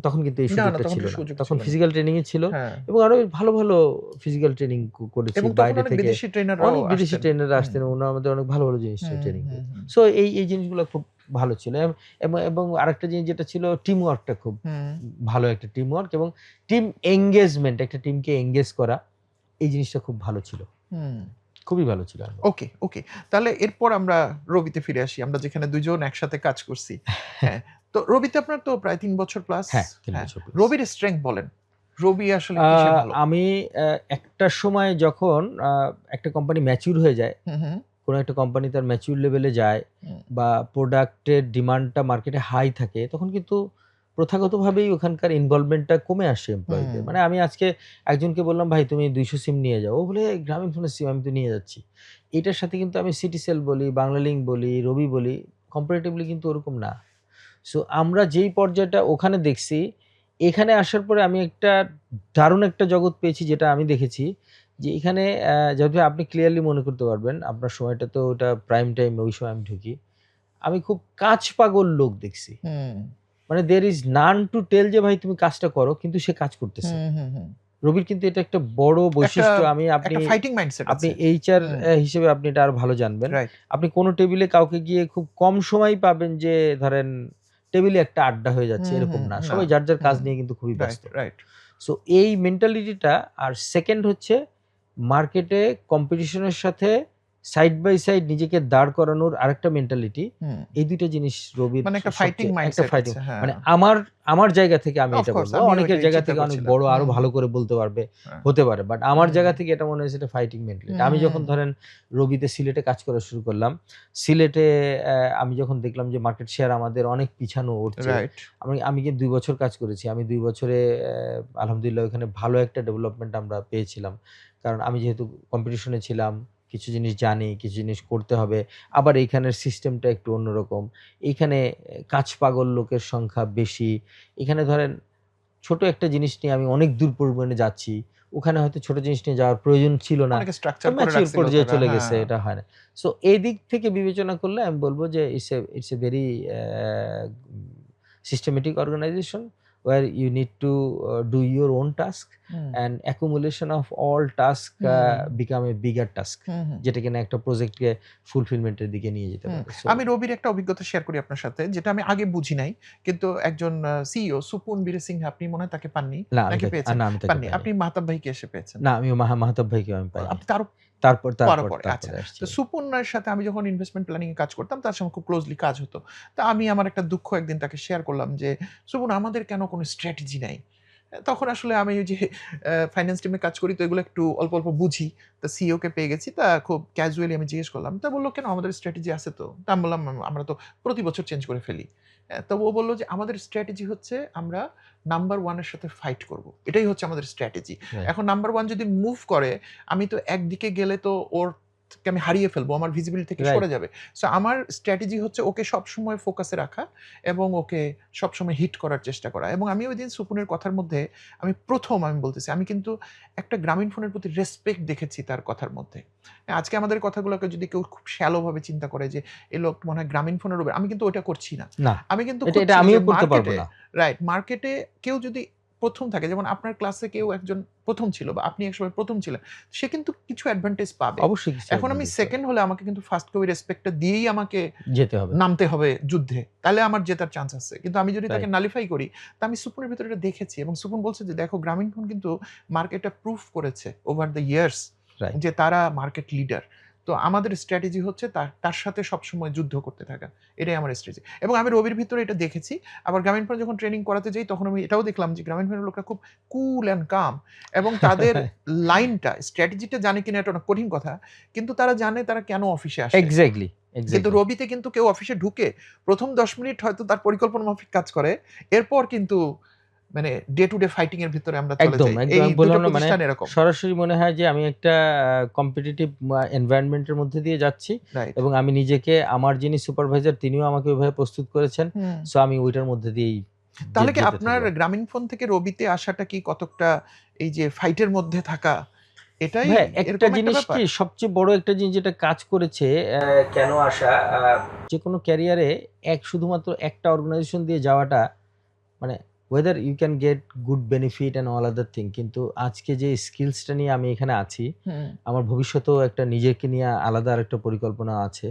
তখন কিন্তু এই সুযোগটা ছিল না। তখন ফিজিক্যাল ট্রেনিং এ ছিল, এবং আরো ভালো ভালো ফিজিক্যাল ট্রেনিং করেছি বাইরে থেকে। অনেক বিদেশি ট্রেনাররা আসতেন, ওনারা আমাদের অনেক ভালো ভালো জিনিস ট্রেনিং। সো এই জিনিসগুলো খুব ভালো ছিল। এবং আরেকটা জিনিস যেটা ছিল, টিম ওয়ার্কটা খুব ভালো, একটা টিম ওয়ার্ক এবং টিম এঙ্গেজমেন্ট, একটা টিমকে এঙ্গেজ করা, এই জিনিসটা খুব ভালো ছিল, খুবই ভালো ছিল। ওকে ওকে, তাহলে এরপর আমরা রবিতে ফিরে আসি, আমরা যেখানে দুজন একসাথে কাজ করছি। হ্যাঁ, তো রবিতে আপনার তো প্রায় 3 বছর প্লাস। হ্যাঁ, 3 বছর প্লাস। রবির স্ট্রেংথ বলেন, রবি আসলে কিসে ভালো? আমি একটা সময় যখন একটা কোম্পানি ম্যাচিউর হয়ে যায়, কোনো একটা কোম্পানি তার ম্যাচিউর লেভেলে যায়, বা প্রোডাক্টের ডিমান্ডটা মার্কেটে হাই থাকে, তখন কিন্তু প্রথাগতভাবেই ওখানকার ইনভলভমেন্টটা কমে আসে এমপ্লয়ীদের। মানে আমি আজকে একজনকে বললাম, ভাই তুমি 200 সিম নিয়ে যাও, ও বলে গ্রামীণ ফোনের সিম আমি তো নিয়ে যাচ্ছি। এটার সাথে কিন্তু আমি সিটিসেল বলি, বাংলালিংক বলি, রবি বলি, কম্পারেটিভলি কিন্তু ওরকম না। সো আমরা যেই পর্যায়টা ওখানে দেখছি, এখানে আসার পরে আমি একটা দারুণ একটা জগৎ পেয়েছি, যেটা আমি দেখেছি যে এখানে যদি আপনি ক্লিয়ারলি মনে করতে পারবেন, আপনার সময়টা তো ওটা প্রাইম টাইম, ওই সময় আমি ঢুকি, আমি খুব কাজ পাগল লোক দেখছি। মানে there is none to tell যে ভাই তুমি কাজটা করো, কিন্তু সে কাজ করতেছে। রবির কিন্তু এটা একটা বড় বৈশিষ্ট্য। আপনি ফাইটিং মাইন্ডসেট আপনি এইচআর হিসেবে আপনি এটা আরো ভালো জানবেন। আপনি কোন টেবিলে কাউকে গিয়ে খুব কম সময় পাবেন যে ধরেন টেবিলে একটা আড্ডা হয়ে যাচ্ছে, এরকম না। সবাই যার যার কাজ নিয়ে কিন্তু খুবই ব্যস্ত। সো এই মেন্টালিটিটা। আর সেকেন্ড হচ্ছে, মার্কেটে কম্পিটিশনের সাথে সাইড বাই সাইড নিজেকে দাঁড় করানোর আরেকটা মেন্টালিটি। এই দুইটা জিনিস রবির, মানে একটা ফাইটিং মাইন্ডসেট আছে। মানে আমার জায়গা থেকে আমি এটা বলবো, অনেকের জায়গা থেকে অনেক বড়, আরো ভালো করে বলতে পারবে, হতে পারে, বাট আমার জায়গা থেকে এটা মনে হয়েছে এটা ফাইটিং মেন্টালিটি। আমি যখন ধরেন রবিতে সিলেটে কাজ করা শুরু করলাম, সিলেটে আমি যখন দেখলাম যে মার্কেট শেয়ার আমাদের অনেক পিছানো উঠছে, আমি কি 2 বছর কাজ করেছি, আমি 2 বছরে আলহামদুলিল্লাহ ওখানে ভালো একটা ডেভেলপমেন্ট আমরা পেয়েছিলাম। কারণ আমি যেহেতু কম্পিটিশনে ছিলাম, কিছু জিনিস জানি, কিছু জিনিস করতে হবে। আবার এইখানের সিস্টেমটা একটু অন্যরকম। এইখানে কাজ পাগল লোকের সংখ্যা বেশি। এখানে ধরেন ছোট একটা জিনিস নিয়ে আমি অনেক দূর পরিমাণে যাচ্ছি, ওখানে হয়তো ছোট জিনিস নিয়ে যাওয়ার প্রয়োজন ছিল না, ম্যাচিউর পর্যায়ে চলে গেছে, এটা হয় না। সো এই দিক থেকে বিবেচনা করলে আমি বলবো যে it's a very systematic organisation, where you need to do your own task, and accumulation of all task become a bigger task, যেটা কিনা একটা প্রজেক্টকে ফুলফিলমেন্টের দিকে নিয়ে যেতে পারে। আমি রবির একটা অভিজ্ঞতা শেয়ার করি আপনার সাথে, যেটা আমি আগে বুঝি নাই, কিন্তু একজন সিইও সুপুন বীর সিং, আপনি মনে হয় তাকে পাননি, নাকি পেয়েছেন? পাননি। আপনি মাহতাব ভাইকে এসে পেয়েছেন? না, আমি মাহতাব ভাইকে আমি পাইনি। আপনি তারপর আচ্ছা। তো সুপুনের সাথে আমি যখন ইনভেস্টমেন্ট প্ল্যানিং এ কাজ করতাম, তার সঙ্গে খুব ক্লোজলি কাজ হতো। তো আমি আমার একটা দুঃখ একদিন তাকে শেয়ার করলাম যে, সুপুন আমাদের কেন কোনো স্ট্র্যাটেজি নাই? তখন আসলে আমি ওই যে ফাইন্যান্স টিমে কাজ করি, তো এগুলো একটু অল্প অল্প বুঝি। তা সিইও কে পেয়ে গেছি, তা খুব ক্যাজুয়ালি আমি জিজ্ঞেস করলাম। তা বললো, কেন আমাদের স্ট্র্যাটেজি আছে তো। তা আমি বললাম, আমরা তো প্রতি বছর চেঞ্জ করে ফেলি। তো ও বললো যে আমাদের স্ট্র্যাটেজি হচ্ছে আমরা নাম্বার 1 এর সাথে ফাইট করব, এটাই হচ্ছে আমাদের স্ট্র্যাটেজি। এখন নাম্বার 1 যদি মুভ করে, আমি তো একদিকে গেলে তো ওর আমি হারিয়ে ফেলবো, আমার ভিজিবিলিটি থেকে সরে যাবে। সো আমার স্ট্র্যাটেজি হচ্ছে ওকে সবসময় ফোকাসে রাখা এবং ওকে সবসময় হিট করার চেষ্টা করা। এবং আমি ওই দিন সুপুনের কথার মধ্যে আমি বলতেছি, আমি কিন্তু একটা গ্রামীণ ফোনের প্রতি রেসপেক্ট দেখেছি তার কথার মধ্যে। আজকে আমাদের কথাগুলোকে যদি কেউ খুব শ্যালো ভাবে চিন্তা করে যে এই লোক মনে হয় গ্রামীণ ফোনের উপরে, আমি কিন্তু ওটা করছি না। আমি কিন্তু আমিও করতে পারবো না। রাইট, মার্কেটে কেউ যদি প্রথম থাকে, যেমন আপনার ক্লাসে কেউ একজন প্রথম ছিল, বা আপনি একসময় প্রথম ছিলেন, সে কিন্তু কিছু অ্যাডভান্টেজ পাবে অবশ্যই। এখন আমি সেকেন্ড হলে আমাকে কিন্তু ফার্স্ট কপি রেসপেক্টটা দিয়েই আমাকে যেতে হবে, নামতে হবে যুদ্ধে, তাহলে আমার জেতার চান্স আছে। কিন্তু আমি যদি তাকে নালিফাই করি, তা আমি সুপুনের ভিতরে এটা দেখেছি, এবং সুপুন বলছে যে দেখো গ্রামীণ ফোন কিন্তু মার্কেটটা প্রুফ করেছে ওভার দ্য ইয়ার্স যে তারা মার্কেট লিডার। তো আমাদের স্ট্র্যাটেজি হচ্ছে তার সাথে সবসময় যুদ্ধ করতে থাকা, এটাই আমার স্ট্র্যাটেজি। এবং আমি রবির ভিতরে এটা দেখেছি। আবার গ্রামীণ ফোনে যখন ট্রেনিং করাতে যাই, তখন আমি এটাও দেখলাম যে গ্রামীণ ফোনের লোকরা খুব কুল অ্যান্ড কাম, এবং তাদের লাইনটা, স্ট্র্যাটেজিটা জানে কিনা এটা অনেক কঠিন কথা, কিন্তু তারা জানে তারা কেন অফিসে আসে। এক্স্যাক্টলি। কিন্তু রবিতে কিন্তু কেউ অফিসে ঢুকে প্রথম 10 মিনিট হয়তো তার পরিকল্পনা মাফিক কাজ করে, এরপর কিন্তু মানে ডে টু ডে ফাইটিং এর ভিতরে আমরা চলে একদম, যাই, একদম। এই আমি দুটো বললাম না, মানে প্রতিষ্ঠান এরকম। সরাসরি মনে হয় যে আমি একটা কম্পিটিটিভ এনভায়রনমেন্ট এর মধ্যে দিয়ে যাচ্ছি রাইট। এবং আমি নিজেকে, আমার যিনি সুপারভাইজার তিনিও আমাকে ওইভাবে প্রস্তুত করেছেন। সো আমি ওইটার মধ্যে দিয়েই তাহলে কি যেতে আপনার থাকবো। গ্রামীণফোন থেকে রবিতে আসাটা কি কতকটা এই যে ফাইটের মধ্যে থাকা, এটাই ভাই একটা এরকম একটা জিনিস কি, ব্যাপার? সবচেয়ে বড় একটা জিনিস যেটা কাজ করেছে, কেন আসা, যেকোনো ক্যারিয়ারে শুধুমাত্র একটা অর্গানাইজেশন দিয়ে যাওয়াটা, মানে whether you can get good benefit and all other thing, কিন্তু আজকে যে স্কিলসটা নিয়ে আমি এখানে আছি, হুম, আমার ভবিষ্যতেও একটা নিজেকে নিয়ে আলাদা আরেকটা পরিকল্পনা আছে।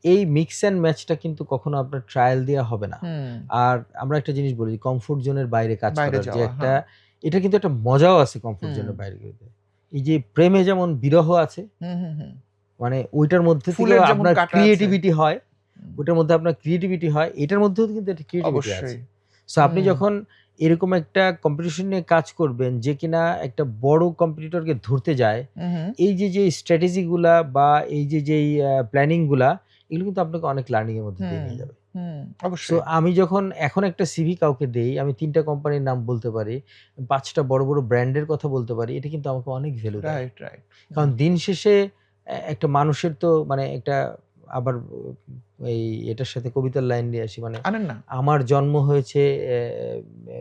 এই মিক্স অ্যান্ড ম্যাচটা কিন্তু কখনো আপনার ট্রায়াল দেয়া হবে না। হুম। আর আমরা একটা জিনিস বলি, কমফোর্ট জোনের বাইরে কাজ বাইরে করার যে যাওয়া, একটা, হ্যাঁ। এটা কিন্তু একটা মজাও আছে কমফোর্ট হুম, জোনের বাইরে গেলে। এই যে প্রেমে যেমন বিরহ আছে, হুম, হুম, হুম। মানে ওইটার মধ্যে থেকেও ফুলের যেমন আপনার কাঁটা আছে। ক্রিয়েটিভিটি হয়, হুম, ওইটার মধ্যে আপনার ক্রিয়েটিভিটি হয়, এটার মধ্যেও কিন্তু একটা ক্রিয়েটিভিটি আছে। অবশ্যই। সো আপনি হুম, যখন এরকম একটা কম্পিটিশন নিয়ে কাজ করবেন যে কিনা একটা বড় কম্পিটিটরকে ধরতে যায়, হুম, হুম, এই যে স্ট্র্যাটেজি গুলা বা এই যেই প্ল্যানিং গুলা, এগুলো কিন্তু আপনাকে অনেক লার্নিং এর মধ্যে দিয়ে হুম, নিয়ে যাবে। হুম, সো অবশ্যই। আমি যখন এখন একটা সিভি কাউকে দেই, আমি ৩ টা কোম্পানির নাম বলতে পারি, ৫ টা বড়, বড় ব্র্যান্ডের কথা বলতে পারি। এটা কিন্তু আমাকে অনেক ভ্যালু দেয়। Right, right. কারণ হুম। দিন শেষে একটা মানুষের তো মানে একটা, আবার এই এটার সাথে কবিতার লাইন নিয়ে আসি, মানে আনেন না? আমার জন্ম হয়েছে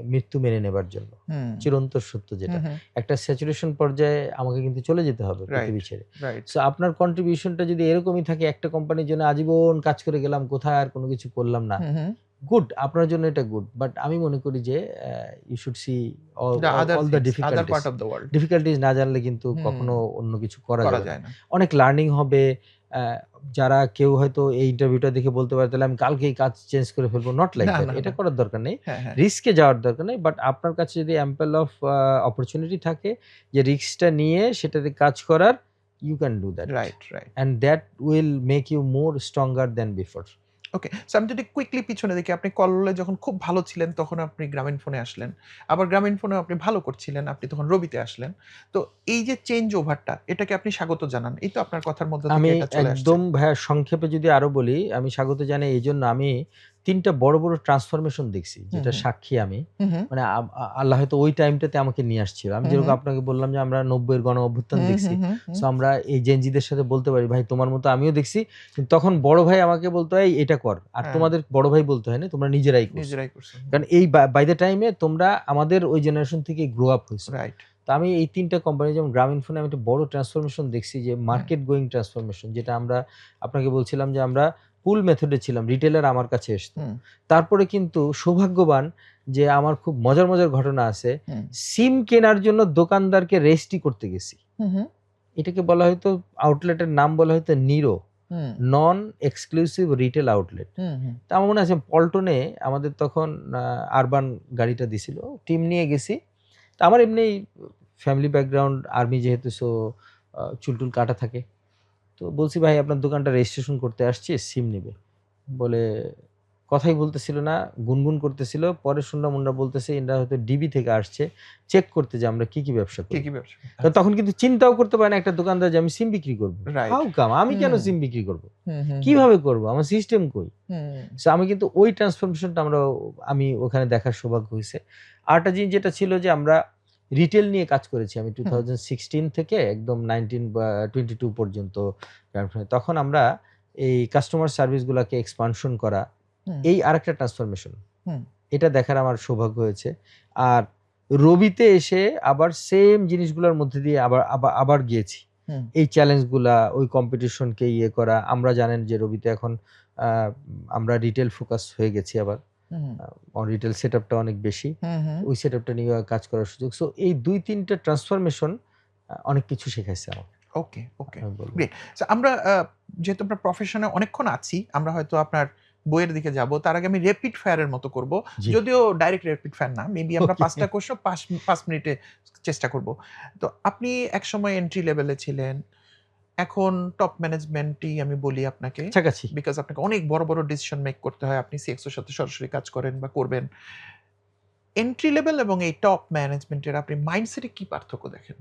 মৃত্যু মেনে নেবার জন্য। হুম, চিরন্তর সত্য হুম, যেটা। হুম। একটা স্যাচুরেশন পর্যায়ে আমাকে কিন্তু চলে যেতে হবে রাইট, পৃথিবী ছেড়ে। রাইট। সো আপনার কন্ট্রিবিউশনটা যদি এরকমই থাকে, একটা কোম্পানির জন্য আজীবন কাজ করে গেলাম, কোথায় আর কোনো কিছু করলাম না। হুম, হুম। গুড, আপনার জন্য এটা গুড। বাট আমি মনে করি যে you should see all the all other all the things, other difficulties. Part of the world. Difficulties না জানলে কিন্তু হুম, কখনো অন্য কিছু করা করা যাবে না। যায় না। অনেক লার্নিং হবে। অ্যা যারা কেউ হয়তো এই ইন্টারভিউটা দেখে বলতে পারে, তাহলে আমি কালকেই কাজ চেঞ্জ করে ফেলবো। নট লাইক না, দ্যাট। না, এটা না। করার দরকার নেই। হ্যাঁ, হ্যাঁ। রিস্কে যাওয়ার দরকার নেই। বাট আপনার কাছে যদি অ্যাম্পল অফ অপরচুনিটি থাকে যে রিস্কটা নিয়ে সেটাতে কাজ করার, you can do that. Right, right. And that will make you more stronger than before. Okay. So আমি যদি কুইকলি পিছনে দেখি, আপনি কলরলে যখন খুব ভালো ছিলেন তখন আপনি গ্রামীণফোনে আসলেন। আবার গ্রামীণফোনেও আপনি ভালো করছিলেন, আপনি তখন রবিতে আসলেন। তো এই যে চেঞ্জ ওভারটা, এটাকে আপনি স্বাগত জানান। এই তো আপনার কথার মধ্য থেকে আমি এটা চলে আসছে। একদম ভাইয়া সংক্ষেপে যদি আরো বলি, আমি স্বাগত জানাই এইজন্য, আমি ৩ টা বড়, বড় ট্রান্সফরমেশন দেখছি, হুম, যেটা হুম। সাক্ষী আমি। হুম, হুম। মানে আ আ আল্লাহ হয়তো ওই টাইমটাতে আমাকে নিয়ে আসছিল। আমি হুম, যেরকম হুম। আপনাকে বললাম যে আমরা ৯০ এর গণ-অভ্যুত্থান হুম, দেখছি। হুম, হুম, হুম। সো আমরা এই জেনজিদের সাথে বলতে পারি, ভাই তোমার মতো আমিও দেখছি। কিন্তু তখন বড় ভাই আমাকে বলত, "এই এটা কর।" আর হ্যাঁ, তোমাদের বড় ভাই বলতে হয় না, তোমরা নিজেরাই করছো। নিজেরাই করছেন। হুম। কারণ এই বাই দ্যা টাইমে তোমরা আমাদের ওই জেনারেশন থেকে গ্রো আপ হইছো। রাইট। তো আমি এই ৩ টা কোম্পানি, যেমন গ্রামীণফোনে আমি একটা বড় ট্রান্সফরমেশন দেখছি, যে হুম, মার্কেট গোয়িং ট্রান্সফরমেশন, যেটা আমরা আপনাকে বলছিলাম যে আমরা পুল মেথডে ছিলাম। রিটেলার আমার কাছে আসতো। হুম, তারপরে কিন্তু সৌভাগ্যবান যে আমার খুব মজার, মজার ঘটনা আছে। হুম, সিম কেনার জন্য দোকানদারকে রেজিস্ট্রি করতে গেছি। হুম, হুম, এটাকে বলা হয়তো, আউটলেটের নাম বলা হয়তো নিরো, হুম, নন এক্সক্লুসিভ রিটেল আউটলেট। হুম, হুম, তো আমার মনে আছে পল্টনে আমাদের তখন আরবান গাড়িটা দিছিল। টিম নিয়ে গেছি। তো আমার এমনি ফ্যামিলি ব্যাকগ্রাউন্ড আর্মি যেহেতু, সো চুল-টুল কাটা থাকে। তো বলছি, "ভাই আপনার দোকানটা রেজিস্ট্রেশন করতে আসছি, সিম নিবে।" বলে কথাই বলতেছিল না, গুনগুন করতেছিল। পরে শুনলাম ওনারা বলতেছে এনারা হয়তো ডিবি থেকে আসছে চেক করতে যে আমরা কি, কি ব্যবসা কি, করি। কি ব্যবসা? তো আচ্ছা। তখন কিন্তু চিন্তাও করতে পারে না একটা দোকানদার যে আমি সিম বিক্রি করব। রাইট। How come? আমি কেন হুম, সিম বিক্রি করব? হুম, হুম, হুম, কিভাবে করব? আমার সিস্টেম কই? হুম, সো আমি কিন্তু ওই ট্রান্সফরমেশনটা আমি ওখানে দেখার সৌভাগ্য হইছে। আরেকটা জিনিস যেটা ছিল যে আমরা রিটেল নিয়ে কাজ করেছি। আমি হুম, 2016 থেকে একদম 19 বা 22 পর্যন্ত। তখন আমরা এই কাস্টমার সার্ভিস গুলাকে এক্সপানশন করা, হুম, এই আরেকটা ট্রান্সফরমেশন। হুম, এটা দেখার আমার সৌভাগ্য হয়েছে। আর রবিতে এসে আবার সেম জিনিসগুলোর মধ্যে দিয়ে আবার গিয়েছি। হুম, এই চ্যালেঞ্জ গুলা, ওই কম্পিটিশনকে ইয়ে করা। আমরা জানেন যে রবিতে এখন আ আমরা রিটেল ফোকাস হয়ে গেছি আবার। হুম, রিটেল সেটআপটা অনেক বেশি। হুম, হুম। ওই সেটআপটা নিয়ে কাজ করার সুযোগ। সো এই ২-৩ টা ট্রান্সফরমেশন অনেক কিছু শেখাইছে আমাকে, ওকে, ওকে। আমি বলব। গ্রেট। সো আমরা যেহেতু আমরা প্রফেশনে অনেকক্ষণ আছি, আমরা হয়তো আপনার বইয়ের দিকে যাব। তার আগে আমি র‍্যাপিড ফায়ার এর মতো করব। জি। যদিও ডাইরেক্ট র‍্যাপিড ফায়ার না। মেবি আমরা ওকে। ৫ টা কোয়েশ্চেন ৫ মিনিটে চেষ্টা করব। তো আপনি একসময় এন্ট্রি লেভেলে ছিলেন। এখন টপ ম্যানেজমেন্টই আমি বলি আপনাকে। কাছাকাছি। বিকজ আপনাকে অনেক বড়, বড় ডিসিশন মেক করতে হয়। আপনি সিএক্স এর সাথে সরাসরি কাজ করেন বা করবেন। এন্ট্রি লেভেল এবং এই টপ ম্যানেজমেন্টের আপনি মাইন্ডসেটে কি পার্থক্য দেখেন?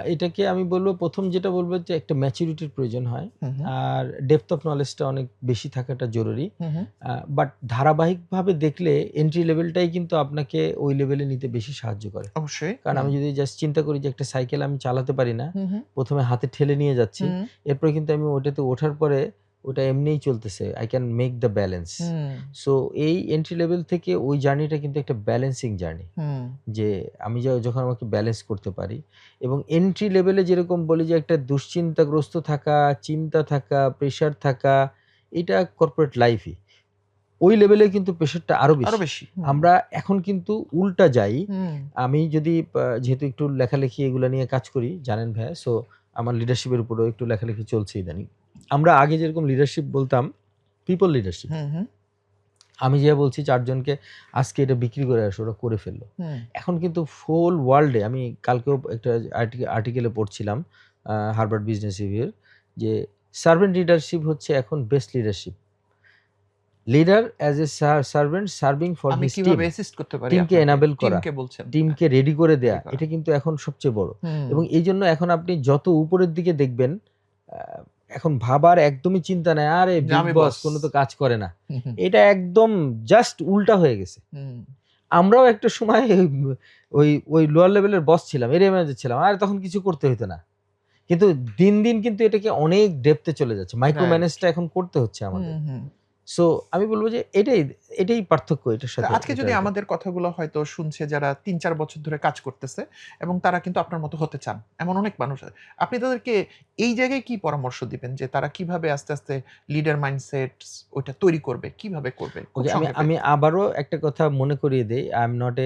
এটাকে আমি বলবো, প্রথম যেটা বলবো যে একটা ম্যাচুরিটির প্রয়োজন হয়, হুম, হুম, আর ডেপথ অফ নলেজটা অনেক বেশি থাকাটা জরুরি। হুম, হুম, বাট ধারাবাহিকভাবে দেখলে এন্ট্রি লেভেলটাই কিন্তু আপনাকে ওই লেভেলে নিতে বেশি সাহায্য করে। অবশ্যই। কারণ হুম, আমি যদি জাস্ট চিন্তা করি যে একটা সাইকেল আমি চালাতে পারি না, হুম, হুম, প্রথমে হাতে ঠেলে নিয়ে যাচ্ছি, হুম, এরপরে কিন্তু আমি ওটাতে ওঠার পরে ওটা এমনিই চলতেছে, I can make the balance. Hmm, so এই এন্ট্রি লেভেল থেকে ওই জার্নিটা কিন্তু একটা ব্যালেন্সিং জার্নি, হুম, যে আমি যখন আমাকে ব্যালেন্স করতে পারি। এবং এন্ট্রি লেভেলে যেরকম বলি যে একটা দুশ্চিন্তাগ্রস্ত থাকা, চিন্তা থাকা, প্রেশার থাকা, এটা কর্পোরেট লাইফই। ওই লেভেলে কিন্তু প্রেশারটা আরো আরো বেশি। বেশি। হুম, আমরা এখন কিন্তু উল্টা যাই। হুম, আমি যদি যেহেতু একটু লেখালেখি এগুলা নিয়ে কাজ করি জানেন ভাইয়া, সো আমার লিডারশিপের উপরেও একটু লেখালেখি চলছে ইদানিং। আমরা আগে যেরকম লিডারশিপ বলতাম, পিপল লিডারশিপ। হুম, হুম, আমি যেটা বলছি ৪ জনকে আজকে এটা বিক্রি করে আসো, ওরা করে ফেললো। হুম, এখন কিন্তু ফুল ওয়ার্ল্ডে, আমি কালকেও একটা আর্টিকেলে পড়ছিলাম হার্ভার্ড বিজনেস রিভিউর, যে সার্ভেন্ট লিডারশিপ হচ্ছে এখন best leadership. Leader as a servant serving for আমি হিজ টিম। কিভাবে অ্যাসিস্ট করতে পারি টিমকে আপনাকে? এনাবেল করা, টিমকে বলছেন। হ্যাঁ, টিমকে রেডি করে দেয়া, রেডি করা। এটা কিন্তু এখন সবচেয়ে বড়। হুম, এবং এইজন্য এখন আপনি যত উপরের দিকে দেখবেন, আ এখন ভাবার একদমই চিন্তা নাই, আরে যে বিগ আমি বস বস। কোনো তো কাজ করে না। হুম, হুম, এটা একদম জাস্ট উল্টা হয়ে গেছে। হুম, আমরাও একটা সময় ওই লোয়ার লেভেলের বস ছিলাম, এরিয়া ম্যানেজার ছিলাম। আর তখন কিছু করতে হইতো না। কিন্তু দিন, দিন কিন্তু এটাকে অনেক ডেপথ এ চলে যাচ্ছে। Micro right. ম্যানেজটা এখন করতে হচ্ছে হুম, আমাদের। হুম। সো আমি বলব যে এটাই পার্থক্য এটার তো সাথে আজকে যদি এটার। আমাদের কথাগুলো হয়তো শুনছে যারা ৩-৪ বছর ধরে কাজ করতেছে এবং তারা কিন্তু আপনার মতো হতে চান। এমন অনেক মানুষ আছে। আপনি তাদেরকে এই জায়গায় কি পরামর্শ দিবেন যে তারা কিভাবে আস্তে, আস্তে লিডার মাইন্ডসেটস ওইটা তৈরি করবে? কিভাবে করবে? খুব ওকে, আমি সংক্ষেপে। আমি আবারও একটা কথা মনে করিয়ে দেই। আই এম নট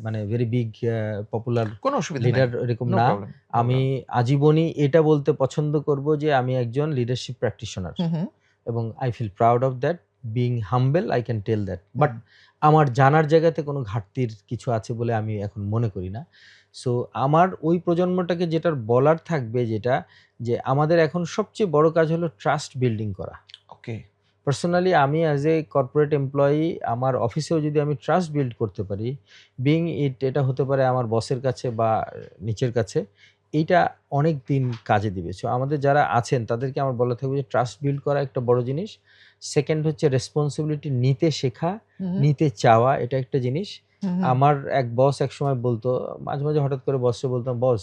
মানে ভেরি বিগ পপুলার কোনো অসুবিধা নাই। লিডার এরকম নো না। প্রবলেম, নো আমি প্রবলেম। আজীবনই এটা বলতে পছন্দ করব যে আমি একজন লিডারশিপ প্র্যাকটিশনার। হুম, হুম, এবং I feel proud of that. Being humble I can tell that. But hmm, আমার জানার জায়গাতে কোনো ঘাটতির কিছু আছে বলে আমি এখন মনে করি না। সো আমার ওই প্রজন্মটাকে যেটার বলার থাকবে যেটা, যে আমাদের এখন সবচেয়ে বড় কাজ হলো ট্রাস্ট বিল্ডিং করা। ওকে। পার্সোনালি আমি অ্যাজ এ কর্পোরেট এমপ্লয়ি আমার অফিসেও যদি আমি ট্রাস্ট বিল্ড করতে পারি, এটা হতে পারে আমার বসের কাছে বা নিচের কাছে, এইটা অনেক দিন কাজে দিবে। সো আমাদের যারা আছেন তাদেরকে আমার বলা থাকবে যে ট্রাস্ট বিল্ড করা একটা বড় জিনিস। সেকেন্ড হচ্ছে রেসপন্সিবিলিটি নিতে শেখা, হুম, হুম, নিতে চাওয়া, এটা একটা জিনিস। হুম, হুম, আমার এক বস একসময় বলতো, মাঝে, মাঝে হঠাৎ করে বসকে বলতাম, "বস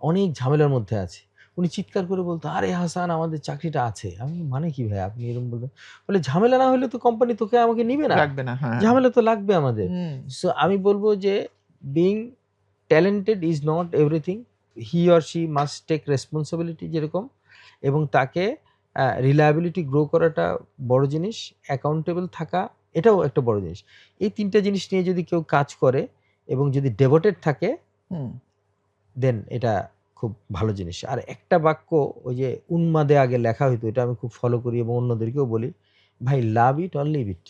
অনেক ঝামেলার মধ্যে আছি।" উনি চিৎকার করে বলতো, "আরে হাসান, আমাদের চাকরিটা আছে।" আমি, "মানে কি ভাই আপনি এরকম বলবেন?" বলে, "ঝামেলা না হলে তো কোম্পানি তোকে আমাকে নিবে না। রাখবে না। হ্যাঁ। ঝামেলা তো লাগবে আমাদের।" হুম, সো আমি বলব যে being talented is not everything. He or she must take responsibility যেরকম, এবং তাকে রিলায়েবিলিটি গ্রো করাটা বড় জিনিস, অ্যাকাউন্টেবল থাকা এটাও একটা বড় জিনিস। এই ৩ টা জিনিস নিয়ে যদি কেউ কাজ করে এবং যদি ডেভোটেড থাকে, হুম। দেন এটা খুব ভালো জিনিস। আর একটা বাক্য ওই যে উন্মাদে আগে লেখা হইতো, এটা আমি খুব ফলো করি এবং অন্যদেরকেও বলি, ভাই love it or leave it.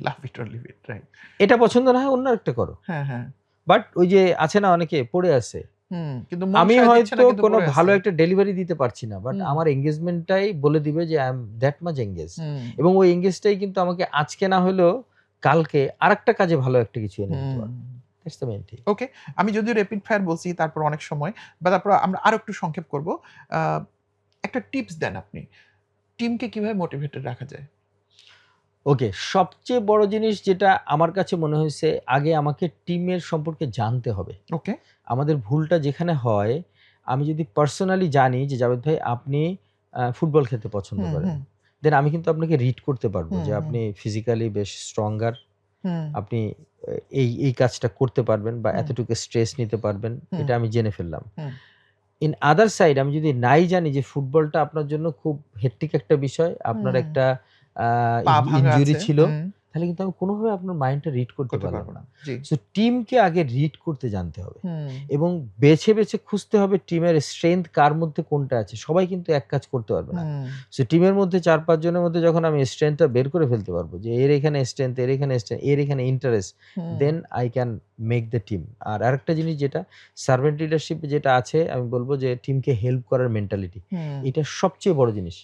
Love it or leave it. Right. এটা পছন্দ না হয় অন্য একটা করো। হ্যাঁ, হ্যাঁ। বাট ওই যে আছে না অনেকে পড়ে আছে। হুম। কিন্তু মন আমি সায় দিচ্ছে না হয়তো কিন্তু কোনো পড়ে ভালো আছে। একটা ডেলিভারি দিতে পারছি না। বাট হুম, আমার এনগেজমেন্টটাই বলে দিবে যে I am that much engaged. Hmm, এবং ওই এনগেজটাই কিন্তু আমাকে আজকে না হলেও কালকে আরেকটা কাজে ভালো একটা কিছু এনে দিতে হুম। পারবে। That's the main thing. Okay. আমি যদিও রেপিড ফায়ার বলছি তারপর অনেক সময় বা তারপর আমরা আরো একটু সংক্ষেপ করব। আ একটা টিপস দেন আপনি। টিমকে কিভাবে মোটিভেটেড রাখা যায়? ওকে, সবচেয়ে বড় জিনিস যেটা আমার কাছে মনে হয়েছে, আগে আমাকে টিমের সম্পর্কে জানতে হবে। ওকে। আমাদের ভুলটা যেখানে হয়, আমি যদি পার্সোনালি জানি যে জাভেদ ভাই আপনি ফুটবল খেলতে পছন্দ হুম, করেন, হুম, দেন আমি কিন্তু আপনাকে রিড করতে পারবো হুম, যে হুম, আপনি ফিজিক্যালি বেশ স্ট্রঙ্গার। হুম, আপনি এই কাজটা করতে পারবেন বা হুম, এতটুকু স্ট্রেস নিতে পারবেন। হুম, এটা আমি জেনে ফেললাম। হুম। ইন আদার সাইড আমি যদি নাই জানি যে ফুটবলটা আপনার জন্য খুব হেক্টিক একটা বিষয়, আপনার হুম। একটা আ পা ভাঙা ইনজুরি আছে। ছিল, হুম। তাহলে কিন্তু আমি কোনোভাবে আপনার মাইন্ডটা রিড করতে করতে পারলাম পারব না। না। জি। সো টিমকে আগে রিড করতে জানতে হবে হুম, এবং বেছে, বেছে খুঁজতে হবে টিমের স্ট্রেংথ কার মধ্যে কোনটা আছে। সবাই কিন্তু এক কাজ করতে পারবে না। হুম, সো টিমের মধ্যে ৪-৫ জনের মধ্যে যখন আমি স্ট্রেংথটা বের করে ফেলতে পারবো যে এর এখানে স্ট্রেংথ, এর এখানে স্ট্রেংথ, এর এখানে interest, hmm, then I can make the team. আর আরেকটা জিনিস যেটা সার্ভেন্ট লিডারশিপ যেটা আছে, আমি বলব যে টিমকে হেল্প করার মেন্টালিটি। হুম, এটা সবচেয়ে বড় জিনিস।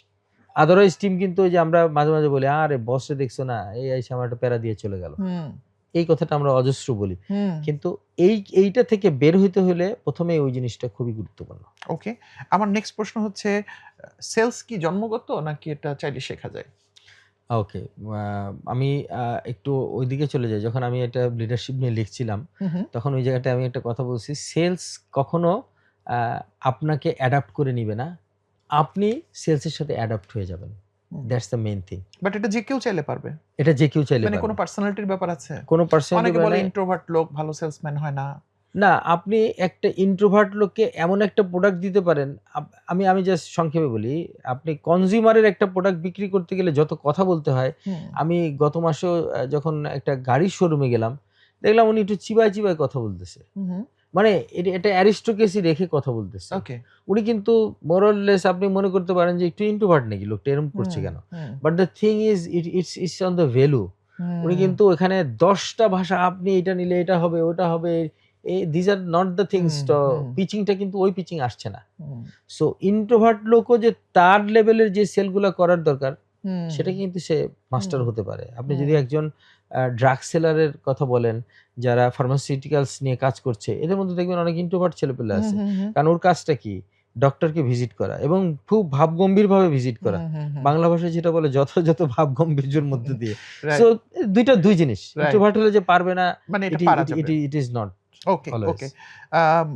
আদারওয়াইজ টিম কিন্তু ওই যে আমরা মাঝে, মাঝে বলি, "আরে বসরে দেখছো না? এই আইসা আমার একটা প্যারা দিয়ে চলে গেল।" হুম। এই কথাটা আমরা অজস্র বলি, হুম। কিন্তু এইটা থেকে বের হইতে হলে প্রথমে ওই জিনিসটা খুবই গুরুত্বপূর্ণ। ওকে। আমার নেক্সট প্রশ্ন হচ্ছে, সেলস কি জন্মগত নাকি এটা চাইলে শেখা যায়? ওকে। আ আমি একটু ওইদিকে চলে যাই। যখন আমি এটা লিডারশিপ নিয়ে লিখছিলাম, হুম, হুম। তখন ওই জায়গাটায় আমি একটা কথা বলছি, সেলস কখনো আ আপনাকে অ্যাডাপ্ট করে নিবে না। আপনি সেলসের সাথে অ্যাডাপ্ট হয়ে যাবেন। Hmm. That's the main thing. But এটা যে কেউ চাইলে পারবে। এটা যে কেউ চাইলে মানে কোনো পারবে। পার্সোনালিটির ব্যাপার আছে? কোনো পার্সোনালিটি অনেকে বলে মানে ইন্ট্রোভার্ট লোক ভালো সেলসম্যান হয় না। না, আপনি একটা ইন্ট্রোভার্ট লোককে এমন একটা প্রোডাক্ট দিতে পারেন। আমি জাস্ট সংক্ষেপে বলি। আপনি কনজিউমারের একটা প্রোডাক্ট বিক্রি করতে গেলে যত কথা বলতে হয়, হুম, আমি গত মাসেও যখন একটা গাড়ির শোরুমে গেলাম, দেখলাম উনি একটু চিবায়, চিবায় কথা বলতেছে। হুম, হুম। মানে এটা অ্যারিস্টোক্রেসি রেখে কথা বলতেছে। ওকে। উনি কিন্তু মোর অর লেস আপনি মনে করতে পারেন যে একটু ইন্ট্রোভার্ট নাকি লোকটা এরকম করছে হুম, কেন? Hmm, but the thing is it's on the value. উনি হুম, কিন্তু এখানে ১০ টা ভাষা আপনি এটা নিলে এটা হবে, ওটা হবে। these are not the things hmm, to হুম, পিচিংটা কিন্তু ওই পিচিং আসছে না। হুম, সো ইন্ট্রোভার্ট লোকও যে তার লেভেলের যে সেলগুলা করার দরকার, হুম, সেটা কিন্তু সে মাস্টার হুম, হতে পারে। আপনি যদি হুম, একজন ড্রাগ সেলারের কথা বলেন, যারা ফার্মাসিউটিক্যালস নিয়ে কাজ করছে, এদের মধ্যে দেখবেন অনেক ইন্ট্রোভার্ট ছেলেপেলে হুম, আছে। হুম, হুম, কারণ ওর কাজটা কি? ডক্টরকে ভিজিট করা এবং খুব ভাবগম্ভীরভাবে ভিজিট করা। হুম, হুম, হুম, বাংলা ভাষায় যেটা বলে যথাযথ ভাবগাম্ভীর্যের মধ্য দিয়ে। সো রাইট, ২ টা ২ জিনিস। রাইট। ইন্ট্রোভার্ট হলে যে পারবে না, মানে এটা ইটি পারা ইটি যাবে। ইটি ইট ইস নট ওকে, অলওয়েজ। ওকে। আম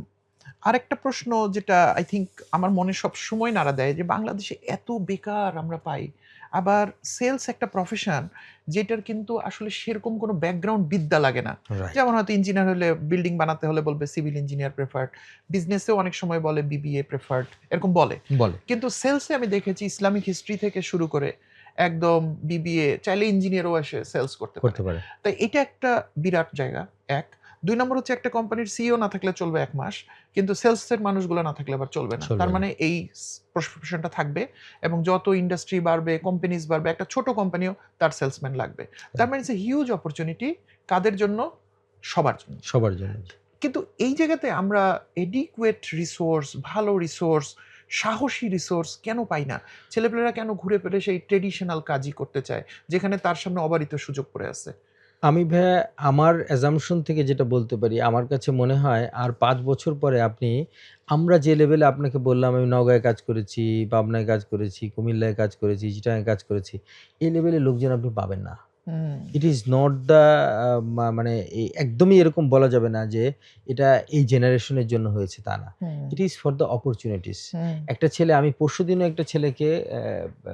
আরেকটা প্রশ্ন যেটা আই থিংক আমার মনে সবসময় নাড়া দেয় যে বাংলাদেশে এত বেকার আমরা পাই। আবার সেলস একটা প্রফেশন যেটার কিন্তু আসলে সেরকম কোনো ব্যাকগ্রাউন্ড বিদ্যা লাগে না। রাইট। যেমন হয়তো ইঞ্জিনিয়ার হলে বিল্ডিং বানাতে হলে বলবে সিভিল ইঞ্জিনিয়ার প্রেফার্ড। বিজনেসেও অনেক সময় বলে বিবিএ প্রেফার্ড এরকম বলে। বলে। কিন্তু সেলসে আমি দেখেছি ইসলামিক হিস্ট্রি থেকে শুরু করে একদম বিবিএ চাইলে ইঞ্জিনিয়ারও এসে সেলস করতে পারে। করতে পারে। তাই এটা একটা বিরাট জায়গা ১। ২ নম্বর হচ্ছে একটা কোম্পানির সিইও না থাকলে চলবে ১ মাস। কিন্তু সেলসের মানুষগুলো না থাকলে আবার চলবে না। তার চলবে না। মানে এই প্রফেশনটা থাকবে এবং যত ইন্ডাস্ট্রি বাড়বে, কোম্পানিজ বাড়বে, একটা ছোট কোম্পানিও তার সেলসম্যান লাগবে। তার মানে ইটস এ হিউজ অপরচুনিটি কাদের জন্য? সবার জন্য। সবার জন্য। কিন্তু এই জায়গাতে আমরা এডিকুয়েট রিসোর্স, ভালো রিসোর্স, সাহসী রিসোর্স কেন পাই না? ছেলেপেলেরা কেন ঘুরে ফিরে সেই ট্র্যাডিশনাল কাজই করতে চায়, যেখানে তার সামনে অবারিত সুযোগ পড়ে আছে? আমি ভাইয়া আমার অ্যাজাম্পশন থেকে যেটা বলতে পারি, আমার কাছে মনে হয় আর ৫ বছর পরে আমরা যে লেভেলে আপনাকে বললাম আমি নওগাঁয় কাজ করেছি, পাবনায় কাজ করেছি, কুমিল্লায় কাজ করেছি, চিটাগাংয়ে কাজ করেছি। এই লেভেলের লোকজন আপনি পাবেন না। হুম, ইট ইস নট দ্যা মানে একদমই এরকম বলা যাবে না যে এটা এই জেনারেশনের জন্য হয়েছে তা না। হুম, ইট ইস ফর দ্যা অপরচুনিটিস। হুম, একটা ছেলে আমি পরশুদিনও একটা ছেলেকে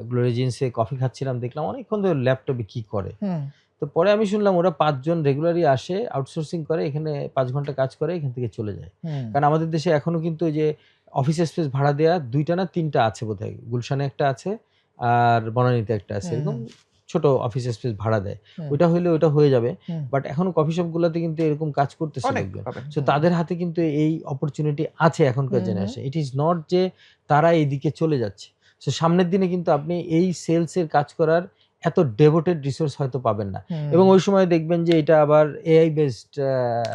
গ্লোরি জিন্সে কফি খাচ্ছিলাম দেখলাম অনেকক্ষণ ধরে ল্যাপটপে কি করে। হুম, তো পরে আমি শুনলাম ওরা ৫ জন রেগুলারই আসে, আউটসোর্সিং করে, এখানে ৫ ঘন্টা কাজ করে, এখান থেকে চলে যায়। হুম, কারণ আমাদের দেশে এখনো কিন্তু ওই যে অফিস স্পেস ভাড়া দেয়া ২ টা না ৩ টা আছে বোধহয়। গুলশানে একটা আছে আর বনানীতে একটা আছে। হুম, এরকম হুম, ছোট অফিস স্পেস ভাড়া দেয়। হুম, ওইটা হইলে ওইটা হয়ে যাবে। হুম। বাট এখনো কফি শপগুলাতে কিন্তু এরকম কাজ করতেছে অনেক লোকজন। পাবেন। সো হুম, তাদের হাতে কিন্তু এই অপরচুনিটি আছে এখনকার হুম, হুম, জেনারেশন। ইট ইস নট যে তারা এইদিকে চলে যাচ্ছে। সো সামনের দিনে কিন্তু আপনি এই সেলস এর কাজ করার এত ডেভোটেড রিসোর্স হয়তো পাবেন না। হুম। এবং ওই সময় দেখবেন যে এটা আবার এআই বেসড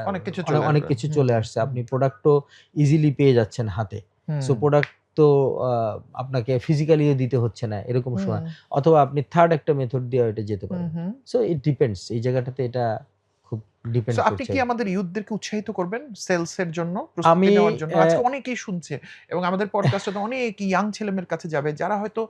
অনেক কিছু চলে অনেক আসবে। কিছু হুম, চলে আসছে। হুম, আপনি প্রোডাক্টও ইজিলি পেয়ে যাচ্ছেন হাতে। সো হুম, প্রোডাক্ট তো আ আপনাকে ফিজিক্যালিও দিতে হচ্ছে না এরকম হুম, সময়। অথবা আপনি থার্ড একটা মেথড দিয়েও এটা যেতে হুম, পারেন। হুম। So it depends. এই জায়গাটাতে এটা খুব সো ডিপেন্ড আপনি করছে। কি আমাদের ইউথদেরকে উৎসাহিত করবেন সেলস এর জন্য প্রস্তুতি আমি নেওয়ার জন্য? অ্যা আজকে অনেকেই শুনছে এবং আমাদের পডকাস্টে তো অনেক ইয়াং ছেলেমেয়ের কাছে যাবে যারা হয়তো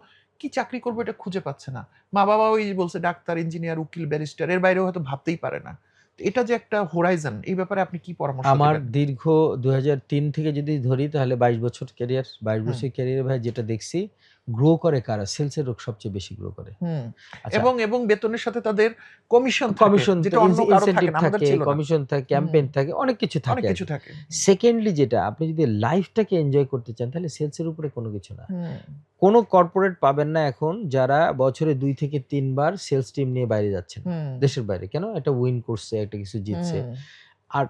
কি চাকরি করব এটা খুঁজে পাচ্ছে না। মা-বাবা ওই বলছে ডাক্তার, ইঞ্জিনিয়ার, উকিল, ব্যারিস্টার এর বাইরেও হয়তো ভাবতেই পারে না। তো এটা যে একটা হোরাইজন এই ব্যাপারে আপনি কি পরামর্শ আমার দিবেন? দীর্ঘ ২০০৩ থেকে যদি ধরি তাহলে ২২ বছর ক্যারিয়ার। ২২ হুম, বছর ক্যারিয়ারে ভাই যেটা দেখছি, গ্রো করে কারা? সেলস এর লোক সবচেয়ে বেশি গ্রো করে। হুম। আচ্ছা, এবং বেতনের সাথে তাদের কমিশন থাকে কমিশন যেটা অন্য কারো থাকে ইনসেনটিভ না। আমাদের থাকে, ছিল না। কমিশন থাকে, হুম, ক্যাম্পেইন থাকে, অনেক কিছু অনেক থাকে কিছু আরকি। থাকে। সেকেন্ডলি যেটা আপনি যদি লাইফটাকে এনজয় করতে চান তাহলে সেলস এর উপরে কোনো কিছু না। হুম, কোনো কর্পোরেট পাবেন না এখন যারা বছরে ২ থেকে ৩ বার সেলস টিম নিয়ে বাইরে যাচ্ছে না। হুম, দেশের বাইরে। কেন? একটা উইন করছে, একটা কিছু জিতছে। হুম, আর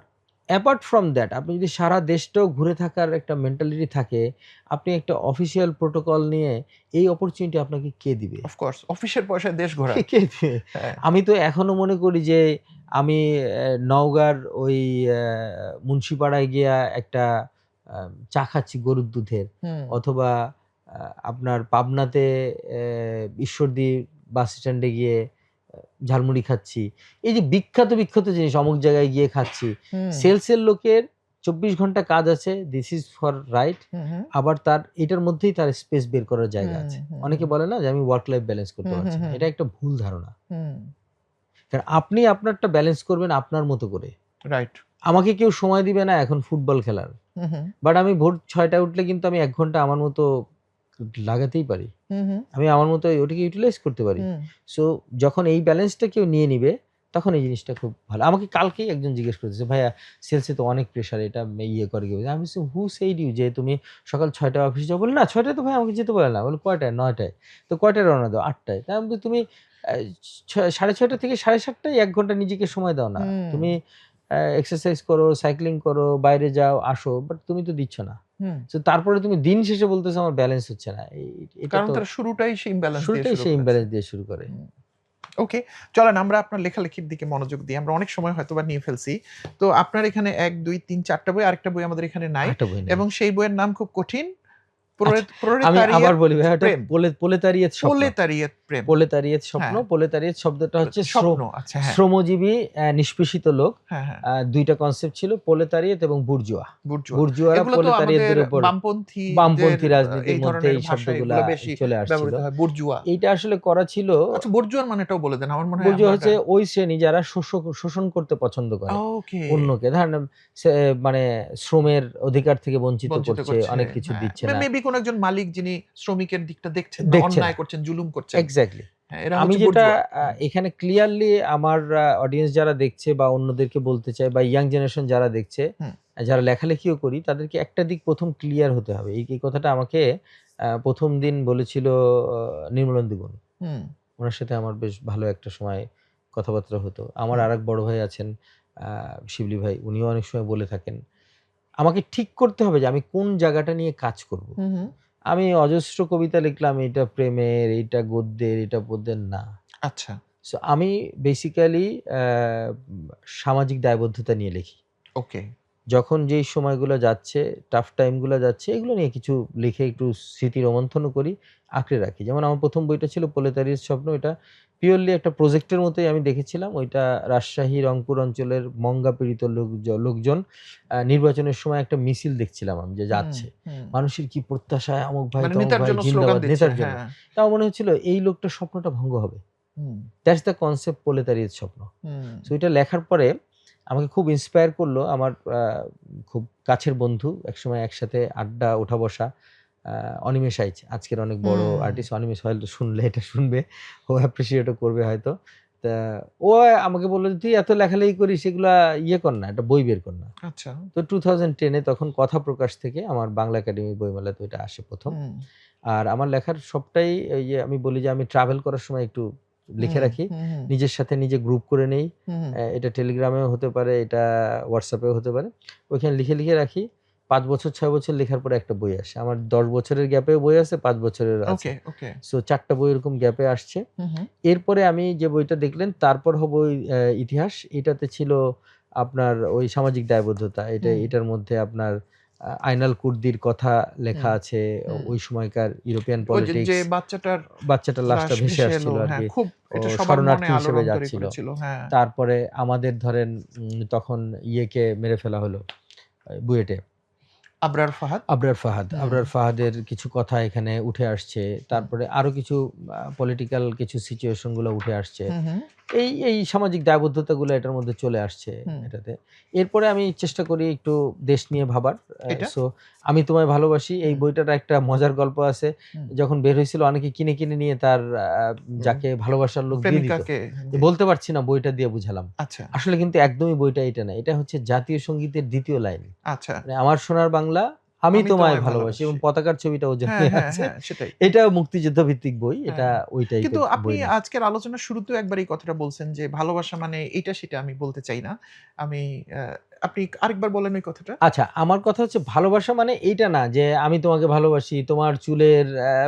অ্যাপার্ট ফ্রম দ্যাট আপনি যদি সারা দেশটাও ঘুরে থাকার একটা মেন্টালিটি থাকে, আপনি একটা অফিসিয়াল প্রোটোকল নিয়ে এই অপরচুনিটি আপনাকে কে দিবে? অফ কোর্স অফিসের পয়সায় দেশ ঘোরা। কে দিবে? হ্যাঁ। আমি তো এখনো মনে করি যে আমি নওগাঁর ওই মুন্সিপাড়ায় গিয়া একটা আ চা খাচ্ছি গরুর দুধের। হুম, অথবা আপনার পাবনাতে ঈশ্বরদী বাস স্ট্যান্ডে গিয়ে ঝালমুড়ি খাচ্ছি, এই যে বিখ্যাত বিখ্যাত জিনিস অমুক জায়গায় গিয়ে খাচ্ছি, হুম, সেলসের লোকের 24 ঘন্টা কাজ আছে, দিস ইজ ফর রাইট, হুম, হুম, আবার তার এটার মধ্যেই তার স্পেস বের করার জায়গা হুম, আছে। হুম, অনেকে বলে না যে আমি ওয়ার্ক লাইফ ব্যালেন্স করতে হুম, পারছি না, হুম, এটা একটা ভুল ধারণা। হুম, কারণ আপনি আপনারটা ব্যালেন্স করবেন আপনার মতো করে। রাইট। আমাকে কেউ সময় দিবে না এখন ফুটবল খেলার, হুম, হুম, বাট আমি ভোর 6টায় উঠলে কিন্তু আমি 1 ঘন্টা আমার মতো লাগাতেই পারি। হুম, হুম, আমি আমার মতো ওটাকে ইউটিলাইজ করতে পারি। হুম, সো যখন এই ব্যালেন্সটা কেউ নিয়ে নিবে, তখন এই জিনিসটা খুব ভালো। আমাকে কালকেই একজন জিজ্ঞেস করতেছে, "ভাইয়া সেলস এ তো অনেক প্রেশার, এটা ইয়ে করে কেউ।" আমি বলছি, "হু সেইড ইউ যে তুমি সকাল 6টায় অফিসে যাও?" বলে, "না 6টায় তো ভাই আমাকে যেতে বলে না।" বলে, "কয়টায়?" "9টায়।" "তো কয়টায় রওনা দাও?" "8টায়।" তা আমি বলি, "তুমি 6:30 থেকে 7:30টায় ১ ঘন্টা নিজেকে সময় দাও না। হুম, তুমি এক্সারসাইজ করো, সাইক্লিং করো, বাইরে যাও, আসো। বাট তুমি তো দিচ্ছ না। হুম। সো তারপরে তুমি দিন শেষে বলতেছো আমার ব্যালেন্স হচ্ছে না। এটা কারণ তো তারা শুরুটাই সেই ইমব্যালেন্স দিয়ে শুরুটাই শুরু সে করেছে। ইমব্যালেন্স দিয়ে শুরু করে। হুম। ওকে, চলেন আমরা আপনার লেখালেখির দিকে মনোযোগ দিই। আমরা অনেক সময় হয়তোবা নিয়ে ফেলছি। তো আপনার এখানে ১, ২, ৩, ৪ টা বই, আরেকটা বই আমাদের এখানে নাই। আরেকটা বই নাই। এবং সেই বইয়ের নাম খুব কঠিন। আচ্ছা, আমি আবার প্রলেতারিয়েত বলি ভাইয়া, ওটা প্রেম। প্রলেতারিয়েত স্বপ্ন। প্রলেতারিয়েত প্রেম। প্রলেতারিয়েত স্বপ্ন। হ্যাঁ, প্রলেতারিয়েত শব্দটা হচ্ছে স্বপ্ন। আচ্ছা, হ্যাঁ। শ্রমজীবী নিষ্পেষিত লোক। হ্যাঁ, হ্যাঁ। ২ টা কনসেপ্ট ছিল, প্রলেতারিয়েত এবং বুর্জোয়া। বুর্জোয়া। বুর্জোয়ারা এগুলো তো আমাদের প্রলেতারিয়েতদের উপর বামপন্থীদের বামপন্থী রাজনীতির এই মধ্যে ধরনের এই ভাষায় শব্দগুলা এগুলো বেশি চলে আসছিল। ব্যবহৃত হয়। বুর্জোয়া। এইটা আসলে করা ছিল, আচ্ছা, বুর্জোয়ার মানেটাও বলে দেন। আমার মনে হয় বুর্জোয়া আমরা এটা হচ্ছে ওই শ্রেণী যারা শোষণ করতে পছন্দ করে ওকে। অন্যকে। ধরেন সে মানে শ্রমের অধিকার থেকে বঞ্চিত বঞ্চিত করছে, করছে। অনেক কিছু হ্যাঁ। দিচ্ছে না, মেবি কোন একজন মালিক যিনি শ্রমিকের দিকটা দেখছেন না, দেখছে না। অন্যায় করছেন, জুলুম করছেন। এক্সাক্টলি। হ্যাঁ, এরা আমি হচ্ছে যেটা বুর্জোয়া। হুম। এখানে ক্লিয়ারলি আমার অডিয়েন্স যারা দেখছে বা অন্যদেরকে বলতে চাই বা ইয়াং জেনারেশন যারা দেখছে, হুম, যারা লেখালেখিও করি, তাদেরকে একটা দিক ১ম ক্লিয়ার হতে হবে। এই কথাটা আমাকে ১ম দিন বলেছিল নির্মলেন্দু গুণ। হুম, উনার সাথে আমার বেশ ভালো একটা সময় কথাবার্তা হতো। আমার হুম, আরেক বড় ভাই আছেন আ শিবলি ভাই, উনিও অনেক সময় বলে থাকেন। আমাকে ঠিক করতে হবে যে আমি কোন জায়গাটা নিয়ে কাজ করব। হুম, হুম। আমি অজস্র কবিতা লিখলাম, এটা প্রেমের, এইটা গদ্যের, এটা পদ্যের না। আচ্ছা, সো আমি বেসিক্যালি আ সামাজিক দায়বদ্ধতা নিয়ে লিখি। ওকে। যখন যেই সময়গুলো যাচ্ছে, টাফ টাইম গুলো যাচ্ছে, এগুলো নিয়ে কিছু লিখে একটু স্মৃতি রোমন্থনও করি, আঁকড়ে রাখি। যেমন আমার ১ম বইটা ছিল 'প্রলেতারির স্বপ্ন'। এটা পিওরলি একটা প্রজেক্টের মতোই আমি দেখেছিলাম। ওইটা রাজশাহী, রংপুর অঞ্চলের মঙ্গা পীড়িত লোকজন নির্বাচনের সময় একটা মিছিল দেখছিলাম আমি যে হুম, যাচ্ছে। হুম। মানুষের কি প্রত্যাশা, অমুক ভাই, মানে তমুক নেতার ভাই জন্য স্লোগান জিন্দাবাদ, দিচ্ছে। নেতার জন্য। হ্যাঁ। তা আমার মনে হচ্ছিল এই লোকটার স্বপ্নটা ভঙ্গ হবে। হুম, দ্যাটস দ্য কনসেপ্ট 'প্রলেতারির স্বপ্ন'। হুম, সো এটা লেখার পরে আমাকে খুব ইন্সপায়ার করলো আমার খুব কাছের বন্ধু, একসময় একসাথে আড্ডা ওঠা বসা আ অনিমেষ আইচ, আজকের অনেক বড় হুম। আর্টিস্ট। অনিমেষ হয়তো শুনলে এটা শুনবে, ও অ্যাপ্রিশিয়েট ও করবে হয়তো। তা ও আমাকে বলল যে, "তুই এত লেখালেখি করিস, এগুলা ইয়ে কর না, একটা বই বের কর না।" আচ্ছা। তো 2010 এ তখন কথা প্রকাশ থেকে আমার বাংলা একাডেমি বইমেলাতে ওইটা আসে ১ম। হুম, আর আমার লেখার সবটাই এই যে আমি বলি যে আমি ট্রাভেল করার সময় একটু লিখে হুম, রাখি। হুম, হুম, নিজের সাথে নিজে গ্রুপ করে নেই। হুম, হুম। এটা টেলিগ্রামেও হতে পারে, এটা হোয়াটসঅ্যাপেও হতে পারে। ওইখানে লিখে রাখি। ৫ বছর ৬ বছর লেখার পরে একটা বই আসে। আমার ১০ বছরের গ্যাপেও বই আছে, ৫ বছরের আছে। ওকে, ওকে। সো ৪ টা বই এরকম গ্যাপে আসছে। হুম, হুম, এরপরে আমি যে বইটা দেখলেন তারপর হবে ওই ইতিহাস। এটাতে ছিল আপনার ওই সামাজিক দায়বদ্ধতা। হুম, এটার মধ্যে আপনার আয়নাল কুর্দির কথা লেখা হুম, আছে। হুম। ওই সময়কার ইউরোপিয়ান ওই যে, পলিটিক্স। বাচ্চাটার বাচ্চাটার লাশটা লাশ ভেসে ভেসে এলো। আসছিল হ্যাঁ, আরকি। খুব ও এটা সবার মনে শরণার্থী হিসেবে আলোড়ন তৈরি যাচ্ছিল। করেছিল। হ্যাঁ। তারপরে আমাদের ধরেন তখন ইয়েকে মেরে ফেলা হলো বুয়েটে। আবরার ফাহাদ। আবরার ফাহাদ। হুম, আবরার ফাহাদের কিছু কথা এখানে উঠে আসছে। হুম, তারপরে আরো কিছু পলিটিক্যাল কিছু সিচুয়েশন গুলো উঠে আসছে। হুম, হুম, এই সামাজিক দায়বদ্ধতাগুলো এটার মধ্যে চলে আসছে হুম। এটাতে। এরপরে আমি চেষ্টা করি একটু দেশ নিয়ে ভাবার। এটা? সো 'আমি তোমায় ভালোবাসি' এই হুম, বইটার একটা মজার গল্প আছে। হুম, যখন বের হইছিল অনেকে কিনে নিয়ে তার হুম। যাকে ভালোবাসার লোক দিয়ে দিত। প্রেমিকাকে যে দিয়ে বলতে পারছি না বইটা দিয়ে বুঝালাম। আচ্ছা, আসলে কিন্তু একদমই বইটা এটা না। এটা হচ্ছে জাতীয় সংগীতের ২য় লাইন। আচ্ছা। মানে আমার সোনার বাংলা, আমি আমি তোমায় তোমায় ভালোবাসি, এবং ভালোবাসি। পতাকার ছবিটা হ্যাঁ, ওজন্যই হ্যাঁ, আছে। হ্যাঁ, সেটাই। এটাও মুক্তিযুদ্ধ ভিত্তিক বই। এটা হ্যাঁ। ওই কিন্তু টাইপের আপনি বই না। আজকের আলোচনার শুরুতেও একবার এই কথাটা বলছেন যে, ভালোবাসা মানে এইটা সেটা আমি বলতে চাই না। আমি আ আপনি আরেকবার বলেন ওই কথাটা? আচ্ছা, আমার কথা হচ্ছে ভালোবাসা মানে এইটা না যে আমি তোমাকে ভালোবাসি, তোমার চুলের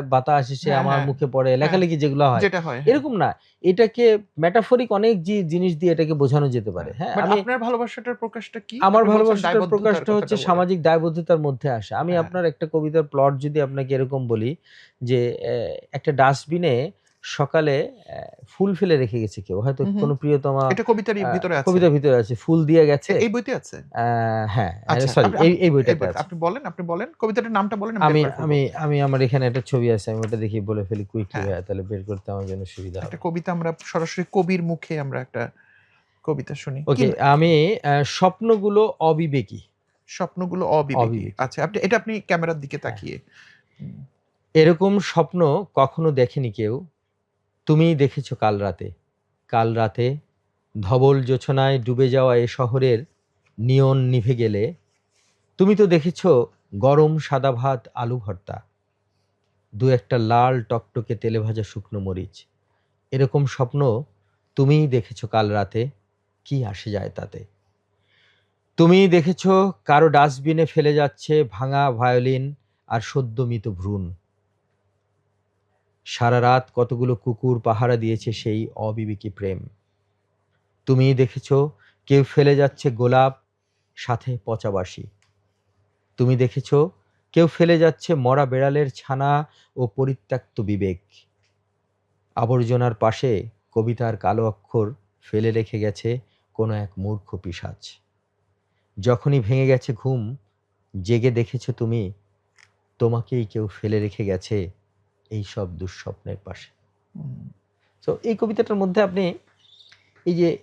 বাতাস এসে হ্যাঁ, আমার হ্যাঁ, মুখে পড়ে, হ্যাঁ। লেখালেখি যেগুলো হয়, যেটা হয়, হ্যাঁ, এরকম না। এটাকে মেটাফরিক অনেক জিনিস দিয়ে এটাকে বোঝানো যেতে পারে। হ্যাঁ। হ্যাঁ? বাট আমি আপনার ভালোবাসাটার প্রকাশটা কি? আমার আপনি বলছেন ভালোবাসাটার দায়বদ্ধতার প্রকাশটা কথাটা হচ্ছে বলে। সামাজিক দায়বদ্ধতার মধ্যে আসে। আমি হ্যাঁ, আপনার একটা কবিতার প্লট যদি আপনাকে এরকম বলি যে, একটা ডাস্টবিনে সকালে ফুল ফেলে রেখে গেছে কেউ, হয়তো হুম, হুম। কোনো প্রিয়তমা এটা কবিতারই ভিতরে আছে। কবিতার ভিতরে আছে, ফুল দিয়ে গেছে। এই বইতে আছে? হ্যাঁ, আচ্ছা, সরি, আপনি এই আপনি এই এই বইটাতে বইটা আছে। আপনি বলেন। কবিতাটার নামটা বলেন, আমি বের আমি করে ফেলবো। আমি আমি আমার এখানে একটা ছবি আছে, আমি ওটা দেখি বলে ফেলি কুইকলি হ্যাঁ, ভাইয়া, তাহলে বের করতে আমার জন্য সুবিধা একটা হবে। কবিতা আমরা সরাসরি কবির মুখে আমরা একটা কবিতা শুনি। কি ওকে, আমি স্বপ্নগুলো অবিবেকী। স্বপ্নগুলো অবিবেকী। অবিবেকী। আচ্ছা, আপনি ক্যামেরার দিকে হ্যাঁ। তাকিয়ে। হুম, এরকম স্বপ্ন কখনো দেখেনি কেউ, তুমিই দেখেছো কাল রাতে। কাল রাতে ধবল জোছনায় ডুবে যাওয়া এ শহরের নিয়ন নিভে গেলে তুমি তো দেখেছো গরম সাদা ভাত, আলু ভর্তা, দু একটা লাল টকটকে তেলে ভাজা শুকনো মরিচ। এরকম স্বপ্ন তুমিই দেখেছো কাল রাতে, কি আসে যায় তাতে। তুমিই দেখেছো কারো ডাস্টবিনে ফেলে যাচ্ছে ভাঙা ভায়োলিন আর সদ্য মৃত ভ্রূণ। সারা রাত কতগুলো কুকুর পাহারা দিয়েছে সেই অবিবেকী প্রেম। তুমিই দেখেছো কেউ ফেলে যাচ্ছে গোলাপ, সাথে পচা বাসি। তুমি দেখেছো কেউ ফেলে যাচ্ছে মরা বেড়ালের ছানা ও পরিত্যক্ত বিবেক। আবর্জনার পাশে কবিতার কালো অক্ষর ফেলে রেখে গেছে কোনো এক মূর্খ পিশাচ। যখনই ভেঙে গেছে ঘুম, জেগে দেখেছো তুমি তোমাকেই কেউ ফেলে রেখে গেছে এই সব দুঃস্বপ্নের পাশে। হুম, তো এই কবিতাটার মধ্যে আপনি এই যে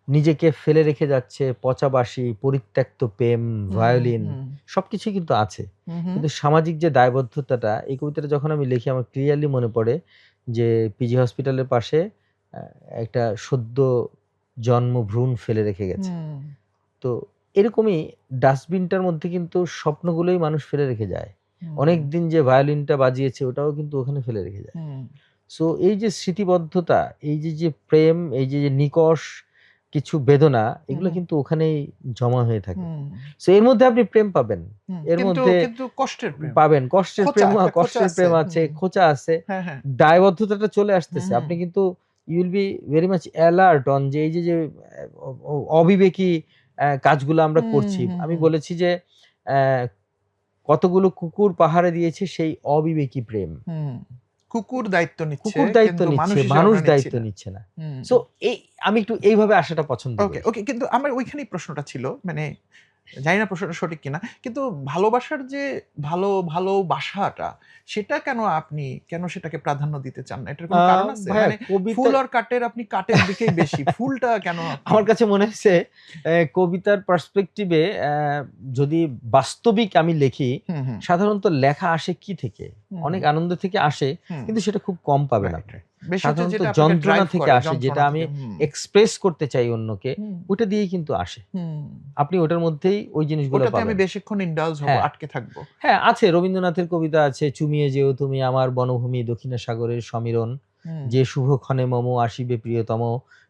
নিজেকে ফেলে রেখে যাচ্ছে, পচা বাঁশি, পরিত্যক্ত প্রেম, হুম, ভায়োলিন, হুম, সবকিছুই কিন্তু আছে। হুম, হুম, কিন্তু সামাজিক যে দায়বদ্ধতাটা, এই কবিতাটা যখন আমি লিখি আমার ক্লিয়ারলি মনে পড়ে যে পিজি হসপিটালের পাশে আ একটা সদ্য জন্ম ভ্রূণ ফেলে রেখে গেছে। হুম, তো এরকমই ডাস্টবিনটার মধ্যে কিন্তু স্বপ্নগুলোই মানুষ ফেলে রেখে যায়। হুম, অনেকদিন যে ভায়োলিনটা বাজিয়েছে ওটাও কিন্তু ওখানে ফেলে রেখে যায়। হুম, সো এই যে স্মৃতিবদ্ধতা, এই যে প্রেম, এই যে নিকষ কিছু বেদনা, এগুলো হুম, কিন্তু ওখানেই জমা হয়ে থাকে। হুম, সো এর মধ্যে আপনি প্রেম পাবেন। হুম। এর কিন্তু মধ্যে কিন্তু কষ্টের প্রেম। পাবেন কষ্টের খোঁচা, প্রেম, একটা খোঁচা কষ্টের আছে। প্রেম আছে, হুম। খোঁচা আছে। হ্যাঁ, হ্যাঁ। দায়বদ্ধতাটা চলে আসতেছে। হুম, আপনি কিন্তু you will be very much alert on যে এই যে অবিবেকী কাজগুলো আমরা হুম, করছি। হুম, আমি হুম, বলেছি যে অ্যা কতগুলো কুকুর পাহারা দিয়েছে সেই অবিবেকী প্রেম। হুম। কুকুর দায়িত্ব নিচ্ছে, কুকুর দায়িত্ব কিন্তু মানুষ নিচ্ছে, হিসেবে মানুষ আমরা নিচ্ছি দায়িত্ব না। নিচ্ছে না। হুম। সো এই আমি একটু এইভাবে আসাটা পছন্দ ওকে, করি। ওকে। কিন্তু আমার ওইখানেই প্রশ্নটা ছিল। মানে জানি না প্রশ্নটা সঠিক কিনা। কিন্তু ভালোবাসার যে ভালোবাসাটা, সেটা কেন সেটাকে প্রাধান্য দিতে চান না? এটার আ কোনো কারণ আছে? ভাইয়া মানে ফুল কবিতা আর কাঠের, আপনি কাঠের দিকেই বেশি। ফুলটা কেন আপনি আমার কাছে মনে হয়েছে কবিতার পার্সপেক্টিভ এ যদি বাস্তবিক আমি লিখি, হুম, হুম, সাধারণত লেখা আসে কি থেকে? হুম, অনেক আনন্দ থেকে আসে, হুম। কিন্তু সেটা খুব কম পাবেন রাইট, আপনি। রাইট। বেশি হচ্ছে সাধারণত যেটা আপনাকে যন্ত্রণা ড্রাইভ থেকে করে, আসে, যেটা যন্ত্রণা আমি থেকে। হুম, এক্সপ্রেস করতে চাই অন্যকে, হুম, ওটা দিয়েই কিন্তু আসে। হুম। আপনি ওটার মধ্যেই ওই জিনিসগুলো ওটাতে আমি পাবেন। বেশিক্ষণ ইন্ডালজ হব, হ্যাঁ। আটকে থাকবো। হ্যাঁ, আছে রবীন্দ্রনাথের কবিতা আছে, চুমিয়ে যেও তুমি আমার বনভূমি দক্ষিণা সাগরের সমীরণ, হুম, যে শুভক্ষণে মম আসিবে প্রিয়তম,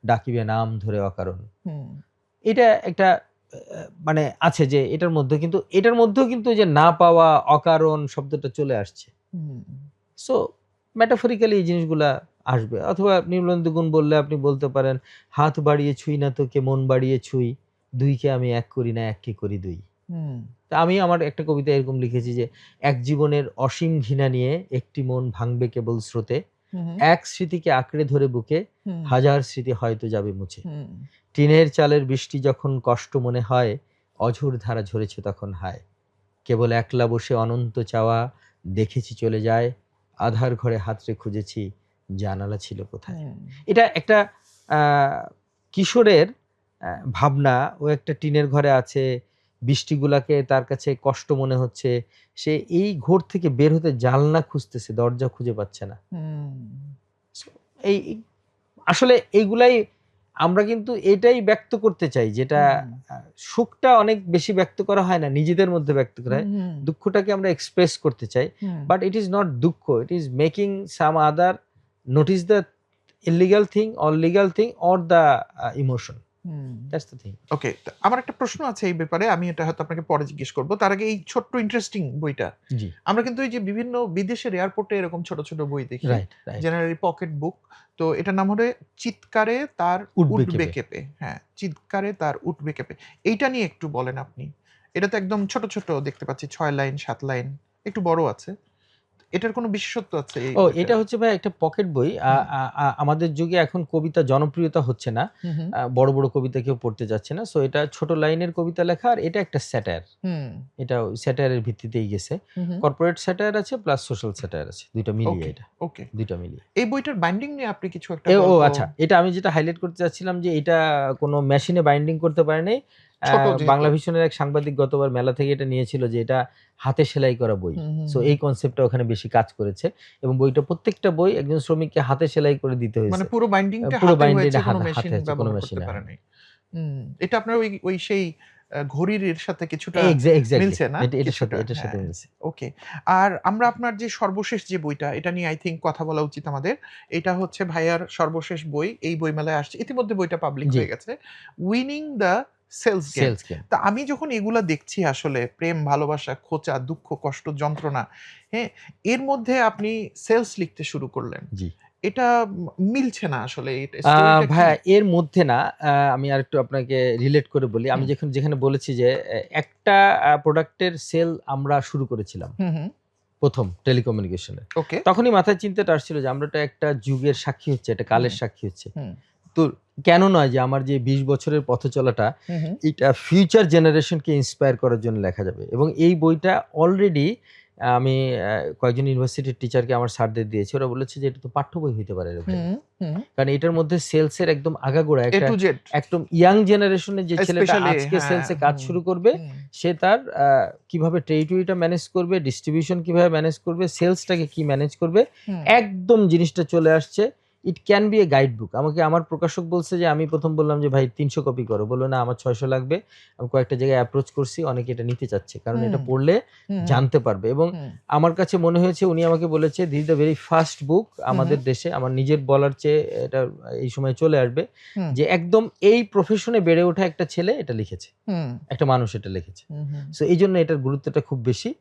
ডাকিবে নাম ধরে অকারণ। হুম, এটা একটা মানে আছে যে এটার মধ্যে কিন্তু এটার মধ্যেও কিন্তু ওই যে না পাওয়া, অকারণ শব্দটা চলে আসছে। হুম, সো মেটাফরিক্যালি এই জিনিসগুলা আসবে। অথবা নির্মলেন্দু গুণ বললে আপনি বলতে পারেন, হাত বাড়িয়ে ছুঁই না তোকে মন বাড়িয়ে ছুঁই, দুইকে আমি এক করি না এককে করি দুই। হুম, তা আমি আমার একটা কবিতায় এরকম লিখেছি যে, এক জীবনের অসীম ঘৃণা নিয়ে একটি মন ভাঙবে কেবল স্রোতে, হুম, এক স্মৃতিকে আঁকড়ে ধরে বুকে, হুম, হাজার স্মৃতি হয়তো যাবে মুছে। হুম, টিনের চালের বৃষ্টি যখন কষ্ট মনে হয়, অঝোর ধারা ঝরেছে তখন হায়। কেবল একলা বসে অনন্ত চাওয়া, দেখেছি চলে যায়, আঁধার ঘরে হাতড়ে খুঁজেছি, জানালা ছিল কোথায়। হুম, এটা একটা আ কিশোরের ভাবনা। ও একটা টিনের ঘরে আছে, বৃষ্টিগুলাকে তার কাছে কষ্ট মনে হচ্ছে। সে এই ঘোর থেকে বের হতে জানলা খুঁজতেছে, দরজা খুঁজে পাচ্ছে না। হুম, সো এই আসলে এইগুলাই আমরা কিন্তু এটাই ব্যক্ত করতে চাই, যেটা হুম, আ সুখটা অনেক বেশি ব্যক্ত করা হয় না, নিজেদের মধ্যে ব্যক্ত করা হুম, হয়। হুম, দুঃখটাকে আমরা এক্সপ্রেস করতে চাই। হুম, বাট ইট ইস নট দুঃখ, it is making some other notice the illegal thing or legal thing or the emotion. Hmm. That's the thing. Okay. আমার একটা প্রশ্ন আছে এই ব্যাপারে। আমি এটা হয়তো আপনাকে পরে জিজ্ঞেস করব। তার আগে এই ছোট্ট ইন্টারেস্টিং বইটা। জি, আমরা কিন্তু এই যে বিভিন্ন বিদেশের এয়ারপোর্টে এরকম ছোট, ছোট বই দেখি। Right, right. Generally pocket book. তো এটার নাম হলো 'চিৎকারে তার উঠবে উঠবে কেঁপে। কেঁপে'। হ্যাঁ, 'চিৎকারে তার উঠবে কেঁপে'। এইটা নিয়ে একটু বলেন আপনি। এটা তো একদম ছোট, ছোট দেখতে পাচ্ছি, ৬ লাইন, ৭ লাইন। একটু বড় আছে। এটার কোনো বিশেষত্ব আছে এই ও বইটার? এটা হচ্ছে ভাই একটা পকেট বই। হুম। আমাদের যুগে এখন কবিতা জনপ্রিয়তা হচ্ছে না। হুম, হুম। বড়, বড় কবিতা কেউ পড়তে যাচ্ছে না। সো এটা ছোট লাইনের কবিতা লেখা আর এটা একটা স্যাটায়ার। হুম, এটা স্যাটায়ার এর ভিত্তিতেই গেছে। হুম, হুম। কর্পোরেট স্যাটায়ার আছে প্লাস সোশ্যাল স্যাটায়ার আছে। ২ টা মিলিয়ে ওকে, এটা। ওকে। ২ টা মিলিয়ে। এই বইটার বাইন্ডিং নিয়ে আপনি কিছু একটা ও গল্প আচ্ছা। এটা আমি যেটা হাইলাইট করতে চাচ্ছিলাম যে এটা কোনো মেশিনে বাইন্ডিং করতে পারে নাই। ছোট যেহেতু। বাংলা ভিশনের এক সাংবাদিক গতবার মেলা থেকে এটা নিয়েছিল যে এটা হাতে সেলাই করা বই। হুম, হুম, সো হুম। এই কনসেপ্টটা ওখানে বেশি কাজ করেছে এবং বইটা প্রত্যেকটা বই একজন শ্রমিককে হাতে সেলাই করে দিতে মানে হয়েছে। পুরো বাইন্ডিংটা পুরো হাতে হয়েছে, বাইন্ডিংটা কোনো হাতে মেশিন হচ্ছে, কোনো ব্যবহার করতে মেশিনে পারে হয়নি। নাই। হুম, এটা আপনার ওই ওই সেই ঘড়ির এর সাথে কিছুটা এক্সাক্টলি। মিলছে না? কিছুটা, এটার সাথে হ্যাঁ। মিলছে। ওকে। আর আমরা আপনার যে সর্বশেষ যে বইটা, এটা নিয়ে আই থিংক কথা বলা উচিত আমাদের। এটা হচ্ছে ভাইয়ার সর্বশেষ বই। এই বইমেলায় আসছে। ইতিমধ্যে বইটা পাবলিক জি, হয়ে গেছে। 'Winning the sales game'. Sales game. তা আমি যখন এগুলা দেখছি আসলে প্রেম, ভালোবাসা, খোঁচা, দুঃখ, কষ্ট, যন্ত্রণা, হ্যাঁ? এর মধ্যে আপনি সেলস লিখতে শুরু করলেন। জি। এটা মিলছে না আসলে। এটা স্টোরিটা কি? ভাইয়া এর মধ্যে না আমি আরেকটু আপনাকে রিলেট করে বলি। আমি হুম, যেখানে বলেছি যে একটা প্রোডাক্টের সেল আমরা শুরু করেছিলাম। হুম, হুম। ১ম টেলিকমিউনিকেশনের। ওকে। তখনই মাথায় চিন্তাটা আসছিল যে আমরা তো একটা যুগের সাক্ষী হচ্ছি, একটা হুম, কালের সাক্ষী হচ্ছি। হুম, তো কেন নয় যে আমার যে ২০ বছরের পথ চলাটা হুম, হুম, এটা ফিউচার জেনারেশনকে ইন্সপায়ার করার জন্য লেখা যাবে এবং এই বইটা অলরেডি আমি কয়েকজন ইউনিভার্সিটির টিচারকে আমার স্যারদের দিয়েছি। ওরা বলেছে যে এটা তো পাঠ্য বই হইতে পারে রে ভাই। হুম, হুম। কারণ এটার মধ্যে সেলস এর একদম আগাগোড়া A to Z একদম ইয়াং জেনারেশনের যে ছেলেটা স্পেশালি, আজকে হ্যাঁ, সেলস এ কাজ হুম, শুরু করবে, হুম, সে তার কিভাবে টেরিটরিটা ম্যানেজ করবে, ডিস্ট্রিবিউশন কিভাবে ম্যানেজ করবে, সেলসটাকে কি ম্যানেজ করবে, হুম, একদম জিনিসটা চলে আসছে। It can B a guide book. আমাকে আমার প্রকাশক বলছে যে আমি ১ম বললাম যে, "ভাই ৩০০ কপি করো।" বলল, "না আমার ৬০০ লাগবে।" আমি কয়েকটা জায়গায় অ্যাপ্রোচ করছি। অনেকে এটা নিতে চাচ্ছে। কারণ হুম, এটা পড়লে হুম, হুম, জানতে পারবে এবং হুম, আমার কাছে মনে হয়েছে উনি আমাকে বলেছে, "this is the very first book hmm, আমাদের দেশে।" আমার নিজের বলার চেয়ে এটা এই সময় চলে আসবে। হুম, যে একদম এই প্রফেশনে বেড়ে ওঠা একটা ছেলে এটা লিখেছে। হুম, একটা মানুষ এটা লিখেছে। হুম, হুম। সো এইজন্য এটার গুরুত্বটা খুব বেশি।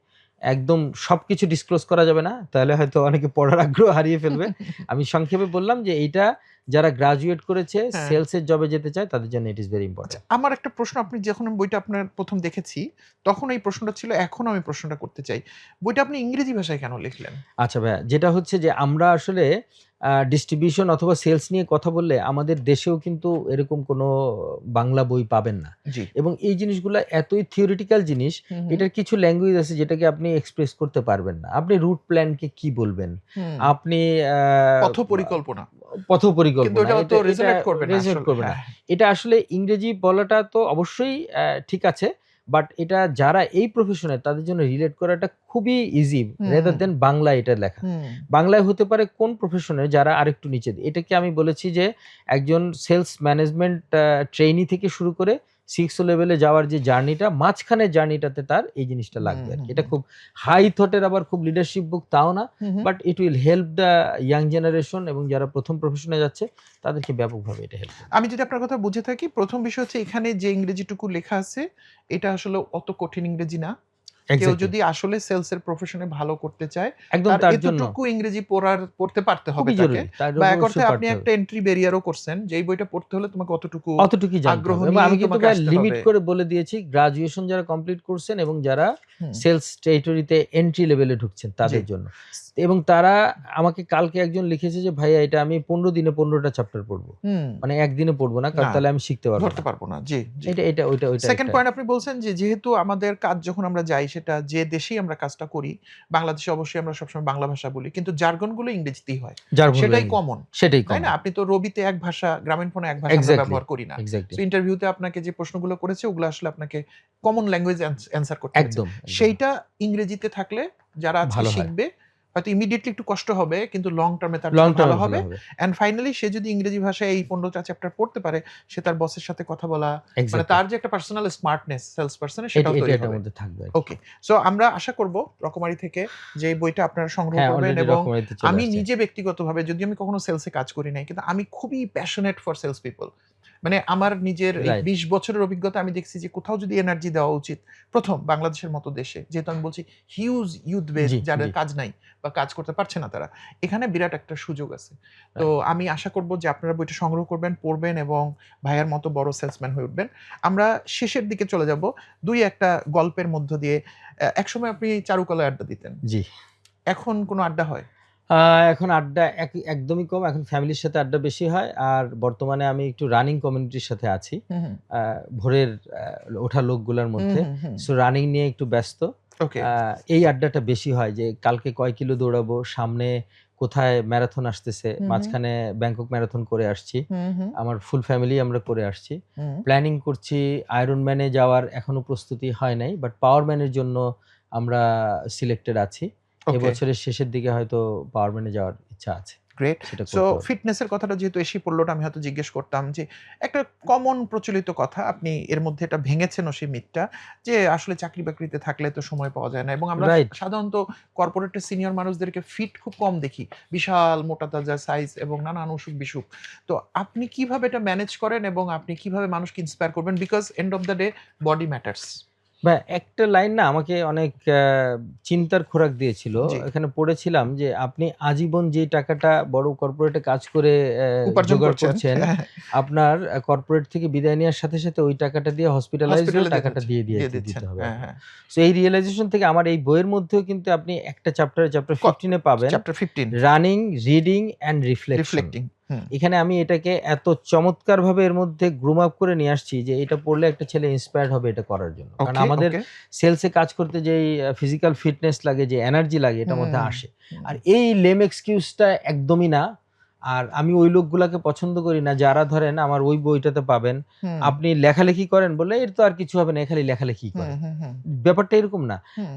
একদম সবকিছু ডিসক্লোজ করা যাবে না। তাহলে হয়তো অনেকে পড়ার আগ্রহ হারিয়ে ফেলবে। আমি সংক্ষেপে বললাম যে এইটা যারা গ্র্যাজুয়েট করেছে, হ্যাঁ। সেলস এর জবে যেতে চায় তাদের জন্য ইট ইস ভেরি আচ্ছা, ইম্পোর্টেন্ট। আমার একটা প্রশ্ন, আপনি যখন আমি বইটা আপনার ১ম দেখেছি, তখন এই প্রশ্নটা ছিল, এখনো আমি প্রশ্নটা করতে চাই। বইটা আপনি ইংরেজি ভাষায় কেন লিখলেন? আচ্ছা ভাইয়া, যেটা হচ্ছে যে আমরা আসলে ডিস্ট্রিবিউশন অথবা সেলস নিয়ে কথা বললে আমাদের দেশেও কিন্তু এরকম কোনো বাংলা বই পাবেন না। জি। এবং এই জিনিসগুলা এতই থিওরিটিক্যাল জিনিস, হুম, হুম, এটার কিছু ল্যাঙ্গুয়েজ আছে যেটাকে আপনি এক্সপ্রেস করতে পারবেন না। আপনি রুট প্ল্যানকে কি বলবেন? হুম। আপনি আ পথ বা পরিকল্পনা। পথ কিন্তু পরিকল্পনা এটা অত এটা রেজোনেট করবে না রেজোনেট আসলে। করবে না। হ্যাঁ, এটা আসলে ইংরেজি বলাটা তো অবশ্যই ঠিক আছে। বাট এটা যারা এই প্রফেশনে তাদের জন্য রিলেট করাটা খুবই ইজি হুম, রেদার দেন বাংলায় এটা লেখা। হুম, বাংলায় হতে পারে কোন প্রফেশনে যারা আরেকটু নিচে এটাকে আমি বলেছি যে একজন সেলস ম্যানেজমেন্ট ট্রেইনি থেকে শুরু করে 6 লেভেলে যাওয়ার যে জার্নিটা মাঝখানের জার্নিটাতে তার এই জিনিসটা হুম, লাগবে আরকি। হুম, এটা খুব হাই থটের আবার খুব লিডারশিপ বুক তাও না। Hmm, hmm. But it will help the young generation এবং যারা ১ম প্রফেশনে যাচ্ছে তাদেরকে ব্যাপকভাবে এটা হেল্প করবে। আমি যদি আপনার কথা বুঝে থাকি, ১ম বিষয় হচ্ছে এখানে যে ইংরেজিটুকু লেখা আছে, এটা আসলে অত কঠিন ইংরেজি না। কেউ এক্সাক্টলি। যদি আসলে সেলস এর প্রফেশন এ ভালো করতে চায়, একদম তার তার জন্য এতটুকু ইংরেজি পড়তে পারতে হবে খুবই তাকে। জরুরি। তার বা এক অর্থে অবশ্যই আপনি পারতে হবে। একটা এন্ট্রি ব্যারিয়ার ও করছেন যে এই বইটা পড়তে হলে তোমাকে অতটুকু অতটুকুই জানতে আগ্রহ হবে এবং আমি নিয়েই কিন্তু তোমাকে ভাই আসতে লিমিট হবে। করে বলে দিয়েছি গ্র্যাজুয়েশন যারা কমপ্লিট করছেন এবং যারা হুম, সেলস টেরিটরিতে এন্ট্রি লেভেলে ঢুকছেন জি। তাদের জন্য। এবং তারা আমাকে কালকে একজন লিখেছে যে, "ভাইয়া এটা আমি ১৫ দিনে ১৫ টা চ্যাপ্টার পড়ব।" হুম, মানে একদিনে পড়ব না কারণ না, তাহলে আমি শিখতে পারব ধরতে না। পারব না। জি, জি। এটা ওইটা সেকেন্ড একটা পয়েন্ট, আপনি বলছেন যে যেহেতু আমাদের কাজ যখন আমরা যাই সেটা যে দেশেই আমরা কাজটা করি, বাংলাদেশে অবশ্যই আমরা সবসময় বাংলা ভাষা বলি। কিন্তু জার্গন গুলো ইংরেজিতেই হয়। জার্গন সেটাই ল্যাঙ্গুয়েজ কমন। সেটাই তাই না? কমন। আপনি তো রবিতে এক ভাষা, গ্রামীণ ফোনে এক ভাষা আমরা এক্সাক্টলি, ব্যবহার করি না। So exactly. ইন্টারভিউতে আপনাকে যে প্রশ্নগুলো করেছে ওগুলো আসলে আপনাকে কমন ল্যাঙ্গুয়েজ অ্যান্সার করতে হয়েছে। একদম, একদম। সেইটা ইংরেজিতে থাকলে যারা আজকে ভালো হয়। শিখবে হয়তো ইমিডিয়েটলি একটু কষ্ট হবে কিন্তু লং টার্মে তার লং জন্য ভালো টার্মে ভালো হবে। হবে। অ্যান্ড ফাইনালি সে যদি ইংরেজি ভাষায় এই ১৫ টা চ্যাপ্টার পড়তে পারে, সে তার বসের সাথে কথা বলা, মানে এক্সাক্টলি। তার যে একটা পার্সোনাল স্মার্টনেস সেলস পারসন এর সেটাও এটা তৈরি এটার হবে। মধ্যে থাকবে আরকি। ওকে। সো আমরা আশা করব রকমারি থেকে যে এই বইটা আপনারা সংগ্রহ হ্যাঁ, করবেন অলরেডি এবং রকমারিতে চলে আমি আসছে। নিজে ব্যক্তিগতভাবে, যদিও আমি কখনো সেলস এ কাজ করি নাই, কিন্তু আমি খুবই প্যাশনেট ফর সেলস পিপল। মানে আমার নিজের এই রাইট। ২০ বছরের অভিজ্ঞতা আমি দেখছি যে কোথাও যদি এনার্জি দেওয়া উচিত, ১ম বাংলাদেশের মতো দেশে, যেহেতু আমি বলছি হিউজ ইউথ বেস জি, যাদের জি। কাজ নাই বা কাজ করতে পারছে না তারা। এখানে বিরাট একটা সুযোগ আছে। তো রাইট। আমি আশা করব যে আপনারা বইটা সংগ্রহ করবেন, পড়বেন এবং ভাইয়ার মতো বড় সেলসম্যান হয়ে উঠবেন। আমরা শেষের দিকে চলে যাব। ২ একটা গল্পের মধ্য দিয়ে। একসময় আপনি চারুকলায় আড্ডা দিতেন। জি। এখন কোনো আড্ডা হয়? এখন আড্ডা একদমই কম। এখন ফ্যামিলির সাথে আড্ডা বেশি হয়। আর বর্তমানে আমি একটু রানিং কমিউনিটির সাথে আছি। হুম, হুম। আ ভোরের ওঠা লোকগুলার হুম, মধ্যে। হুম, হুম। সো রানিং নিয়ে একটু ব্যস্ত। ওকে। আ এই আড্ডাটা বেশি হয় যে কালকে কয় কিলো দৌড়াবো, সামনে কোথায় ম্যারাথন আসতেছে, হুম, হুম। মাঝখানে ব্যাংকক ম্যারাথন করে আসছি। হুম, হুম। আমার ফুল ফ্যামিলি আমরা করে আসছি। হুম। প্ল্যানিং করছি আয়রনম্যানে যাওয়ার এখনো প্রস্তুতি হয় নাই। বাট পাওয়ারম্যানের জন্য আমরা সিলেক্টেড আছি। ওকে। এবছরের শেষের দিকে হয়তো পাওয়ারম্যানে যাওয়ার ইচ্ছা আছে। গ্রেট। সেটা সো করতে হবে। ফিটনেসের কথাটা যেহেতু এসেই পড়ল, ওটা আমি হয়তো জিজ্ঞেস করতাম যে, একটা কমন প্রচলিত কথা, আপনি এর মধ্যে এটা ভেঙেছেনও সেই মিথটা যে, আসলে চাকরি-বাকরিতে থাকলে তো সময় পাওয়া যায় না এবং আমরা রাইট। সাধারণত কর্পোরেটের সিনিয়র মানুষদেরকে ফিট খুব কম দেখি। বিশাল মোটা তাজা সাইজ এবং নানান অসুখ-বিসুখ। তো আপনি কিভাবে এটা ম্যানেজ করেন এবং আপনি কিভাবে মানুষকে ইন্সপায়ার করবেন? Because end of the day body matters. ভাই একটা লাইন না আমাকে অনেক চিন্তার খোরাক দিয়েছিল। জি। এখানে পড়েছিলাম যে, "আপনি আজীবন যেই টাকাটা বড় কর্পোরেটে কাজ করে উপার্জন জোগাড় করছেন। করছেন, আপনার কর্পোরেট থেকে বিদায় নেওয়ার সাথে, সাথে ওই টাকাটা দিয়ে হসপিটালাইজড হয়ে হসপিটালে দিতে টাকাটা হচ্ছে। দিয়ে দিয়ে দিতে দিচ্ছেন। দিতে হবে হ্যাঁ, আপনার।" হ্যাঁ। সো এই রিয়ালাইজেশন থেকে আমার এই বইয়ের মধ্যেও কিন্তু আপনি একটা চ্যাপ্টার ক 15 এ পাবেন chapter 15 running, reading and reflection. Reflecting. Hmm. এখানে আমি এটাকে এত চমৎকারভাবে এর মধ্যে গ্রুম আপ করে নিয়ে আসছি যে এটা পড়লে একটা ছেলে ইন্সপায়ার্ড হবে এটা করার জন্য। কারণ ওকে, আমাদের ওকে। সেলসে কাজ করতে যেই ফিজিক্যাল ফিটনেস লাগে, যে এনার্জি লাগে এটার মধ্যে হুম, আসে। হুম, আর এই লেম এক্সকিউজটা একদমই না। আর আমি ওই লোকগুলাকে পছন্দ করি না যারা ধরেন আমার ওই বইটাতে পাবেন, হুম, আপনি লেখালেখি করেন বললে এর তো আর কিছু হবে না, খালি লেখালেখিই হুম, করে। হুম, হুম, ব্যাপারটা এরকম না। হুম,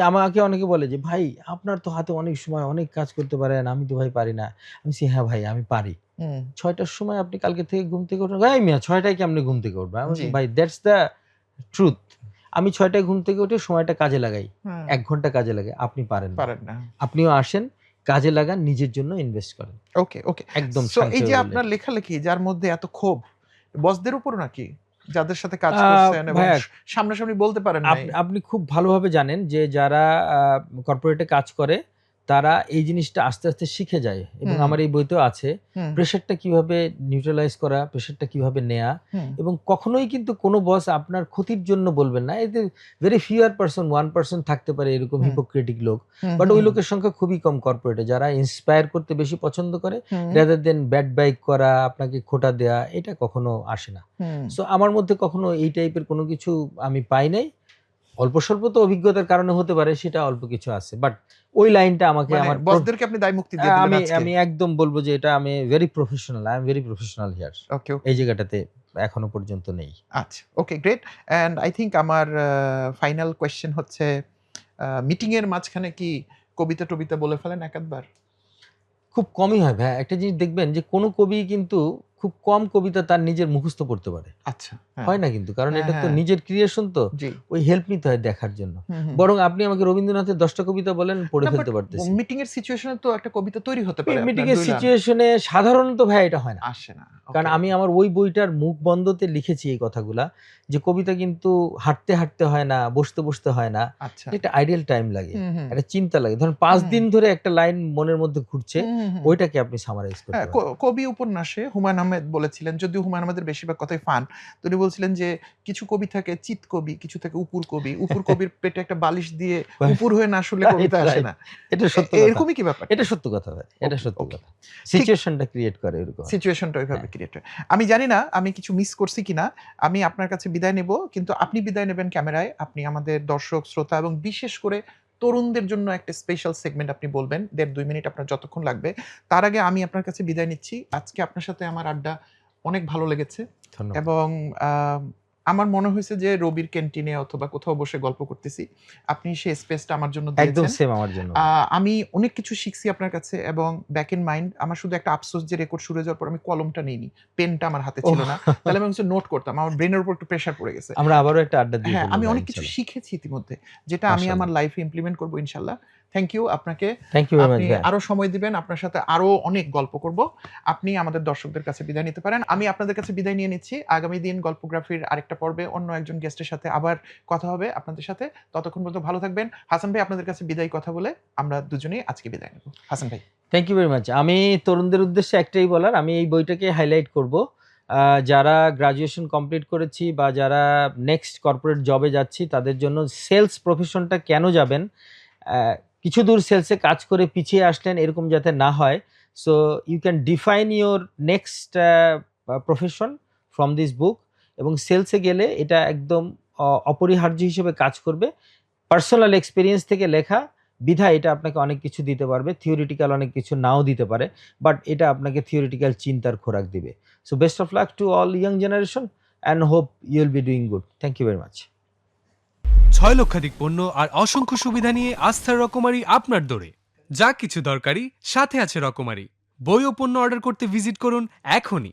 আমাকে অনেকে বলে যে, "ভাই আপনার তো হাতে অনেক সময়, অনেক কাজ করতে পারেন। আমি তো ভাই পারি না।" আমি বলছি, "হ্যাঁ ভাই আমি পারি।" হুম, ৬ টার সময় আপনি কালকে থেকে ঘুম থেকে উঠেন, "এই মিয়া ৬ টায় কেমনে ঘুম থেকে উঠবা?" আমি জি। বলছি, "ভাই দ্যাটস দ্য ট্রুথ।" আমি ৬ টায় ঘুম থেকে উঠে সময়টা কাজে লাগাই। হুম, ১ ঘন্টা কাজে লাগাই। আপনি পারেন না। পারেন না। আপনিও আসেন, কাজে লাগান, নিজের জন্য ইনভেস্ট করেন। ওকে, ওকে। একদম সো এই যে সংক্ষেপে বললে আপনার এটা। লেখালেখি যার মধ্যে এত ক্ষোভ, বসদের উপরও নাকি? যাদের সাথে কাজ আ করছেন এবং ভাইয়া সামনাসামনি বলতে পারেন নাই। আপনি খুব ভালোভাবে জানেন যে যারা আ কর্পোরেটে কাজ করে তারা এই জিনিসটা আস্তে, আস্তে শিখে যায় এবং হুম, আমার এই বইতেও আছে। হুম, প্রেশারটা কিভাবে নিউট্রালাইজ করা, প্রেশারটা কিভাবে নেয়া হুম, এবং কখনোই কিন্তু কোনো বস আপনার ক্ষতির জন্য বলবেন না। এতে ভেরি ফিউয়ার পারসন 1% থাকতে পারে এরকম হুম, হিপোক্রেটিক লোক। হুম, বাট ওই হুম, লোকের সংখ্যা খুবই কম কর্পোরেটে যারা ইন্সপায়ার করতে বেশি পছন্দ করে হুম, রাদার দেন ব্যাড বাইক করা, আপনাকে খোঁটা দেয়া এটা কখনো আসে না। হুম। সো আমার মধ্যে কখনো এই টাইপের কোনো কিছু আমি পাই নাই। অল্প-স্বল্প তো অভিজ্ঞতার কারণে হতে পারে সেটা অল্প কিছু আছে। বাট ওই লাইনটা আমাকে মানে আমার বসদেরকে আপনি দায়মুক্তি দিয়ে দিলেন আমি আজকে। আমি একদম বলব যে এটা আমি very professional. I am very professional here. Okay, okay. এই জায়গাটাতে এখনো পর্যন্ত নেই। আচ্ছা। Okay, great. And I think আমার ফাইনাল কোয়েশ্চেন হচ্ছে, মিটিং এর মাঝখানে কি কবিতা-টবিতা বলে ফেলেন এক-আধবার? খুব কমই হয় ভাইয়া। একটা জিনিস দেখবেন যে কোন কবি কিন্তু খুব কম কবিতা তার নিজের মুখস্থ পড়তে পারে। আচ্ছা। হ্যাঁ। হয় না কিন্তু। কারণ হ্যাঁ, এটা তো হ্যাঁ। নিজের ক্রিয়েশন তো। জি। ওই হেল্প নিতে হয় দেখার জন্য। হুম, হুম। বরং আপনি আমাকে রবীন্দ্রনাথের ১০ টা কবিতা বলেন পড়ে না, বাট ফেলতে পারতেছি। মিটিং এর সিচুয়েশন এ তো একটা কবিতা তৈরি হতে পারে মিটিং আপনার এর ২ লাইন। সিচুয়েশন এ সাধারণত ভাইয়া এটা হয় না। আসে না। কারণ ওকে। আমি আমার ওই বইটার মুখবন্ধতে লিখেছি এই কথাগুলা। যে কবিতা কিন্তু হাঁটতে, হাঁটতে হয় না, বসতে, বসতে হয় না। আচ্ছা। এটা একটা আইডিয়াল টাইম লাগে। হুম, হুম। একটা চিন্তা লাগে। ধরেন ৫ হুম। দিন ধরে একটা লাইন মনের মধ্যে ঘুরছে, হুম, হুম, হুম। ওইটাকে আপনি সামারাইজ করতে হ্যাঁ, পারেন। কবি উপন্যাসে হুমায়ূন আহমেদ বলেছিলেন, যদিও হুমায়ূন আহমেদের বেশিরভাগ কথাই ফান। তো উনি বলছিলেন যে, কিছু কবি থাকে চিৎ কবি, কিছু থাকে উপুর কবি। উপুর কবির পেটে একটা বালিশ দিয়ে উপুর হয়ে না শুলে রাইট, কবিতা আসে রাইট। না। এটা সত্য কথা। এরকমই কি ব্যাপারটা? এটা সত্য কথা ভাই। এটা ওকে, সত্য ওকে। কথা। ঠিক সিচুয়েশনটা ক্রিয়েট করে এরকম আরকি। সিচুয়েশনটা ওইভাবে হ্যাঁ। ক্রিয়েট হয়। আমি জানি না আমি কিছু মিস করছি কিনা। আমি আপনার কাছে বিদায় নেব। কিন্তু আপনি বিদায় নেবেন ক্যামেরায়। আপনি আমাদের দর্শক, শ্রোতা এবং বিশেষ করে তরুণদের জন্য একটা স্পেশাল সেগমেন্ট আপনি বলবেন। ১.৫-২ মিনিট আপনার যতক্ষণ লাগবে। তার আগে আমি আপনার কাছে বিদায় নিচ্ছি। আজকে আপনার সাথে আমার আড্ডা অনেক ভালো লেগেছে ধন্যবাদ। এবং আ আমার মনে হইছে যে রবির ক্যান্টিনে অথবা কোথাও বসে গল্প করতেছি। আপনি সেই স্পেসটা আমার জন্য একদম দিয়েছেন। সেম আমার জন্য আ ভাই। আমি অনেক কিছু শিখছি আপনার কাছে এবং ব্যাক ইন মাইন্ড আমার শুধু একটা আফসোস যে রেকর্ড শুরু হয়ে যাওয়ার পর আমি কলমটা নেইনি। পেনটা আমার হাতে ছিল ওহ! না। তাহলে আমি কিছু নোট করতাম। আমার ব্রেইনের উপর একটু প্রেশার পড়ে গেছে। আমরা আবারও একটা আড্ডা দিয়ে হ্যাঁ, ফেলব আমি ভাই অনেক কিছু ইনশাআল্লাহ। শিখেছি ইতিমধ্যে। যেটা আমি আমার মাশাআল্লাহ। লাইফে ইমপ্লিমেন্ট করব ইনশাআল্লাহ। থ্যাংক ইউ আপনাকে। থ্যাংক ইউ ভেরি মাচ আপনি ভাইয়া। আরো সময় দিবেন। আপনার সাথে আরো অনেক গল্প করব। আপনি আমাদের দর্শকদের কাছে বিদায় নিতে পারেন। আমি আপনাদের কাছে বিদায় নিয়ে নিচ্ছি। আগামী দিন গল্পগ্রাফির আরেকটা পর্বে অন্য একজন গেস্টের সাথে আবার কথা হবে আপনাদের সাথে। ততক্ষণ পর্যন্ত ভালো থাকবেন। হাসান ভাই, আপনাদের কাছে বিদায়ী কথা বলে আমরা দুজনেই আজকে বিদায় নেব। হাসান ভাই। Thank you very much. আমি তরুণদের উদ্দেশ্যে একটাই বলার, আমি এই বইটাকে হাইলাইট করব। যারা গ্র্যাজুয়েশন কমপ্লিট করেছি বা যারা নেক্সট কর্পোরেট জবে যাচ্ছি তাদের জন্য সেলস প্রফেশনটা কেন যাবেন? অ্যা কিছু দূর সেলসে কাজ করে পিছিয়ে আসলেন, এরকম যাতে না হয়। So you can define your next profession from this book, এবং সেলসে গেলে এটা একদম অপরিহার্য হিসেবে কাজ করবে। পার্সোনাল এক্সপিরিয়েন্স থেকে লেখা বিধায় এটা আপনাকে অনেক কিছু দিতে পারবে, থিওরিটিক্যাল অনেক কিছু নাও দিতে পারে, বাট এটা আপনাকে থিওরিটিক্যাল চিন্তার খোরাক দিবে। So best of luck to all young generation and hope you will be doing good. Thank you very much. 6 লক্ষাধিক পণ্য আর অসংখ্য সুবিধা নিয়ে আস্থার রকমারি আপনার দোরে। যা কিছু দরকারি সাথে আছে রকমারি। বই ও পণ্য অর্ডার করতে ভিজিট করুন এখনই।